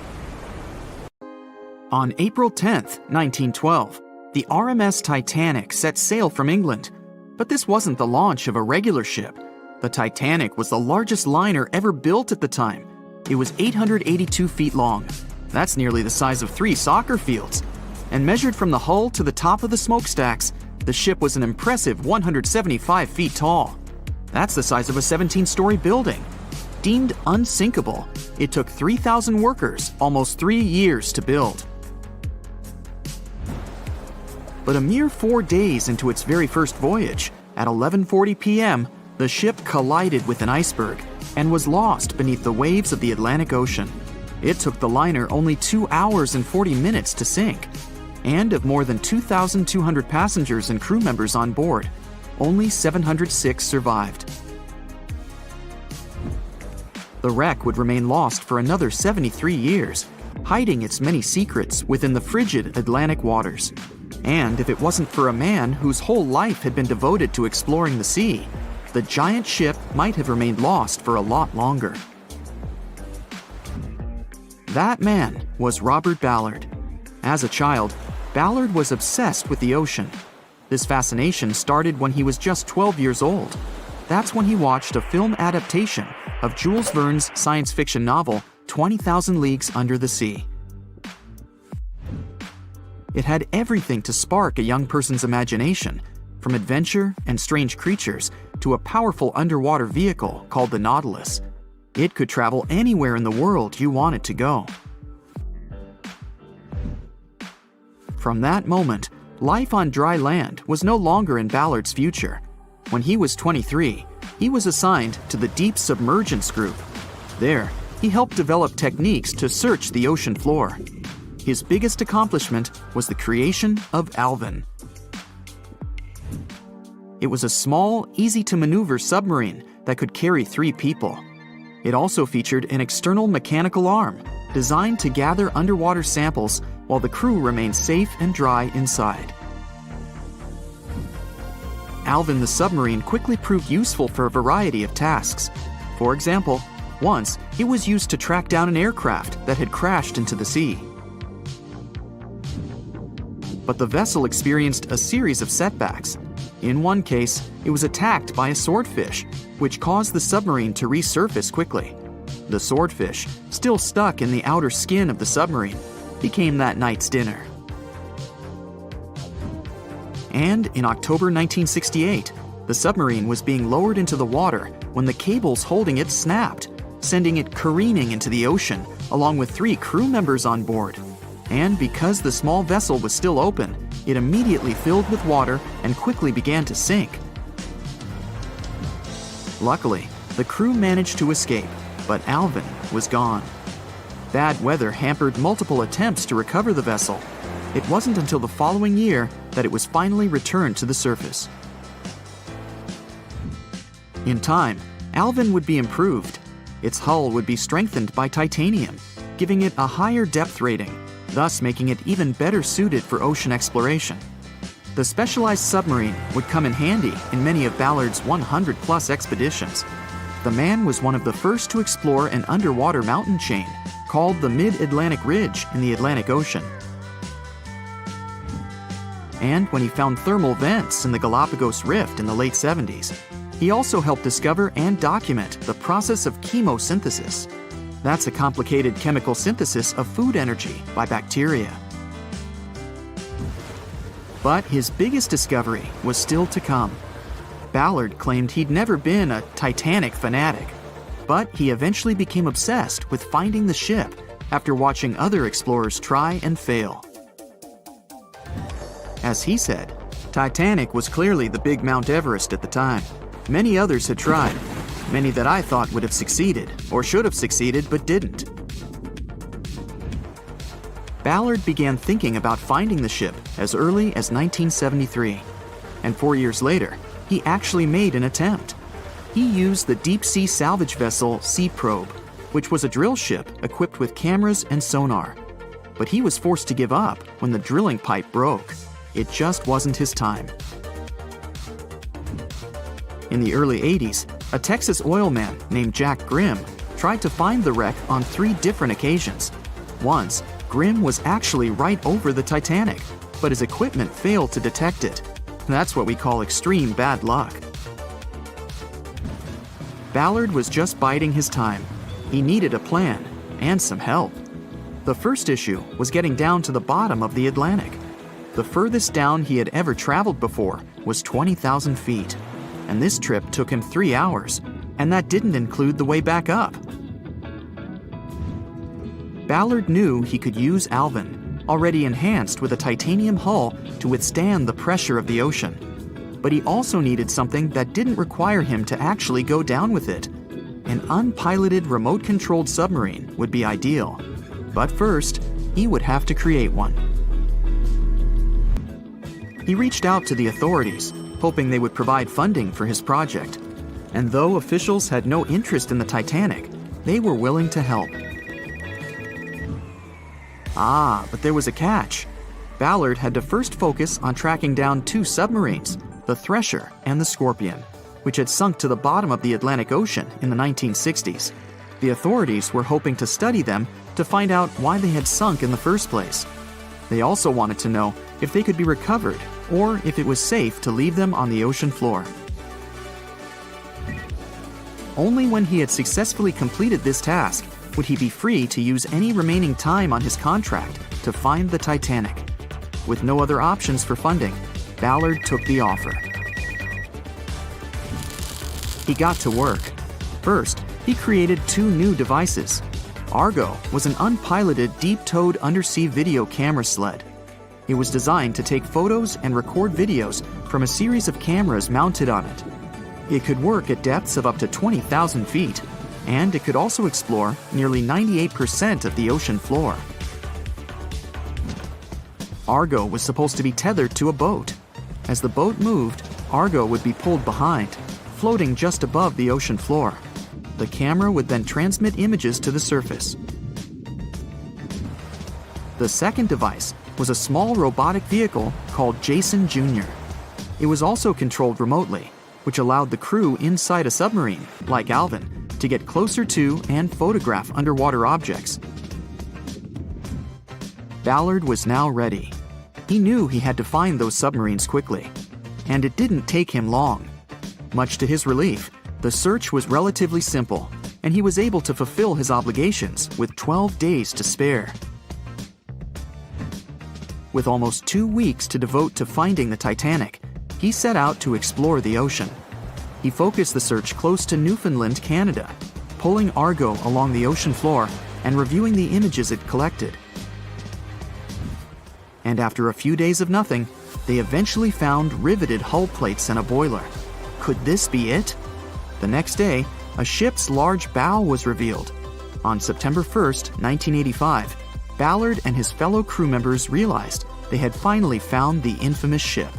On April 10, 1912, the RMS Titanic set sail from England. But this wasn't the launch of a regular ship. The Titanic was the largest liner ever built at the time. It was 882 feet long. That's nearly the size of 3 soccer fields. And measured from the hull to the top of the smokestacks, the ship was an impressive 175 feet tall. That's the size of a 17-story building. Deemed unsinkable, it took 3,000 workers almost 3 years to build. But a mere 4 days into its very first voyage, at 11:40 p.m., the ship collided with an iceberg and was lost beneath the waves of the Atlantic Ocean. It took the liner only 2 hours and 40 minutes to sink. And of more than 2,200 passengers and crew members on board, only 706 survived. The wreck would remain lost for another 73 years, hiding its many secrets within the frigid Atlantic waters. And if it wasn't for a man whose whole life had been devoted to exploring the sea, the giant ship might have remained lost for a lot longer. That man was Robert Ballard. As a child, Ballard was obsessed with the ocean. This fascination started when he was just 12 years old. That's when he watched a film adaptation of Jules Verne's science fiction novel, 20,000 Leagues Under the Sea. It had everything to spark a young person's imagination, from adventure and strange creatures to a powerful underwater vehicle called the Nautilus. It could travel anywhere in the world you wanted to go. From that moment, life on dry land was no longer in Ballard's future. When he was 23, he was assigned to the deep-submergence group. There, he helped develop techniques to search the ocean floor. His biggest accomplishment was the creation of Alvin. It was a small, easy-to-maneuver submarine that could carry 3 people. It also featured an external mechanical arm designed to gather underwater samples while the crew remained safe and dry inside. Alvin the submarine quickly proved useful for a variety of tasks. For example, once it was used to track down an aircraft that had crashed into the sea. But the vessel experienced a series of setbacks. In one case, it was attacked by a swordfish, which caused the submarine to resurface quickly. The swordfish, still stuck in the outer skin of the submarine, became that night's dinner. And in October 1968, the submarine was being lowered into the water when the cables holding it snapped, sending it careening into the ocean, along with 3 crew members on board. And because the small vessel was still open, it immediately filled with water and quickly began to sink. Luckily, the crew managed to escape, but Alvin was gone. Bad weather hampered multiple attempts to recover the vessel. It wasn't until the following year that it was finally returned to the surface. In time, Alvin would be improved. Its hull would be strengthened by titanium, giving it a higher depth rating, thus making it even better suited for ocean exploration. The specialized submarine would come in handy in many of Ballard's 100-plus expeditions. The man was one of the first to explore an underwater mountain chain called the Mid-Atlantic Ridge in the Atlantic Ocean. And when he found thermal vents in the Galapagos Rift in the late 70s, he also helped discover and document the process of chemosynthesis. That's a complicated chemical synthesis of food energy by bacteria. But his biggest discovery was still to come. Ballard claimed he'd never been a Titanic fanatic, but he eventually became obsessed with finding the ship after watching other explorers try and fail. As he said, Titanic was clearly the big Mount Everest at the time. Many others had tried, many that I thought would have succeeded, or should have succeeded but didn't. Ballard began thinking about finding the ship as early as 1973, and 4 years later, he actually made an attempt. He used the deep-sea salvage vessel Sea Probe, which was a drill ship equipped with cameras and sonar. But he was forced to give up when the drilling pipe broke. It just wasn't his time. In the early 80s, a Texas oil man named Jack Grimm tried to find the wreck on 3 different occasions. Once, Grimm was actually right over the Titanic, but his equipment failed to detect it. That's what we call extreme bad luck. Ballard was just biding his time. He needed a plan and some help. The first issue was getting down to the bottom of the Atlantic. The furthest down he had ever traveled before was 20,000 feet, and this trip took him 3 hours. and that didn't include the way back up. Ballard knew he could use Alvin, already enhanced with a titanium hull, to withstand the pressure of the ocean. But he also needed something that didn't require him to actually go down with it. An unpiloted, remote-controlled submarine would be ideal. But first, he would have to create one. He reached out to the authorities, hoping they would provide funding for his project. And though officials had no interest in the Titanic, they were willing to help. But there was a catch. Ballard had to first focus on tracking down two submarines, the Thresher and the Scorpion, which had sunk to the bottom of the Atlantic Ocean in the 1960s. The authorities were hoping to study them to find out why they had sunk in the first place. They also wanted to know if they could be recovered or if it was safe to leave them on the ocean floor. Only when he had successfully completed this task would he be free to use any remaining time on his contract to find the Titanic. With no other options for funding, Ballard took the offer. He got to work. First, he created two new devices. Argo was an unpiloted deep-towed undersea video camera sled. It was designed to take photos and record videos from a series of cameras mounted on it. It could work at depths of up to 20,000 feet, and it could also explore nearly 98% of the ocean floor. Argo was supposed to be tethered to a boat. As the boat moved, Argo would be pulled behind, floating just above the ocean floor. The camera would then transmit images to the surface. The second device was a small robotic vehicle called Jason Jr. It was also controlled remotely, which allowed the crew inside a submarine, like Alvin, to get closer to and photograph underwater objects. Ballard was now ready. He knew he had to find those submarines quickly, and it didn't take him long. Much to his relief, the search was relatively simple, and he was able to fulfill his obligations with 12 days to spare. With almost 2 weeks to devote to finding the Titanic, he set out to explore the ocean. He focused the search close to Newfoundland, Canada, pulling Argo along the ocean floor and reviewing the images it collected. And after a few days of nothing, they eventually found riveted hull plates and a boiler. Could this be it? The next day, a ship's large bow was revealed. On September 1st, 1985, Ballard and his fellow crew members realized they had finally found the infamous ship.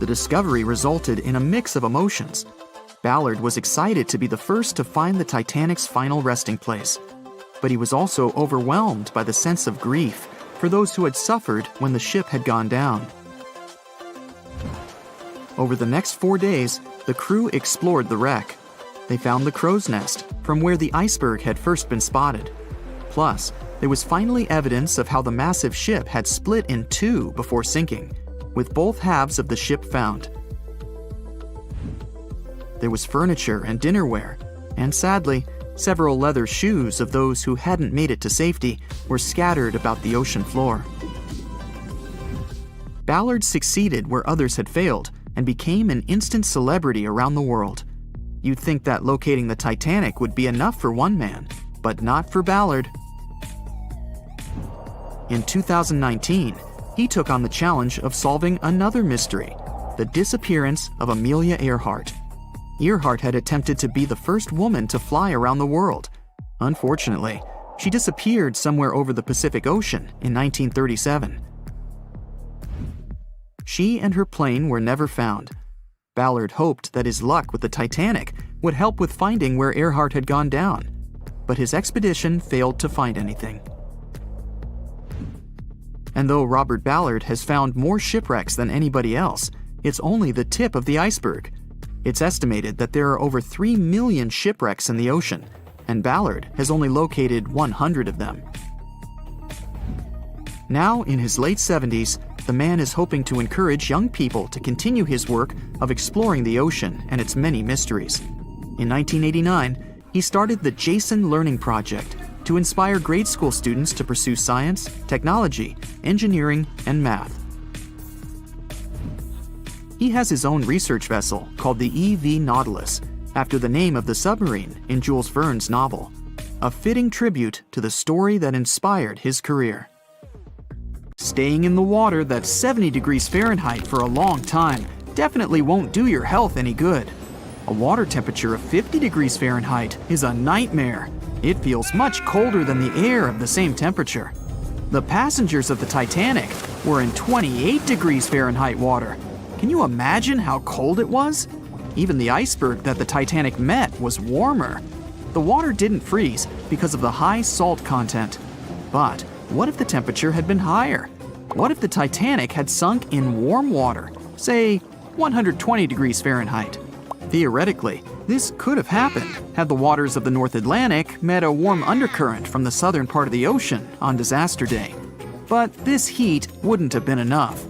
The discovery resulted in a mix of emotions. Ballard was excited to be the first to find the Titanic's final resting place, but he was also overwhelmed by the sense of grief for those who had suffered when the ship had gone down. Over the next 4 days, the crew explored the wreck. They found the crow's nest, from where the iceberg had first been spotted. Plus, there was finally evidence of how the massive ship had split in two before sinking, with both halves of the ship found. There was furniture and dinnerware, and sadly, several leather shoes of those who hadn't made it to safety were scattered about the ocean floor. Ballard succeeded where others had failed and became an instant celebrity around the world. You'd think that locating the Titanic would be enough for one man, but not for Ballard. In 2019, he took on the challenge of solving another mystery, the disappearance of Amelia Earhart. Earhart had attempted to be the first woman to fly around the world. Unfortunately, she disappeared somewhere over the Pacific Ocean in 1937. She and her plane were never found. Ballard hoped that his luck with the Titanic would help with finding where Earhart had gone down, but his expedition failed to find anything. And though Robert Ballard has found more shipwrecks than anybody else, it's only the tip of the iceberg. It's estimated that there are over 3 million shipwrecks in the ocean, and Ballard has only located 100 of them. Now, in his late 70s, the man is hoping to encourage young people to continue his work of exploring the ocean and its many mysteries. In 1989, he started the Jason Learning Project to inspire grade school students to pursue science, technology, engineering, and math. He has his own research vessel called the EV Nautilus, after the name of the submarine in Jules Verne's novel, a fitting tribute to the story that inspired his career. Staying in the water that's 70 degrees Fahrenheit for a long time definitely won't do your health any good. A water temperature of 50 degrees Fahrenheit is a nightmare. It feels much colder than the air of the same temperature. The passengers of the Titanic were in 28 degrees Fahrenheit water. Can you imagine how cold it was? Even the iceberg that the Titanic met was warmer. The water didn't freeze because of the high salt content. But what if the temperature had been higher? What if the Titanic had sunk in warm water, say 120 degrees Fahrenheit? Theoretically, this could have happened had the waters of the North Atlantic met a warm undercurrent from the southern part of the ocean on disaster day. But this heat wouldn't have been enough.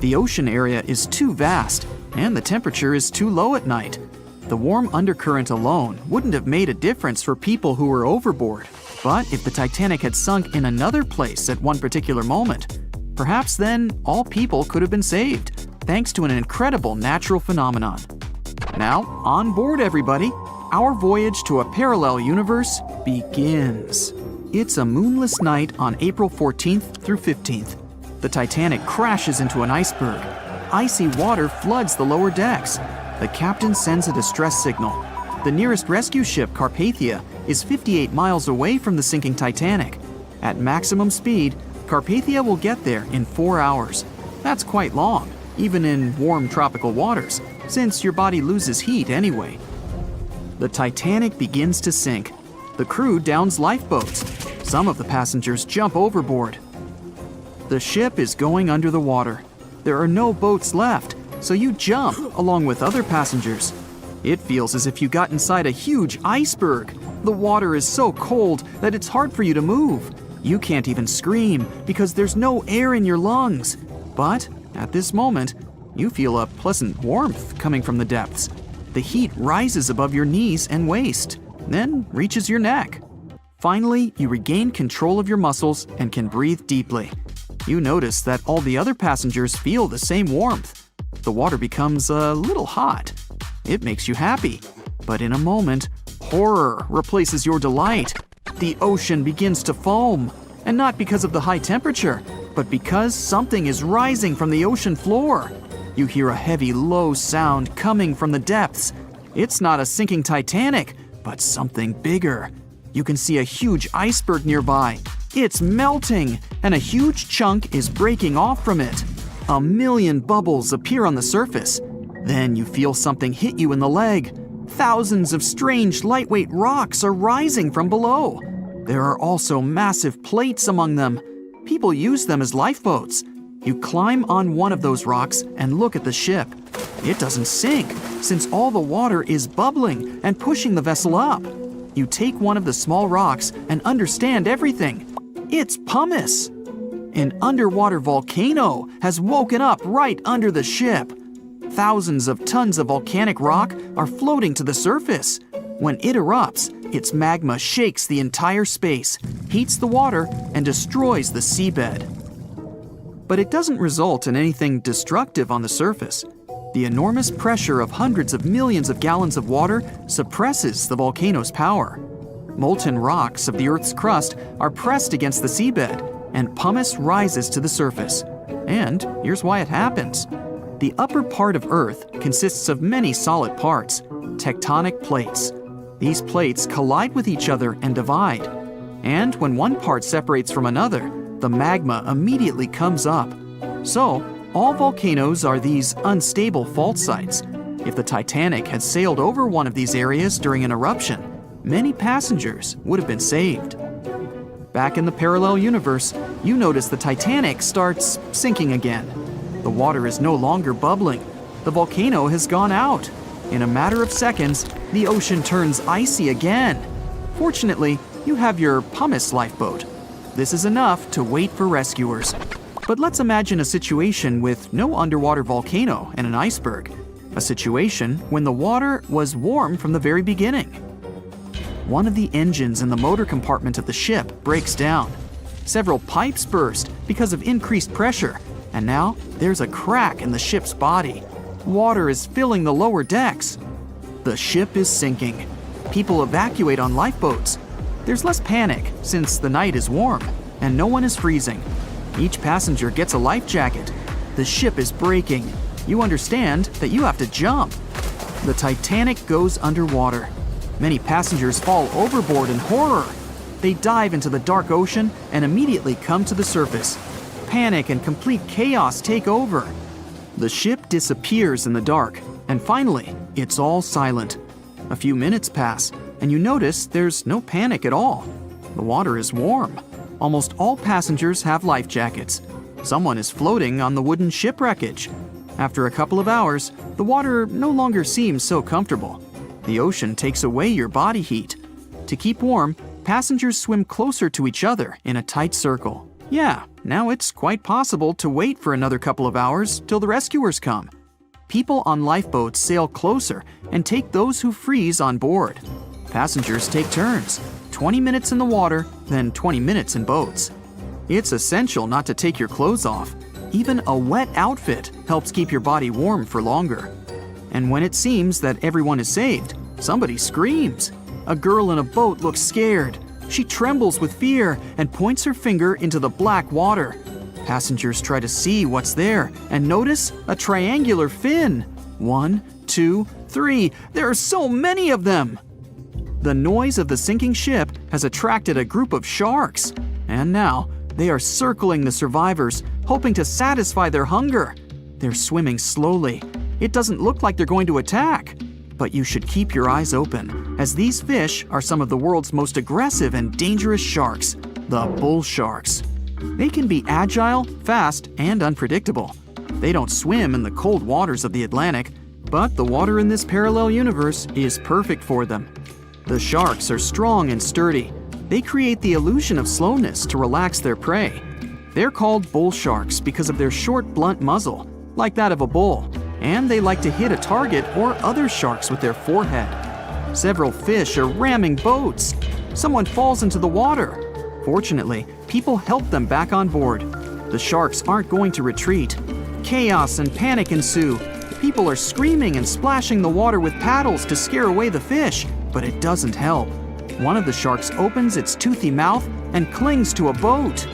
The ocean area is too vast, and the temperature is too low at night. The warm undercurrent alone wouldn't have made a difference for people who were overboard. But if the Titanic had sunk in another place at one particular moment, perhaps then all people could have been saved, thanks to an incredible natural phenomenon. Now, on board everybody, our voyage to a parallel universe begins. It's a moonless night on April 14th through 15th. The Titanic crashes into an iceberg. Icy water floods the lower decks. The captain sends a distress signal. The nearest rescue ship, Carpathia, is 58 miles away from the sinking Titanic. At maximum speed, Carpathia will get there in 4 hours. That's quite long, even in warm tropical waters, since your body loses heat anyway. The Titanic begins to sink. The crew downs lifeboats. Some of the passengers jump overboard. The ship is going under the water. There are no boats left, so you jump along with other passengers. It feels as if you got inside a huge iceberg. The water is so cold that it's hard for you to move. You can't even scream because there's no air in your lungs. But at this moment, you feel a pleasant warmth coming from the depths. The heat rises above your knees and waist, then reaches your neck. Finally, you regain control of your muscles and can breathe deeply. You notice that all the other passengers feel the same warmth. The water becomes a little hot. It makes you happy. But in a moment, horror replaces your delight. The ocean begins to foam. And not because of the high temperature, but because something is rising from the ocean floor. You hear a heavy, low sound coming from the depths. It's not a sinking Titanic, but something bigger. You can see a huge iceberg nearby. It's melting, and a huge chunk is breaking off from it. 1 million bubbles appear on the surface. Then you feel something hit you in the leg. Thousands of strange lightweight rocks are rising from below. There are also massive plates among them. People use them as lifeboats. You climb on one of those rocks and look at the ship. It doesn't sink, since all the water is bubbling and pushing the vessel up. You take one of the small rocks and understand everything. It's pumice. An underwater volcano has woken up right under the ship. Thousands of tons of volcanic rock are floating to the surface. When it erupts, its magma shakes the entire space, heats the water, and destroys the seabed. But it doesn't result in anything destructive on the surface. The enormous pressure of hundreds of millions of gallons of water suppresses the volcano's power. Molten rocks of the Earth's crust are pressed against the seabed, and pumice rises to the surface. And here's why it happens. The upper part of Earth consists of many solid parts, tectonic plates. These plates collide with each other and divide. And when one part separates from another, the magma immediately comes up. So, all volcanoes are these unstable fault sites. If the Titanic had sailed over one of these areas during an eruption, many passengers would have been saved. Back in the parallel universe, you notice the Titanic starts sinking again. The water is no longer bubbling. The volcano has gone out. In a matter of seconds, the ocean turns icy again. Fortunately, you have your pumice lifeboat. This is enough to wait for rescuers. But let's imagine a situation with no underwater volcano and an iceberg. A situation when the water was warm from the very beginning. One of the engines in the motor compartment of the ship breaks down. Several pipes burst because of increased pressure, and now there's a crack in the ship's body. Water is filling the lower decks. The ship is sinking. People evacuate on lifeboats. There's less panic since the night is warm and no one is freezing. Each passenger gets a life jacket. The ship is breaking. You understand that you have to jump. The Titanic goes underwater. Many passengers fall overboard in horror. They dive into the dark ocean and immediately come to the surface. Panic and complete chaos take over. The ship disappears in the dark, and finally, it's all silent. A few minutes pass, and you notice there's no panic at all. The water is warm. Almost all passengers have life jackets. Someone is floating on the wooden ship wreckage. After a couple of hours, the water no longer seems so comfortable. The ocean takes away your body heat. To keep warm, passengers swim closer to each other in a tight circle. Yeah, now it's quite possible to wait for another couple of hours till the rescuers come. People on lifeboats sail closer and take those who freeze on board. Passengers take turns, 20 minutes in the water, then 20 minutes in boats. It's essential not to take your clothes off. Even a wet outfit helps keep your body warm for longer. And when it seems that everyone is saved, somebody screams. A girl in a boat looks scared. She trembles with fear and points her finger into the black water. Passengers try to see what's there and notice a triangular fin. 1, 2, 3. There are so many of them! The noise of the sinking ship has attracted a group of sharks. And now, they are circling the survivors, hoping to satisfy their hunger. They're swimming slowly. It doesn't look like they're going to attack. But you should keep your eyes open, as these fish are some of the world's most aggressive and dangerous sharks, the bull sharks. They can be agile, fast, and unpredictable. They don't swim in the cold waters of the Atlantic, but the water in this parallel universe is perfect for them. The sharks are strong and sturdy. They create the illusion of slowness to relax their prey. They're called bull sharks because of their short, blunt muzzle, like that of a bull, and they like to hit a target or other sharks with their forehead. Several fish are ramming boats. Someone falls into the water. Fortunately, people help them back on board. The sharks aren't going to retreat. Chaos and panic ensue. People are screaming and splashing the water with paddles to scare away the fish, but it doesn't help. One of the sharks opens its toothy mouth and clings to a boat.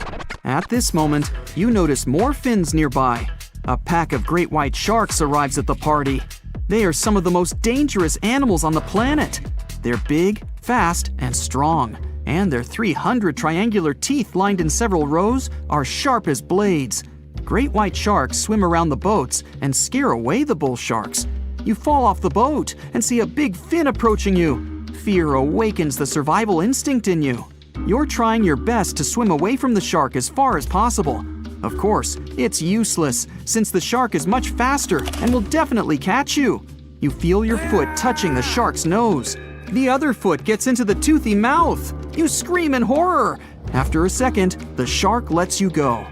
At this moment, you notice more fins nearby. A pack of great white sharks arrives at the party. They are some of the most dangerous animals on the planet. They're big, fast, and strong, and their 300 triangular teeth lined in several rows are sharp as blades. Great white sharks swim around the boats and scare away the bull sharks. You fall off the boat and see a big fin approaching you. Fear awakens the survival instinct in you. You're trying your best to swim away from the shark as far as possible. Of course, it's useless, since the shark is much faster and will definitely catch you. You feel your foot touching the shark's nose. The other foot gets into the toothy mouth. You scream in horror. After a second, the shark lets you go.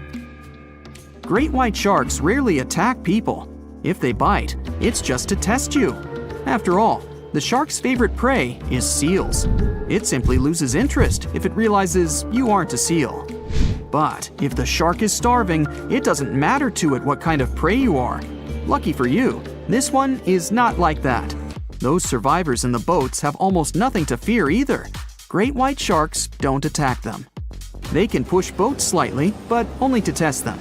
Great white sharks rarely attack people. If they bite, it's just to test you. After all, the shark's favorite prey is seals. It simply loses interest if it realizes you aren't a seal. But if the shark is starving, it doesn't matter to it what kind of prey you are. Lucky for you, this one is not like that. Those survivors in the boats have almost nothing to fear either. Great white sharks don't attack them. They can push boats slightly, but only to test them.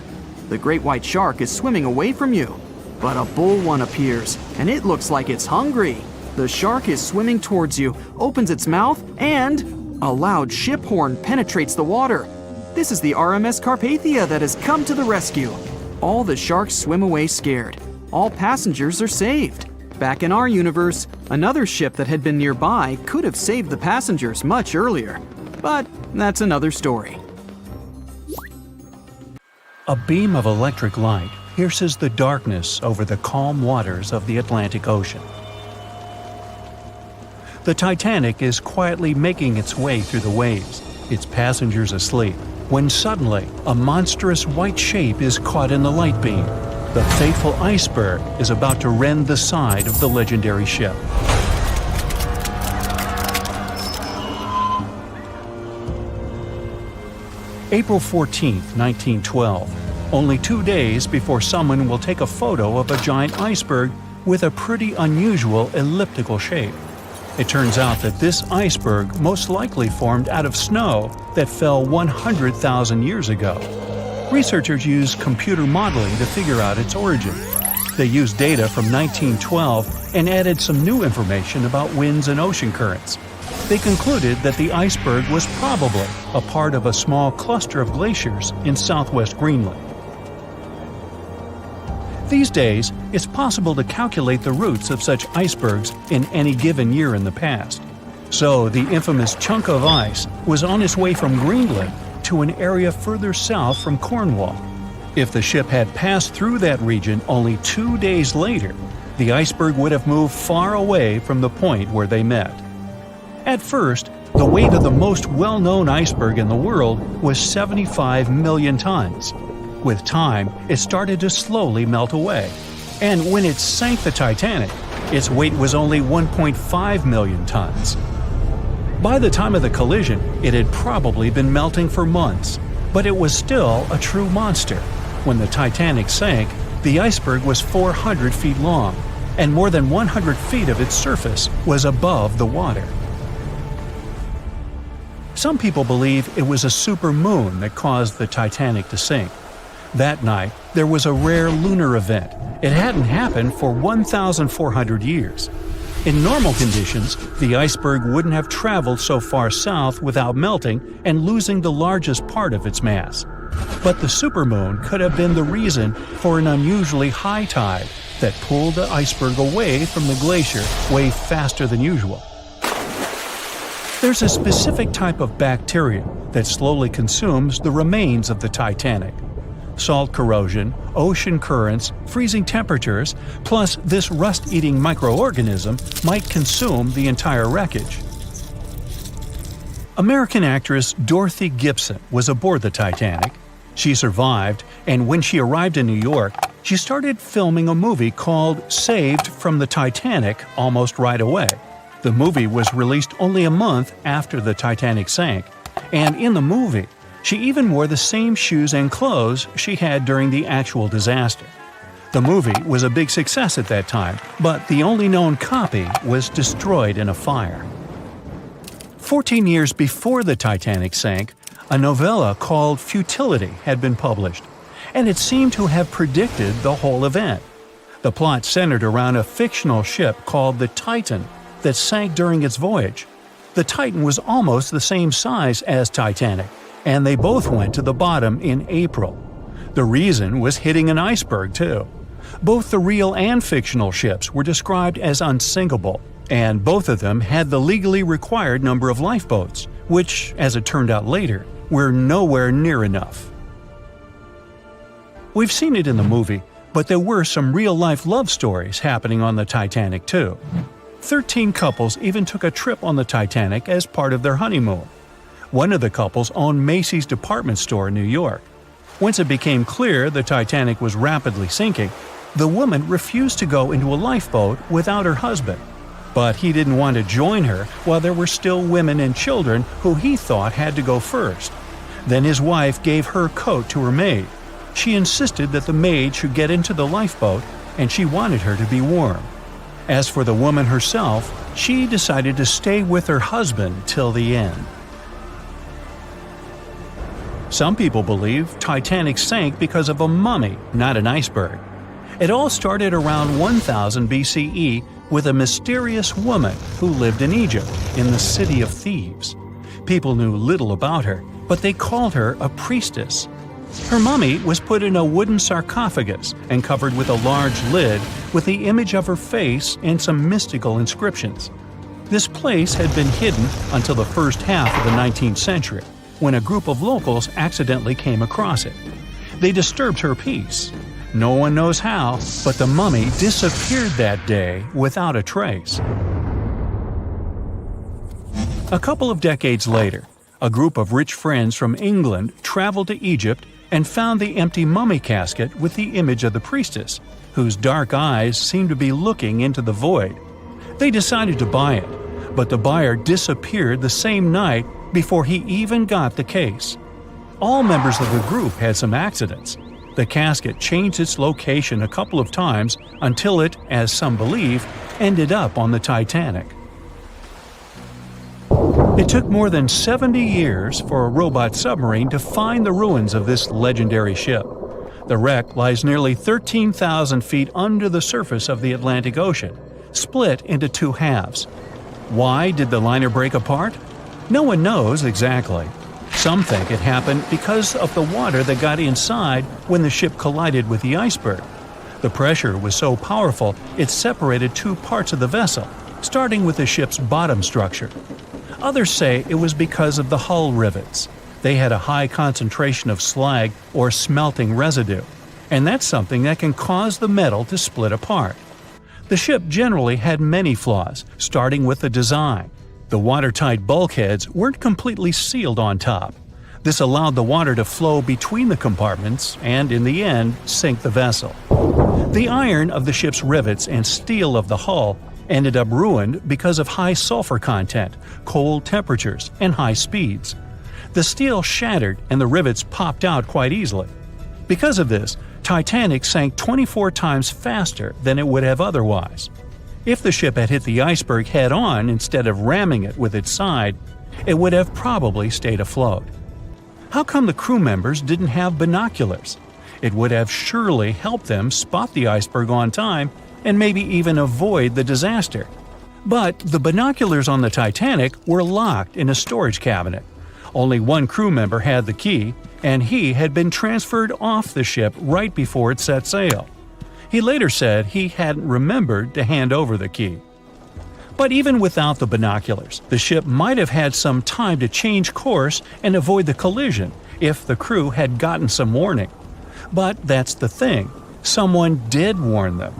The great white shark is swimming away from you. But a bull one appears, and it looks like it's hungry. The shark is swimming towards you, opens its mouth, and a loud ship horn penetrates the water. This is the RMS Carpathia that has come to the rescue. All the sharks swim away scared. All passengers are saved. Back in our universe, another ship that had been nearby could have saved the passengers much earlier. But that's another story. A beam of electric light pierces the darkness over the calm waters of the Atlantic Ocean. The Titanic is quietly making its way through the waves, its passengers asleep, when suddenly a monstrous white shape is caught in the light beam. The fateful iceberg is about to rend the side of the legendary ship. April 14, 1912. only 2 days before someone will take a photo of a giant iceberg with a pretty unusual elliptical shape. It turns out that this iceberg most likely formed out of snow that fell 100,000 years ago. Researchers used computer modeling to figure out its origin. They used data from 1912 and added some new information about winds and ocean currents. They concluded that the iceberg was probably a part of a small cluster of glaciers in southwest Greenland. These days, it's possible to calculate the routes of such icebergs in any given year in the past. So the infamous chunk of ice was on its way from Greenland to an area further south from Cornwall. If the ship had passed through that region only 2 days later, the iceberg would have moved far away from the point where they met. At first, the weight of the most well-known iceberg in the world was 75 million tons. With time, it started to slowly melt away. And when it sank the Titanic, its weight was only 1.5 million tons. By the time of the collision, it had probably been melting for months, but it was still a true monster. When the Titanic sank, the iceberg was 400 feet long, and more than 100 feet of its surface was above the water. Some people believe it was a supermoon that caused the Titanic to sink. That night, there was a rare lunar event. It hadn't happened for 1,400 years. In normal conditions, the iceberg wouldn't have traveled so far south without melting and losing the largest part of its mass. But the supermoon could have been the reason for an unusually high tide that pulled the iceberg away from the glacier way faster than usual. There's a specific type of bacteria that slowly consumes the remains of the Titanic. Salt corrosion, ocean currents, freezing temperatures, plus this rust-eating microorganism might consume the entire wreckage. American actress Dorothy Gibson was aboard the Titanic. She survived, and when she arrived in New York, she started filming a movie called Saved from the Titanic almost right away. The movie was released only a month after the Titanic sank, and in the movie, she even wore the same shoes and clothes she had during the actual disaster. The movie was a big success at that time, but the only known copy was destroyed in a fire. 14 years before the Titanic sank, a novella called Futility had been published, and it seemed to have predicted the whole event. The plot centered around a fictional ship called the Titan that sank during its voyage. The Titan was almost the same size as Titanic, and they both went to the bottom in April. The reason was hitting an iceberg, too. Both the real and fictional ships were described as unsinkable, and both of them had the legally required number of lifeboats, which, as it turned out later, were nowhere near enough. We've seen it in the movie, but there were some real-life love stories happening on the Titanic, too. 13 couples even took a trip on the Titanic as part of their honeymoon. One of the couples owned Macy's department store in New York. Once it became clear the Titanic was rapidly sinking, the woman refused to go into a lifeboat without her husband. But he didn't want to join her while there were still women and children who he thought had to go first. Then his wife gave her coat to her maid. She insisted that the maid should get into the lifeboat, and she wanted her to be warm. As for the woman herself, she decided to stay with her husband till the end. Some people believe Titanic sank because of a mummy, not an iceberg. It all started around 1000 BCE with a mysterious woman who lived in Egypt, in the city of Thebes. People knew little about her, but they called her a priestess. Her mummy was put in a wooden sarcophagus and covered with a large lid with the image of her face and some mystical inscriptions. This place had been hidden until the first half of the 19th century, when a group of locals accidentally came across it. They disturbed her peace. No one knows how, but the mummy disappeared that day without a trace. A couple of decades later, a group of rich friends from England traveled to Egypt and found the empty mummy casket with the image of the priestess, whose dark eyes seemed to be looking into the void. They decided to buy it, but the buyer disappeared the same night before he even got the case. All members of the group had some accidents. The casket changed its location a couple of times until it, as some believe, ended up on the Titanic. It took more than 70 years for a robot submarine to find the ruins of this legendary ship. The wreck lies nearly 13,000 feet under the surface of the Atlantic Ocean, split into two halves. Why did the liner break apart? No one knows exactly. Some think it happened because of the water that got inside when the ship collided with the iceberg. The pressure was so powerful it separated two parts of the vessel, starting with the ship's bottom structure. Others say it was because of the hull rivets. They had a high concentration of slag or smelting residue, and that's something that can cause the metal to split apart. The ship generally had many flaws, starting with the design. The watertight bulkheads weren't completely sealed on top. This allowed the water to flow between the compartments and, in the end, sink the vessel. The iron of the ship's rivets and steel of the hull ended up ruined because of high sulfur content, cold temperatures, and high speeds. The steel shattered and the rivets popped out quite easily. Because of this, Titanic sank 24 times faster than it would have otherwise. If the ship had hit the iceberg head-on instead of ramming it with its side, it would have probably stayed afloat. How come the crew members didn't have binoculars? It would have surely helped them spot the iceberg on time and maybe even avoid the disaster. But the binoculars on the Titanic were locked in a storage cabinet. Only one crew member had the key, and he had been transferred off the ship right before it set sail. He later said he hadn't remembered to hand over the key. But even without the binoculars, the ship might have had some time to change course and avoid the collision if the crew had gotten some warning. But that's the thing, someone did warn them.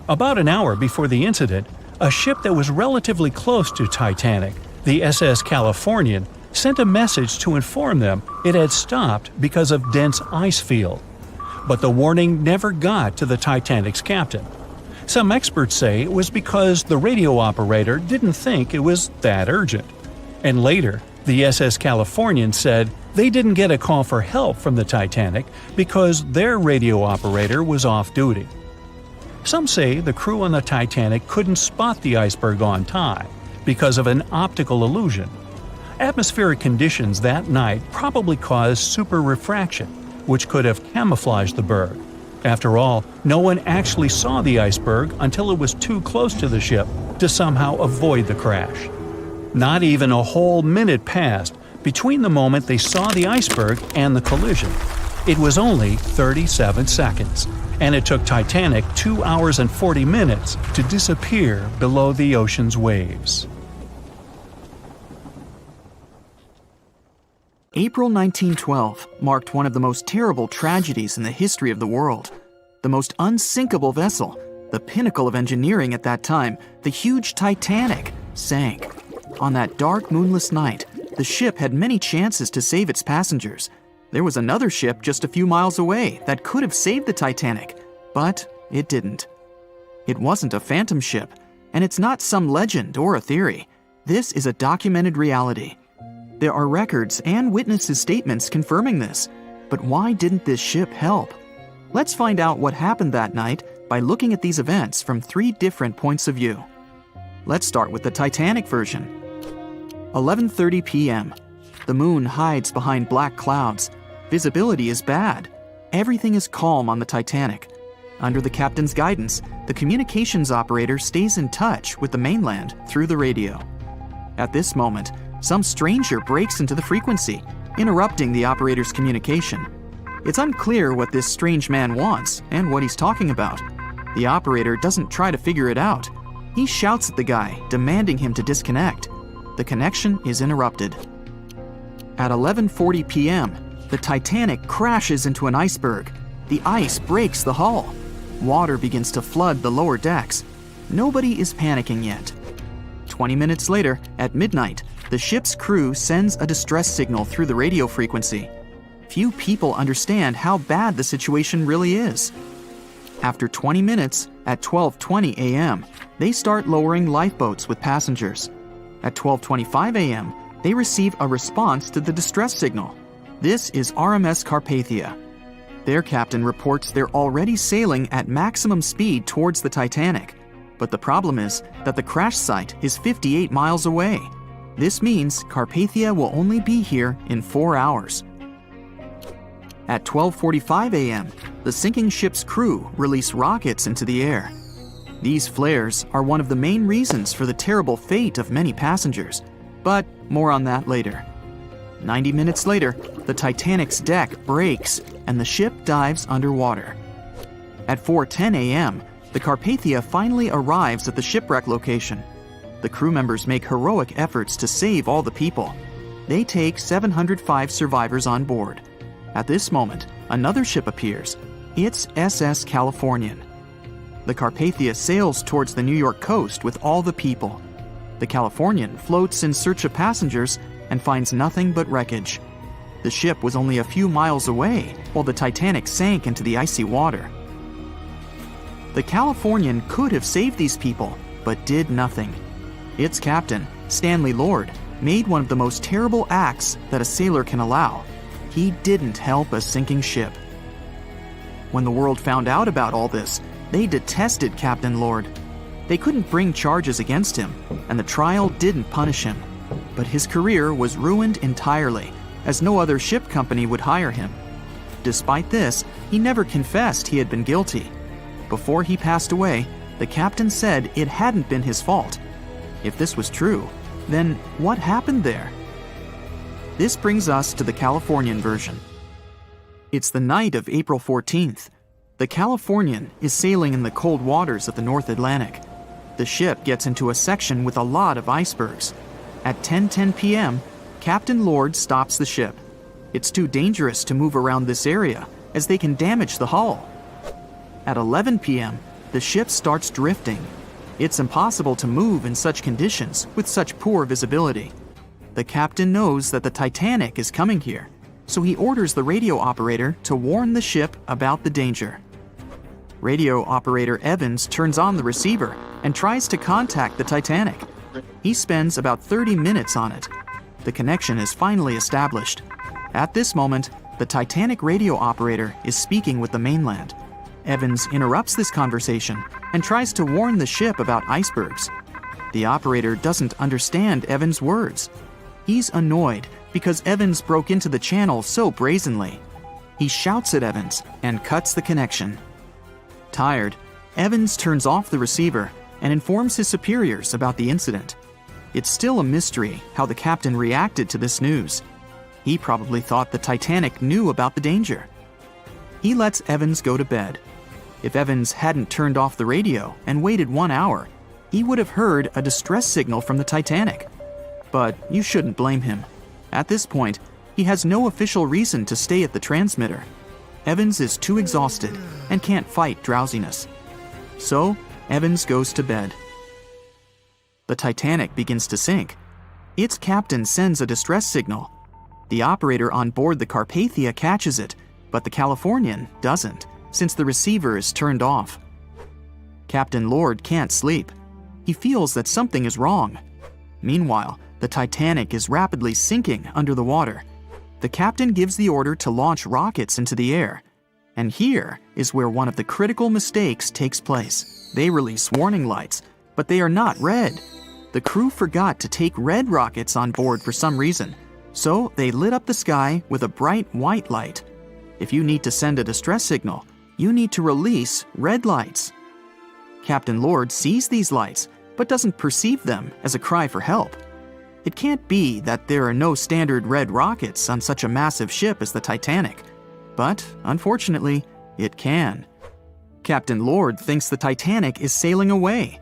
About an hour before the incident, a ship that was relatively close to Titanic, the SS Californian, sent a message to inform them it had stopped because of dense ice field. But the warning never got to the Titanic's captain. Some experts say it was because the radio operator didn't think it was that urgent. And later, the SS Californian said they didn't get a call for help from the Titanic because their radio operator was off duty. Some say the crew on the Titanic couldn't spot the iceberg on time because of an optical illusion. Atmospheric conditions that night probably caused super refraction, which could have camouflaged the berg. After all, no one actually saw the iceberg until it was too close to the ship to somehow avoid the crash. Not even a whole minute passed between the moment they saw the iceberg and the collision. It was only 37 seconds, and it took Titanic 2 hours and 40 minutes to disappear below the ocean's waves. April 1912 marked one of the most terrible tragedies in the history of the world. The most unsinkable vessel, the pinnacle of engineering at that time, the huge Titanic, sank. On that dark, moonless night, the ship had many chances to save its passengers. There was another ship just a few miles away that could have saved the Titanic, but it didn't. It wasn't a phantom ship, and it's not some legend or a theory. This is a documented reality. There are records and witnesses' statements confirming this. But why didn't this ship help? Let's find out what happened that night by looking at these events from 3 different points of view. Let's start with the Titanic version. 11:30 p.m. The moon hides behind black clouds. Visibility is bad. Everything is calm on the Titanic. Under the captain's guidance, the communications operator stays in touch with the mainland through the radio. At this moment, some stranger breaks into the frequency, interrupting the operator's communication. It's unclear what this strange man wants and what he's talking about. The operator doesn't try to figure it out. He shouts at the guy, demanding him to disconnect. The connection is interrupted. At 11:40 p.m., the Titanic crashes into an iceberg. The ice breaks the hull. Water begins to flood the lower decks. Nobody is panicking yet. 20 minutes later, at midnight, the ship's crew sends a distress signal through the radio frequency. Few people understand how bad the situation really is. After 20 minutes, at 12:20 a.m., they start lowering lifeboats with passengers. At 12:25 a.m., they receive a response to the distress signal. This is RMS Carpathia. Their captain reports they're already sailing at maximum speed towards the Titanic. But the problem is that the crash site is 58 miles away. This means Carpathia will only be here in 4 hours. At 12:45 a.m., the sinking ship's crew release rockets into the air. These flares are one of the main reasons for the terrible fate of many passengers, but more on that later. 90 minutes later, the Titanic's deck breaks and the ship dives underwater. At 4:10 a.m., the Carpathia finally arrives at the shipwreck location. The crew members make heroic efforts to save all the people. They take 705 survivors on board. At this moment, another ship appears. It's SS Californian. The Carpathia sails towards the New York coast with all the people. The Californian floats in search of passengers and finds nothing but wreckage. The ship was only a few miles away while the Titanic sank into the icy water. The Californian could have saved these people, but did nothing. Its captain, Stanley Lord, made one of the most terrible acts that a sailor can allow. He didn't help a sinking ship. When the world found out about all this, they detested Captain Lord. They couldn't bring charges against him, and the trial didn't punish him. But his career was ruined entirely, as no other ship company would hire him. Despite this, he never confessed he had been guilty. Before he passed away, the captain said it hadn't been his fault. If this was true, then what happened there? This brings us to the Californian version. It's the night of April 14th. The Californian is sailing in the cold waters of the North Atlantic. The ship gets into a section with a lot of icebergs. At 10:10 p.m., Captain Lord stops the ship. It's too dangerous to move around this area, as they can damage the hull. At 11 p.m., the ship starts drifting. It's impossible to move in such conditions with such poor visibility. The captain knows that the Titanic is coming here, so he orders the radio operator to warn the ship about the danger. Radio operator Evans turns on the receiver and tries to contact the Titanic. He spends about 30 minutes on it. The connection is finally established. At this moment, the Titanic radio operator is speaking with the mainland. Evans interrupts this conversation and tries to warn the ship about icebergs. The operator doesn't understand Evans' words. He's annoyed because Evans broke into the channel so brazenly. He shouts at Evans and cuts the connection. Tired, Evans turns off the receiver and informs his superiors about the incident. It's still a mystery how the captain reacted to this news. He probably thought the Titanic knew about the danger. He lets Evans go to bed. If Evans hadn't turned off the radio and waited 1 hour, he would have heard a distress signal from the Titanic. But you shouldn't blame him. At this point, he has no official reason to stay at the transmitter. Evans is too exhausted and can't fight drowsiness. So, Evans goes to bed. The Titanic begins to sink. Its captain sends a distress signal. The operator on board the Carpathia catches it, but the Californian doesn't, since the receiver is turned off. Captain Lord can't sleep. He feels that something is wrong. Meanwhile, the Titanic is rapidly sinking under the water. The captain gives the order to launch rockets into the air. And here is where one of the critical mistakes takes place. They release warning lights, but they are not red. The crew forgot to take red rockets on board for some reason, so they lit up the sky with a bright white light. If you need to send a distress signal, you need to release red lights. Captain Lord sees these lights, but doesn't perceive them as a cry for help. It can't be that there are no standard red rockets on such a massive ship as the Titanic. But, unfortunately, it can. Captain Lord thinks the Titanic is sailing away.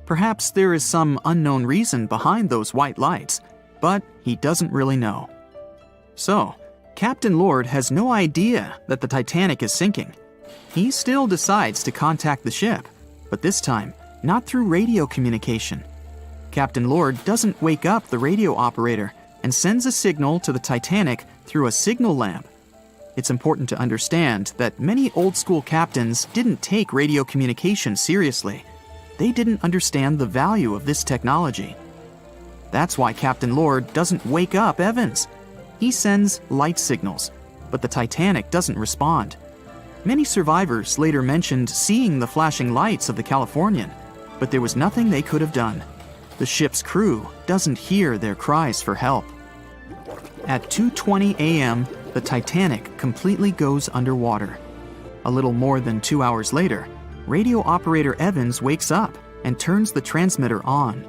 Perhaps there is some unknown reason behind those white lights, but he doesn't really know. So, Captain Lord has no idea that the Titanic is sinking. He still decides to contact the ship, but this time, not through radio communication. Captain Lord doesn't wake up the radio operator and sends a signal to the Titanic through a signal lamp. It's important to understand that many old-school captains didn't take radio communication seriously. They didn't understand the value of this technology. That's why Captain Lord doesn't wake up Evans. He sends light signals, but the Titanic doesn't respond. Many survivors later mentioned seeing the flashing lights of the Californian, but there was nothing they could have done. The ship's crew doesn't hear their cries for help. At 2:20 a.m., the Titanic completely goes underwater. A little more than 2 hours later, radio operator Evans wakes up and turns the transmitter on.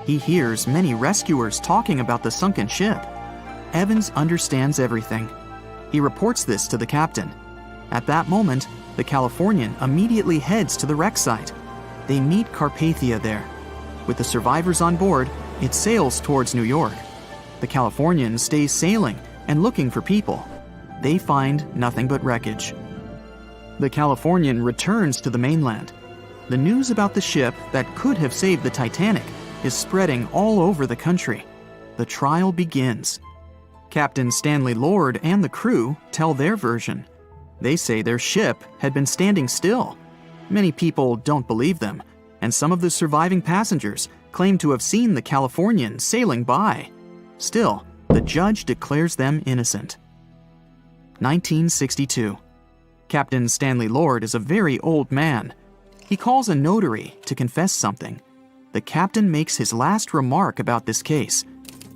He hears many rescuers talking about the sunken ship. Evans understands everything. He reports this to the captain. At that moment, the Californian immediately heads to the wreck site. They meet Carpathia there. With the survivors on board, it sails towards New York. The Californian stays sailing and looking for people. They find nothing but wreckage. The Californian returns to the mainland. The news about the ship that could have saved the Titanic is spreading all over the country. The trial begins. Captain Stanley Lord and the crew tell their version. They say their ship had been standing still. Many people don't believe them, and some of the surviving passengers claim to have seen the Californian sailing by. Still, the judge declares them innocent. 1962. Captain Stanley Lord is a very old man. He calls a notary to confess something. The captain makes his last remark about this case.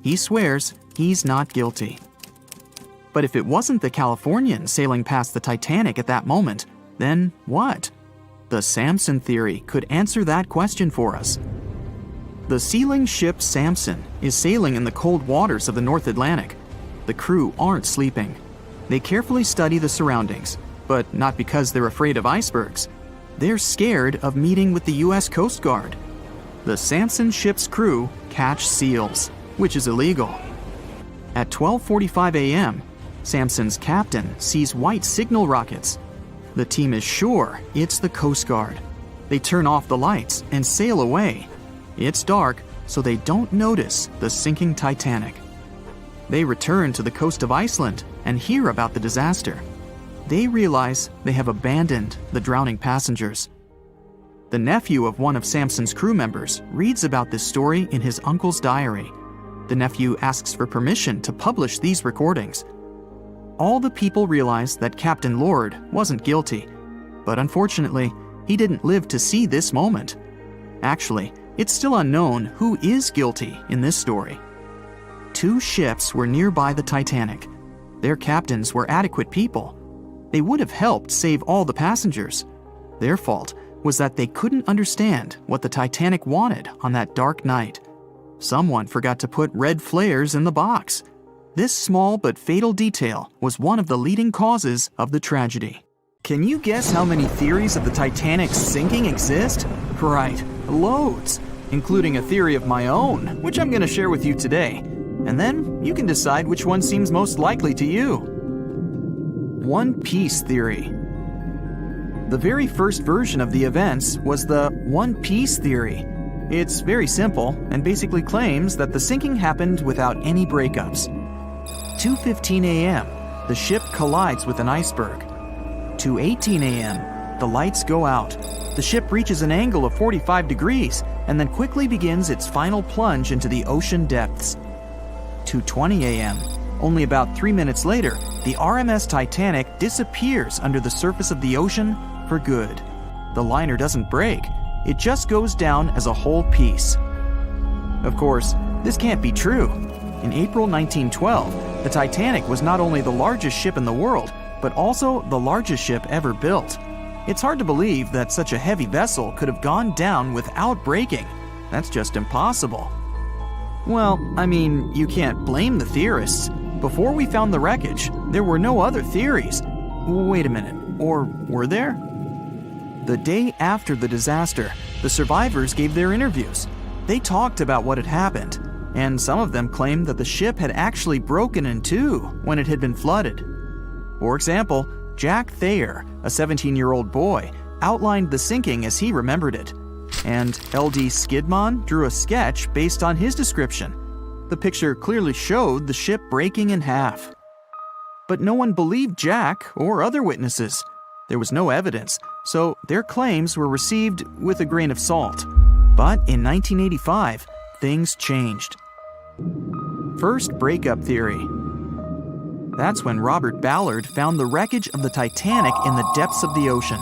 He swears he's not guilty. But if it wasn't the Californian sailing past the Titanic at that moment, then what? The Samson theory could answer that question for us. The sealing ship Samson is sailing in the cold waters of the North Atlantic. The crew aren't sleeping. They carefully study the surroundings, but not because they're afraid of icebergs. They're scared of meeting with the U.S. Coast Guard. The Samson ship's crew catch seals, which is illegal. At 12:45 a.m., Samson's captain sees white signal rockets. The team is sure it's the Coast Guard. They turn off the lights and sail away. It's dark, so they don't notice the sinking Titanic. They return to the coast of Iceland and hear about the disaster. They realize they have abandoned the drowning passengers. The nephew of one of Samson's crew members reads about this story in his uncle's diary. The nephew asks for permission to publish these recordings. All the people realize that Captain Lord wasn't guilty, but unfortunately, he didn't live to see this moment. Actually, it's still unknown who is guilty in this story. 2 ships were nearby the Titanic. Their captains were adequate people. They would have helped save all the passengers. Their fault was that they couldn't understand what the Titanic wanted on that dark night. Someone forgot to put red flares in the box. This small but fatal detail was one of the leading causes of the tragedy. Can you guess how many theories of the Titanic's sinking exist? Right, loads, including a theory of my own, which I'm going to share with you today. And then you can decide which one seems most likely to you. One Piece theory. The very first version of the events was the One Piece theory. It's very simple and basically claims that the sinking happened without any breakups. 2:15 a.m., the ship collides with an iceberg. 2:18 a.m., the lights go out. The ship reaches an angle of 45 degrees and then quickly begins its final plunge into the ocean depths. 2:20 a.m., only about 3 minutes later, the RMS Titanic disappears under the surface of the ocean for good. The liner doesn't break, it just goes down as a whole piece. Of course, this can't be true. In April 1912, the Titanic was not only the largest ship in the world, but also the largest ship ever built. It's hard to believe that such a heavy vessel could have gone down without breaking. That's just impossible. Well, I mean, you can't blame the theorists. Before we found the wreckage, there were no other theories. Wait a minute, or were there? The day after the disaster, the survivors gave their interviews. They talked about what had happened, and some of them claimed that the ship had actually broken in two when it had been flooded. For example, Jack Thayer, a 17-year-old boy, outlined the sinking as he remembered it, and L.D. Skidmon drew a sketch based on his description. The picture clearly showed the ship breaking in half. But no one believed Jack or other witnesses. There was no evidence, so their claims were received with a grain of salt. But in 1985, things changed. First breakup theory. That's when Robert Ballard found the wreckage of the Titanic in the depths of the ocean.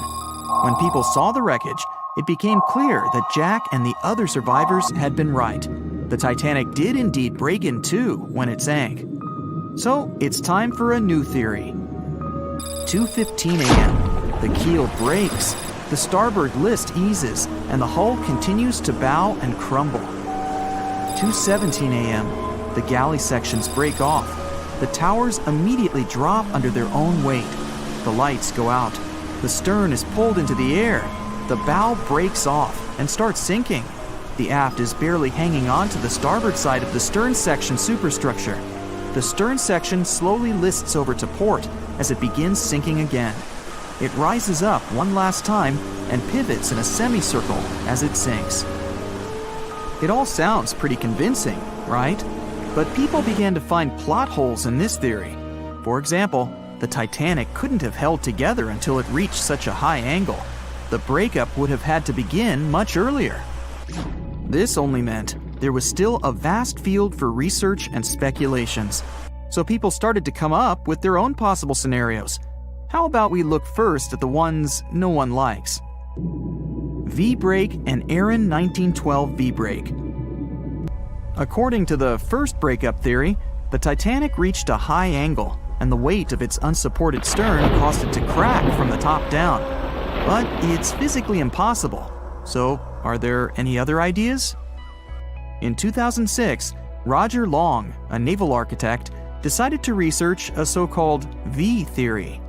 When people saw the wreckage, it became clear that Jack and the other survivors had been right. The Titanic did indeed break in two when it sank. So it's time for a new theory. 2:15 a.m. The keel breaks, the starboard list eases, and the hull continues to bow and crumble. 2:17 a.m. The galley sections break off. The towers immediately drop under their own weight. The lights go out. The stern is pulled into the air. The bow breaks off and starts sinking. The aft is barely hanging on to the starboard side of the stern section superstructure. The stern section slowly lists over to port as it begins sinking again. It rises up one last time and pivots in a semicircle as it sinks. It all sounds pretty convincing, right? But people began to find plot holes in this theory. For example, the Titanic couldn't have held together until it reached such a high angle. The breakup would have had to begin much earlier. This only meant there was still a vast field for research and speculations. So people started to come up with their own possible scenarios. How about we look first at the ones no one likes? V-break and Aaron 1912 V-break. According to the first breakup theory, the Titanic reached a high angle, and the weight of its unsupported stern caused it to crack from the top down. But it's physically impossible. So, are there any other ideas? In 2006, Roger Long, a naval architect, decided to research a so-called V theory.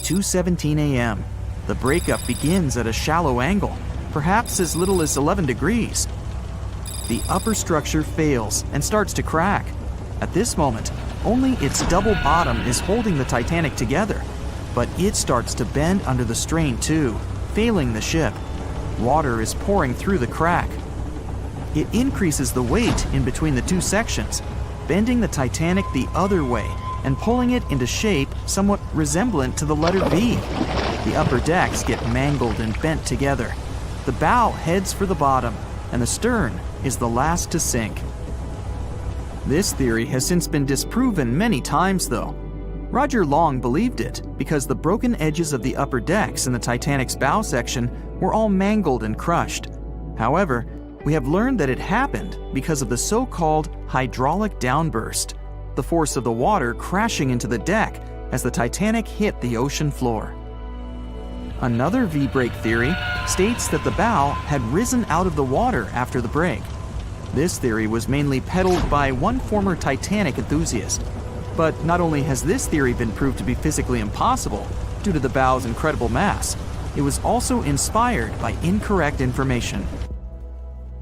2:17 a.m. The breakup begins at a shallow angle, perhaps as little as 11 degrees. The upper structure fails and starts to crack. At this moment, only its double bottom is holding the Titanic together, but it starts to bend under the strain too, failing the ship. Water is pouring through the crack. It increases the weight in between the two sections, bending the Titanic the other way and pulling it into shape somewhat resemblant to the letter V. The upper decks get mangled and bent together. The bow heads for the bottom, and the stern is the last to sink. This theory has since been disproven many times, though. Roger Long believed it because the broken edges of the upper decks in the Titanic's bow section were all mangled and crushed. However, we have learned that it happened because of the so-called hydraulic downburst, the force of the water crashing into the deck as the Titanic hit the ocean floor. Another V-break theory states that the bow had risen out of the water after the break. This theory was mainly peddled by one former Titanic enthusiast. But not only has this theory been proved to be physically impossible due to the bow's incredible mass, it was also inspired by incorrect information.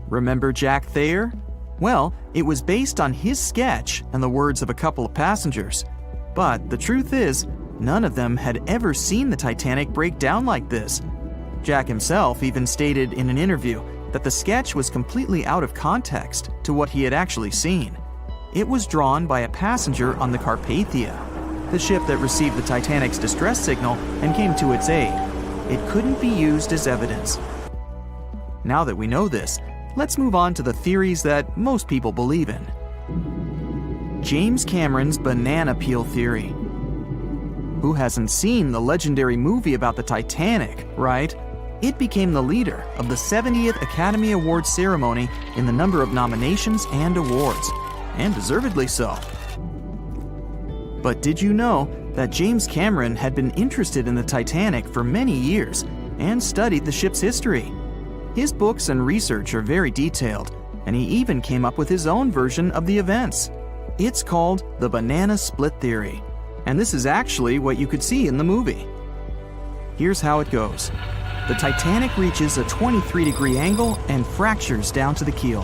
Remember Jack Thayer? Well, it was based on his sketch and the words of a couple of passengers. But the truth is, none of them had ever seen the Titanic break down like this. Jack himself even stated in an interview that the sketch was completely out of context to what he had actually seen. It was drawn by a passenger on the Carpathia, the ship that received the Titanic's distress signal and came to its aid. It couldn't be used as evidence. Now that we know this, let's move on to the theories that most people believe in. James Cameron's banana peel theory. Who hasn't seen the legendary movie about the Titanic, right? It became the leader of the 70th Academy Awards ceremony in the number of nominations and awards, and deservedly so. But did you know that James Cameron had been interested in the Titanic for many years and studied the ship's history? His books and research are very detailed, and he even came up with his own version of the events. It's called the banana split theory, and this is actually what you could see in the movie. Here's how it goes. The Titanic reaches a 23-degree angle and fractures down to the keel.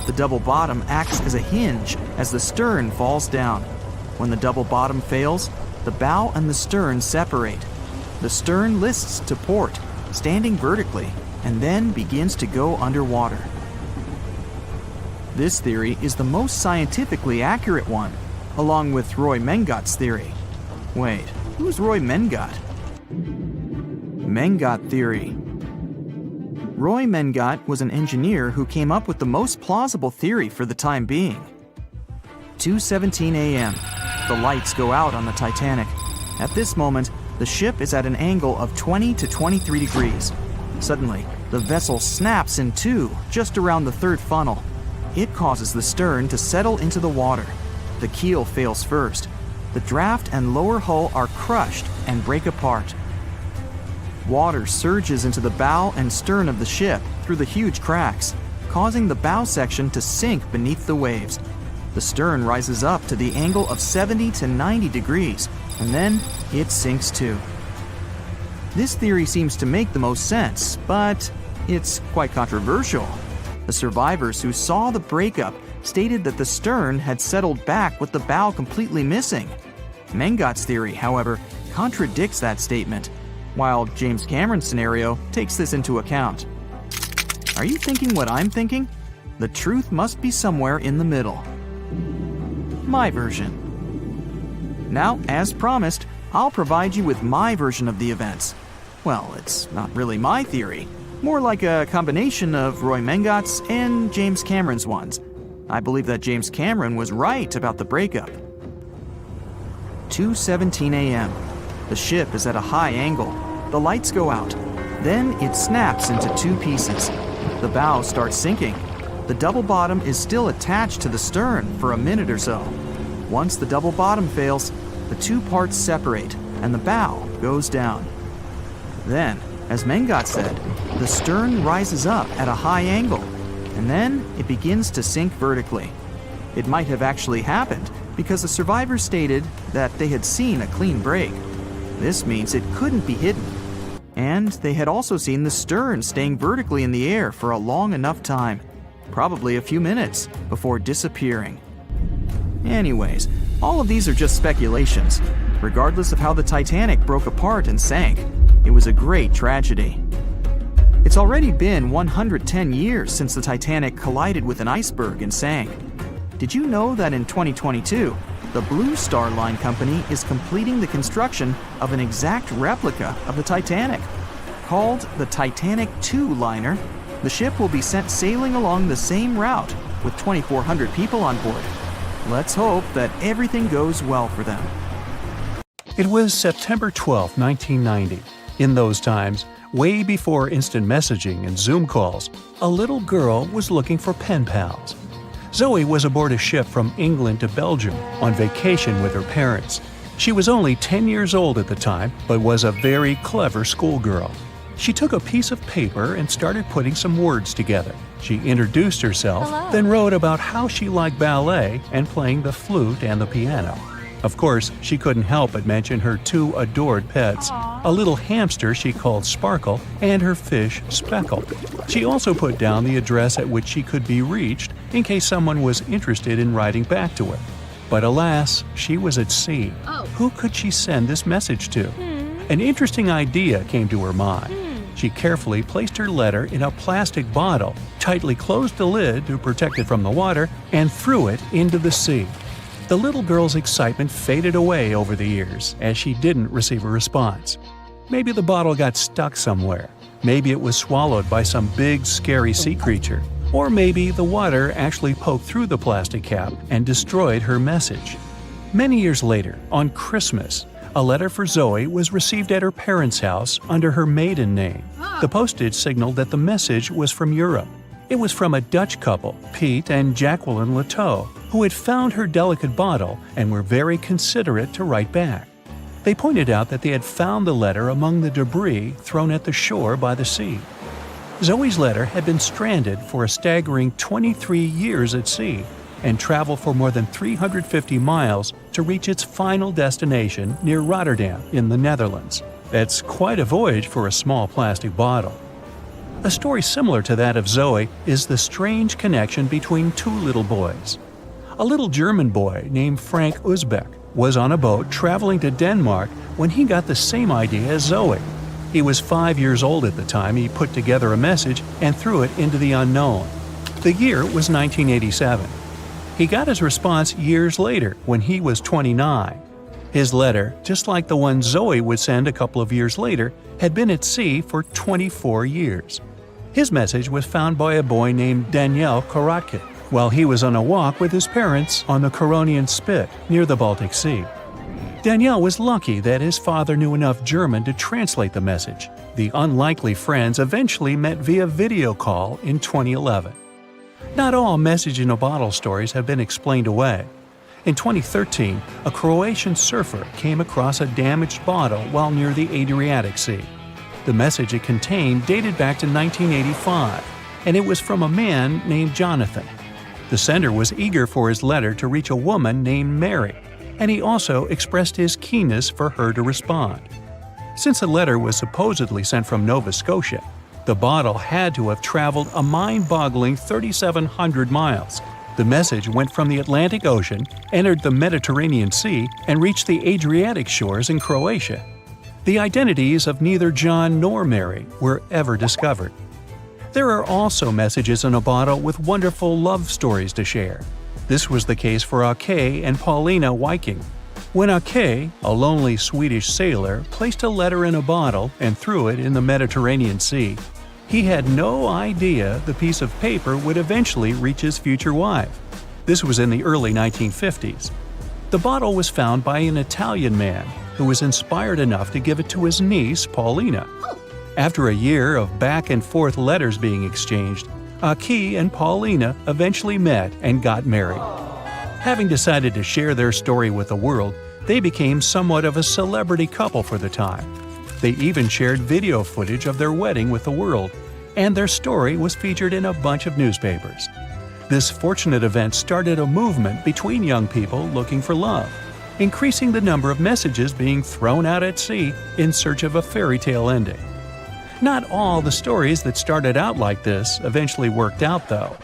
The double bottom acts as a hinge as the stern falls down. When the double bottom fails, the bow and the stern separate. The stern lists to port, standing vertically, and then begins to go underwater. This theory is the most scientifically accurate one, along with Roy Mengat's theory. Wait, who's Roy Mengat? Mengat theory. Roy Mengat was an engineer who came up with the most plausible theory for the time being. 2:17 a.m. the lights go out on the Titanic. At this moment, the ship is at an angle of 20 to 23 degrees. Suddenly, the vessel snaps in two just around the third funnel. It causes the stern to settle into the water. The keel fails first. The draft and lower hull are crushed and break apart. Water surges into the bow and stern of the ship through the huge cracks, causing the bow section to sink beneath the waves. The stern rises up to the angle of 70 to 90 degrees, and then it sinks too. This theory seems to make the most sense, but it's quite controversial. The survivors who saw the breakup stated that the stern had settled back with the bow completely missing. Mengat's theory, however, contradicts that statement, while James Cameron's scenario takes this into account. Are you thinking what I'm thinking? The truth must be somewhere in the middle. My version. Now, as promised, I'll provide you with my version of the events. Well, it's not really my theory, more like a combination of Roy Mengat's and James Cameron's ones. I believe that James Cameron was right about the breakup. 2:17 a.m. The ship is at a high angle. The lights go out. Then it snaps into two pieces. The bow starts sinking. The double bottom is still attached to the stern for a minute or so. Once the double bottom fails, the two parts separate and the bow goes down. Then, as Mengat said, the stern rises up at a high angle, and then it begins to sink vertically. It might have actually happened because the survivors stated that they had seen a clean break. This means it couldn't be hidden. And they had also seen the stern staying vertically in the air for a long enough time, probably a few minutes, before disappearing. Anyways, all of these are just speculations. Regardless of how the Titanic broke apart and sank, it was a great tragedy. It's already been 110 years since the Titanic collided with an iceberg and sank. Did you know that in 2022, the Blue Star Line Company is completing the construction of an exact replica of the Titanic? Called the Titanic II liner, the ship will be sent sailing along the same route with 2,400 people on board. Let's hope that everything goes well for them. It was September 12, 1990. In those times, way before instant messaging and Zoom calls, a little girl was looking for pen pals. Zoe was aboard a ship from England to Belgium on vacation with her parents. She was only 10 years old at the time, but was a very clever schoolgirl. She took a piece of paper and started putting some words together. She introduced herself, then wrote about how she liked ballet and playing the flute and the piano. Of course, she couldn't help but mention her two adored pets, a little hamster she called Sparkle and her fish Speckle. She also put down the address at which she could be reached in case someone was interested in writing back to her. But alas, she was at sea. Who could she send this message to? An interesting idea came to her mind. She carefully placed her letter in a plastic bottle, tightly closed the lid to protect it from the water, and threw it into the sea. The little girl's excitement faded away over the years as she didn't receive a response. Maybe the bottle got stuck somewhere. Maybe it was swallowed by some big, scary sea creature. Or maybe the water actually poked through the plastic cap and destroyed her message. Many years later, on Christmas, a letter for Zoe was received at her parents' house under her maiden name. The postage signaled that the message was from Europe. It was from a Dutch couple, Piet and Jacqueline Leteau, who had found her delicate bottle and were very considerate to write back. They pointed out that they had found the letter among the debris thrown at the shore by the sea. Zoe's letter had been stranded for a staggering 23 years at sea and traveled for more than 350 miles to reach its final destination near Rotterdam in the Netherlands. That's quite a voyage for a small plastic bottle. A story similar to that of Zoe is the strange connection between two little boys. A little German boy named Frank Uzbek was on a boat traveling to Denmark when he got the same idea as Zoe. He was 5 years old at the time he put together a message and threw it into the unknown. The year was 1987. He got his response years later when he was 29. His letter, just like the one Zoe would send a couple of years later, had been at sea for 24 years. His message was found by a boy named Daniel Karatke, while he was on a walk with his parents on the Curonian Spit near the Baltic Sea. Daniel was lucky that his father knew enough German to translate the message. The unlikely friends eventually met via video call in 2011. Not all message-in-a-bottle stories have been explained away. In 2013, a Croatian surfer came across a damaged bottle while near the Adriatic Sea. The message it contained dated back to 1985, and it was from a man named Jonathan. The sender was eager for his letter to reach a woman named Mary, and he also expressed his keenness for her to respond. Since the letter was supposedly sent from Nova Scotia, the bottle had to have traveled a mind-boggling 3,700 miles. The message went from the Atlantic Ocean, entered the Mediterranean Sea, and reached the Adriatic shores in Croatia. The identities of neither John nor Mary were ever discovered. There are also messages in a bottle with wonderful love stories to share. This was the case for Åke and Paulina Viking. When Åke, a lonely Swedish sailor, placed a letter in a bottle and threw it in the Mediterranean Sea, he had no idea the piece of paper would eventually reach his future wife. This was in the early 1950s. The bottle was found by an Italian man who was inspired enough to give it to his niece, Paulina. After a year of back-and-forth letters being exchanged, Åke and Paulina eventually met and got married. Having decided to share their story with the world, they became somewhat of a celebrity couple for the time. They even shared video footage of their wedding with the world, and their story was featured in a bunch of newspapers. This fortunate event started a movement between young people looking for love, increasing the number of messages being thrown out at sea in search of a fairy tale ending. Not all the stories that started out like this eventually worked out, though.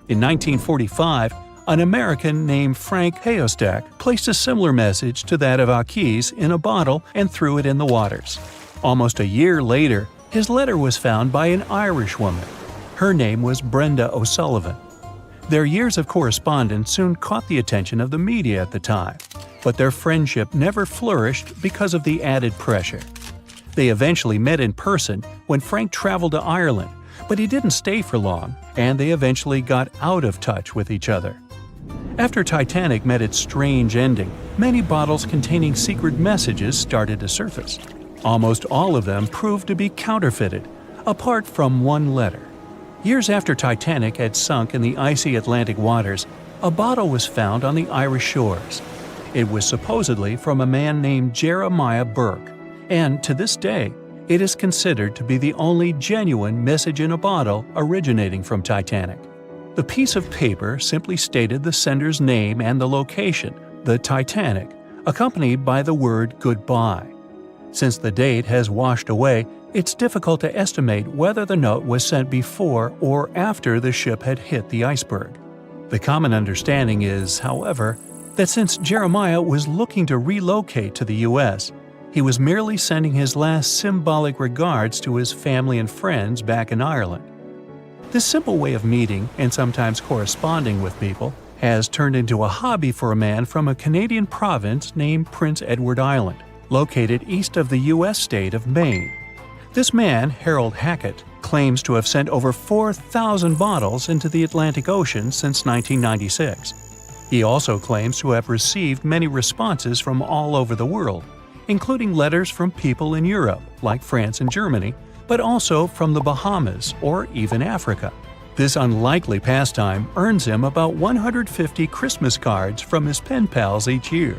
In 1945, an American named Frank Hayostak placed a similar message to that of Åke's in a bottle and threw it in the waters. Almost a year later, his letter was found by an Irish woman. Her name was Brenda O'Sullivan. Their years of correspondence soon caught the attention of the media at the time, but their friendship never flourished because of the added pressure. They eventually met in person when Frank traveled to Ireland, but he didn't stay for long, and they eventually got out of touch with each other. After Titanic met its strange ending, many bottles containing secret messages started to surface. Almost all of them proved to be counterfeited, apart from one letter. Years after Titanic had sunk in the icy Atlantic waters, a bottle was found on the Irish shores. It was supposedly from a man named Jeremiah Burke, and to this day, it is considered to be the only genuine message in a bottle originating from Titanic. The piece of paper simply stated the sender's name and the location, the Titanic, accompanied by the word goodbye. Since the date has washed away, it's difficult to estimate whether the note was sent before or after the ship had hit the iceberg. The common understanding is, however, that since Jeremiah was looking to relocate to the U.S., he was merely sending his last symbolic regards to his family and friends back in Ireland. This simple way of meeting and sometimes corresponding with people has turned into a hobby for a man from a Canadian province named Prince Edward Island, located east of the U.S. state of Maine. This man, Harold Hackett, claims to have sent over 4,000 bottles into the Atlantic Ocean since 1996. He also claims to have received many responses from all over the world, including letters from people in Europe, like France and Germany, but also from the Bahamas or even Africa. This unlikely pastime earns him about 150 Christmas cards from his pen pals each year.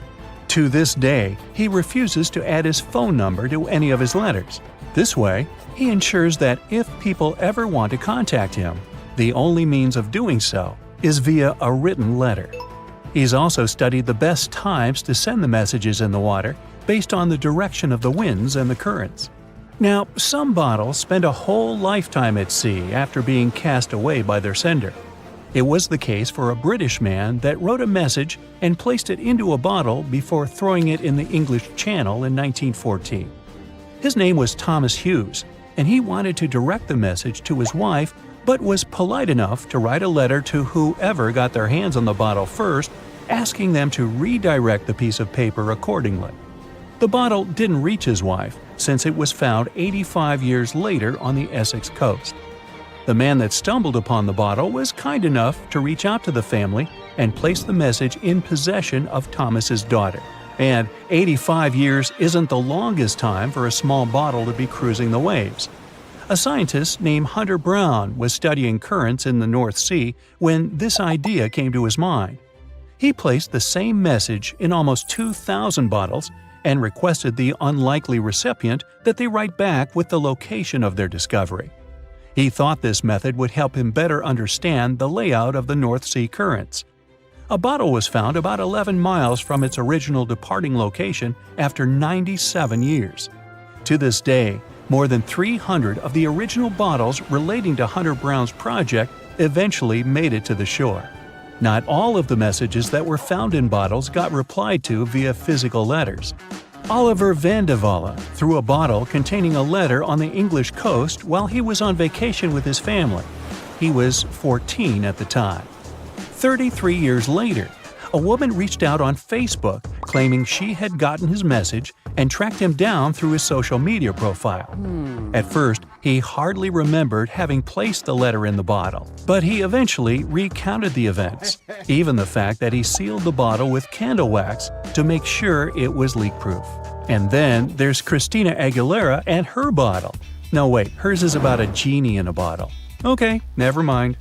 To this day, he refuses to add his phone number to any of his letters. This way, he ensures that if people ever want to contact him, the only means of doing so is via a written letter. He's also studied the best times to send the messages in the water based on the direction of the winds and the currents. Now, some bottles spend a whole lifetime at sea after being cast away by their sender. It was the case for a British man that wrote a message and placed it into a bottle before throwing it in the English Channel in 1914. His name was Thomas Hughes, and he wanted to direct the message to his wife, but was polite enough to write a letter to whoever got their hands on the bottle first, asking them to redirect the piece of paper accordingly. The bottle didn't reach his wife, since it was found 85 years later on the Essex coast. The man that stumbled upon the bottle was kind enough to reach out to the family and place the message in possession of Thomas's daughter. And 85 years isn't the longest time for a small bottle to be cruising the waves. A scientist named Hunter Brown was studying currents in the North Sea when this idea came to his mind. He placed the same message in almost 2,000 bottles and requested the unlikely recipient that they write back with the location of their discovery. He thought this method would help him better understand the layout of the North Sea currents. A bottle was found about 11 miles from its original departing location after 97 years. To this day, more than 300 of the original bottles relating to Hunter Brown's project eventually made it to the shore. Not all of the messages that were found in bottles got replied to via physical letters. Oliver van de Walle threw a bottle containing a letter on the English coast while he was on vacation with his family. He was 14 at the time. 33 years later, a woman reached out on Facebook claiming she had gotten his message and tracked him down through his social media profile. At first, he hardly remembered having placed the letter in the bottle, but he eventually recounted the events, even the fact that he sealed the bottle with candle wax to make sure it was leak-proof. And then there's Christina Aguilera and her bottle. No wait, hers is about a genie in a bottle. Okay, never mind.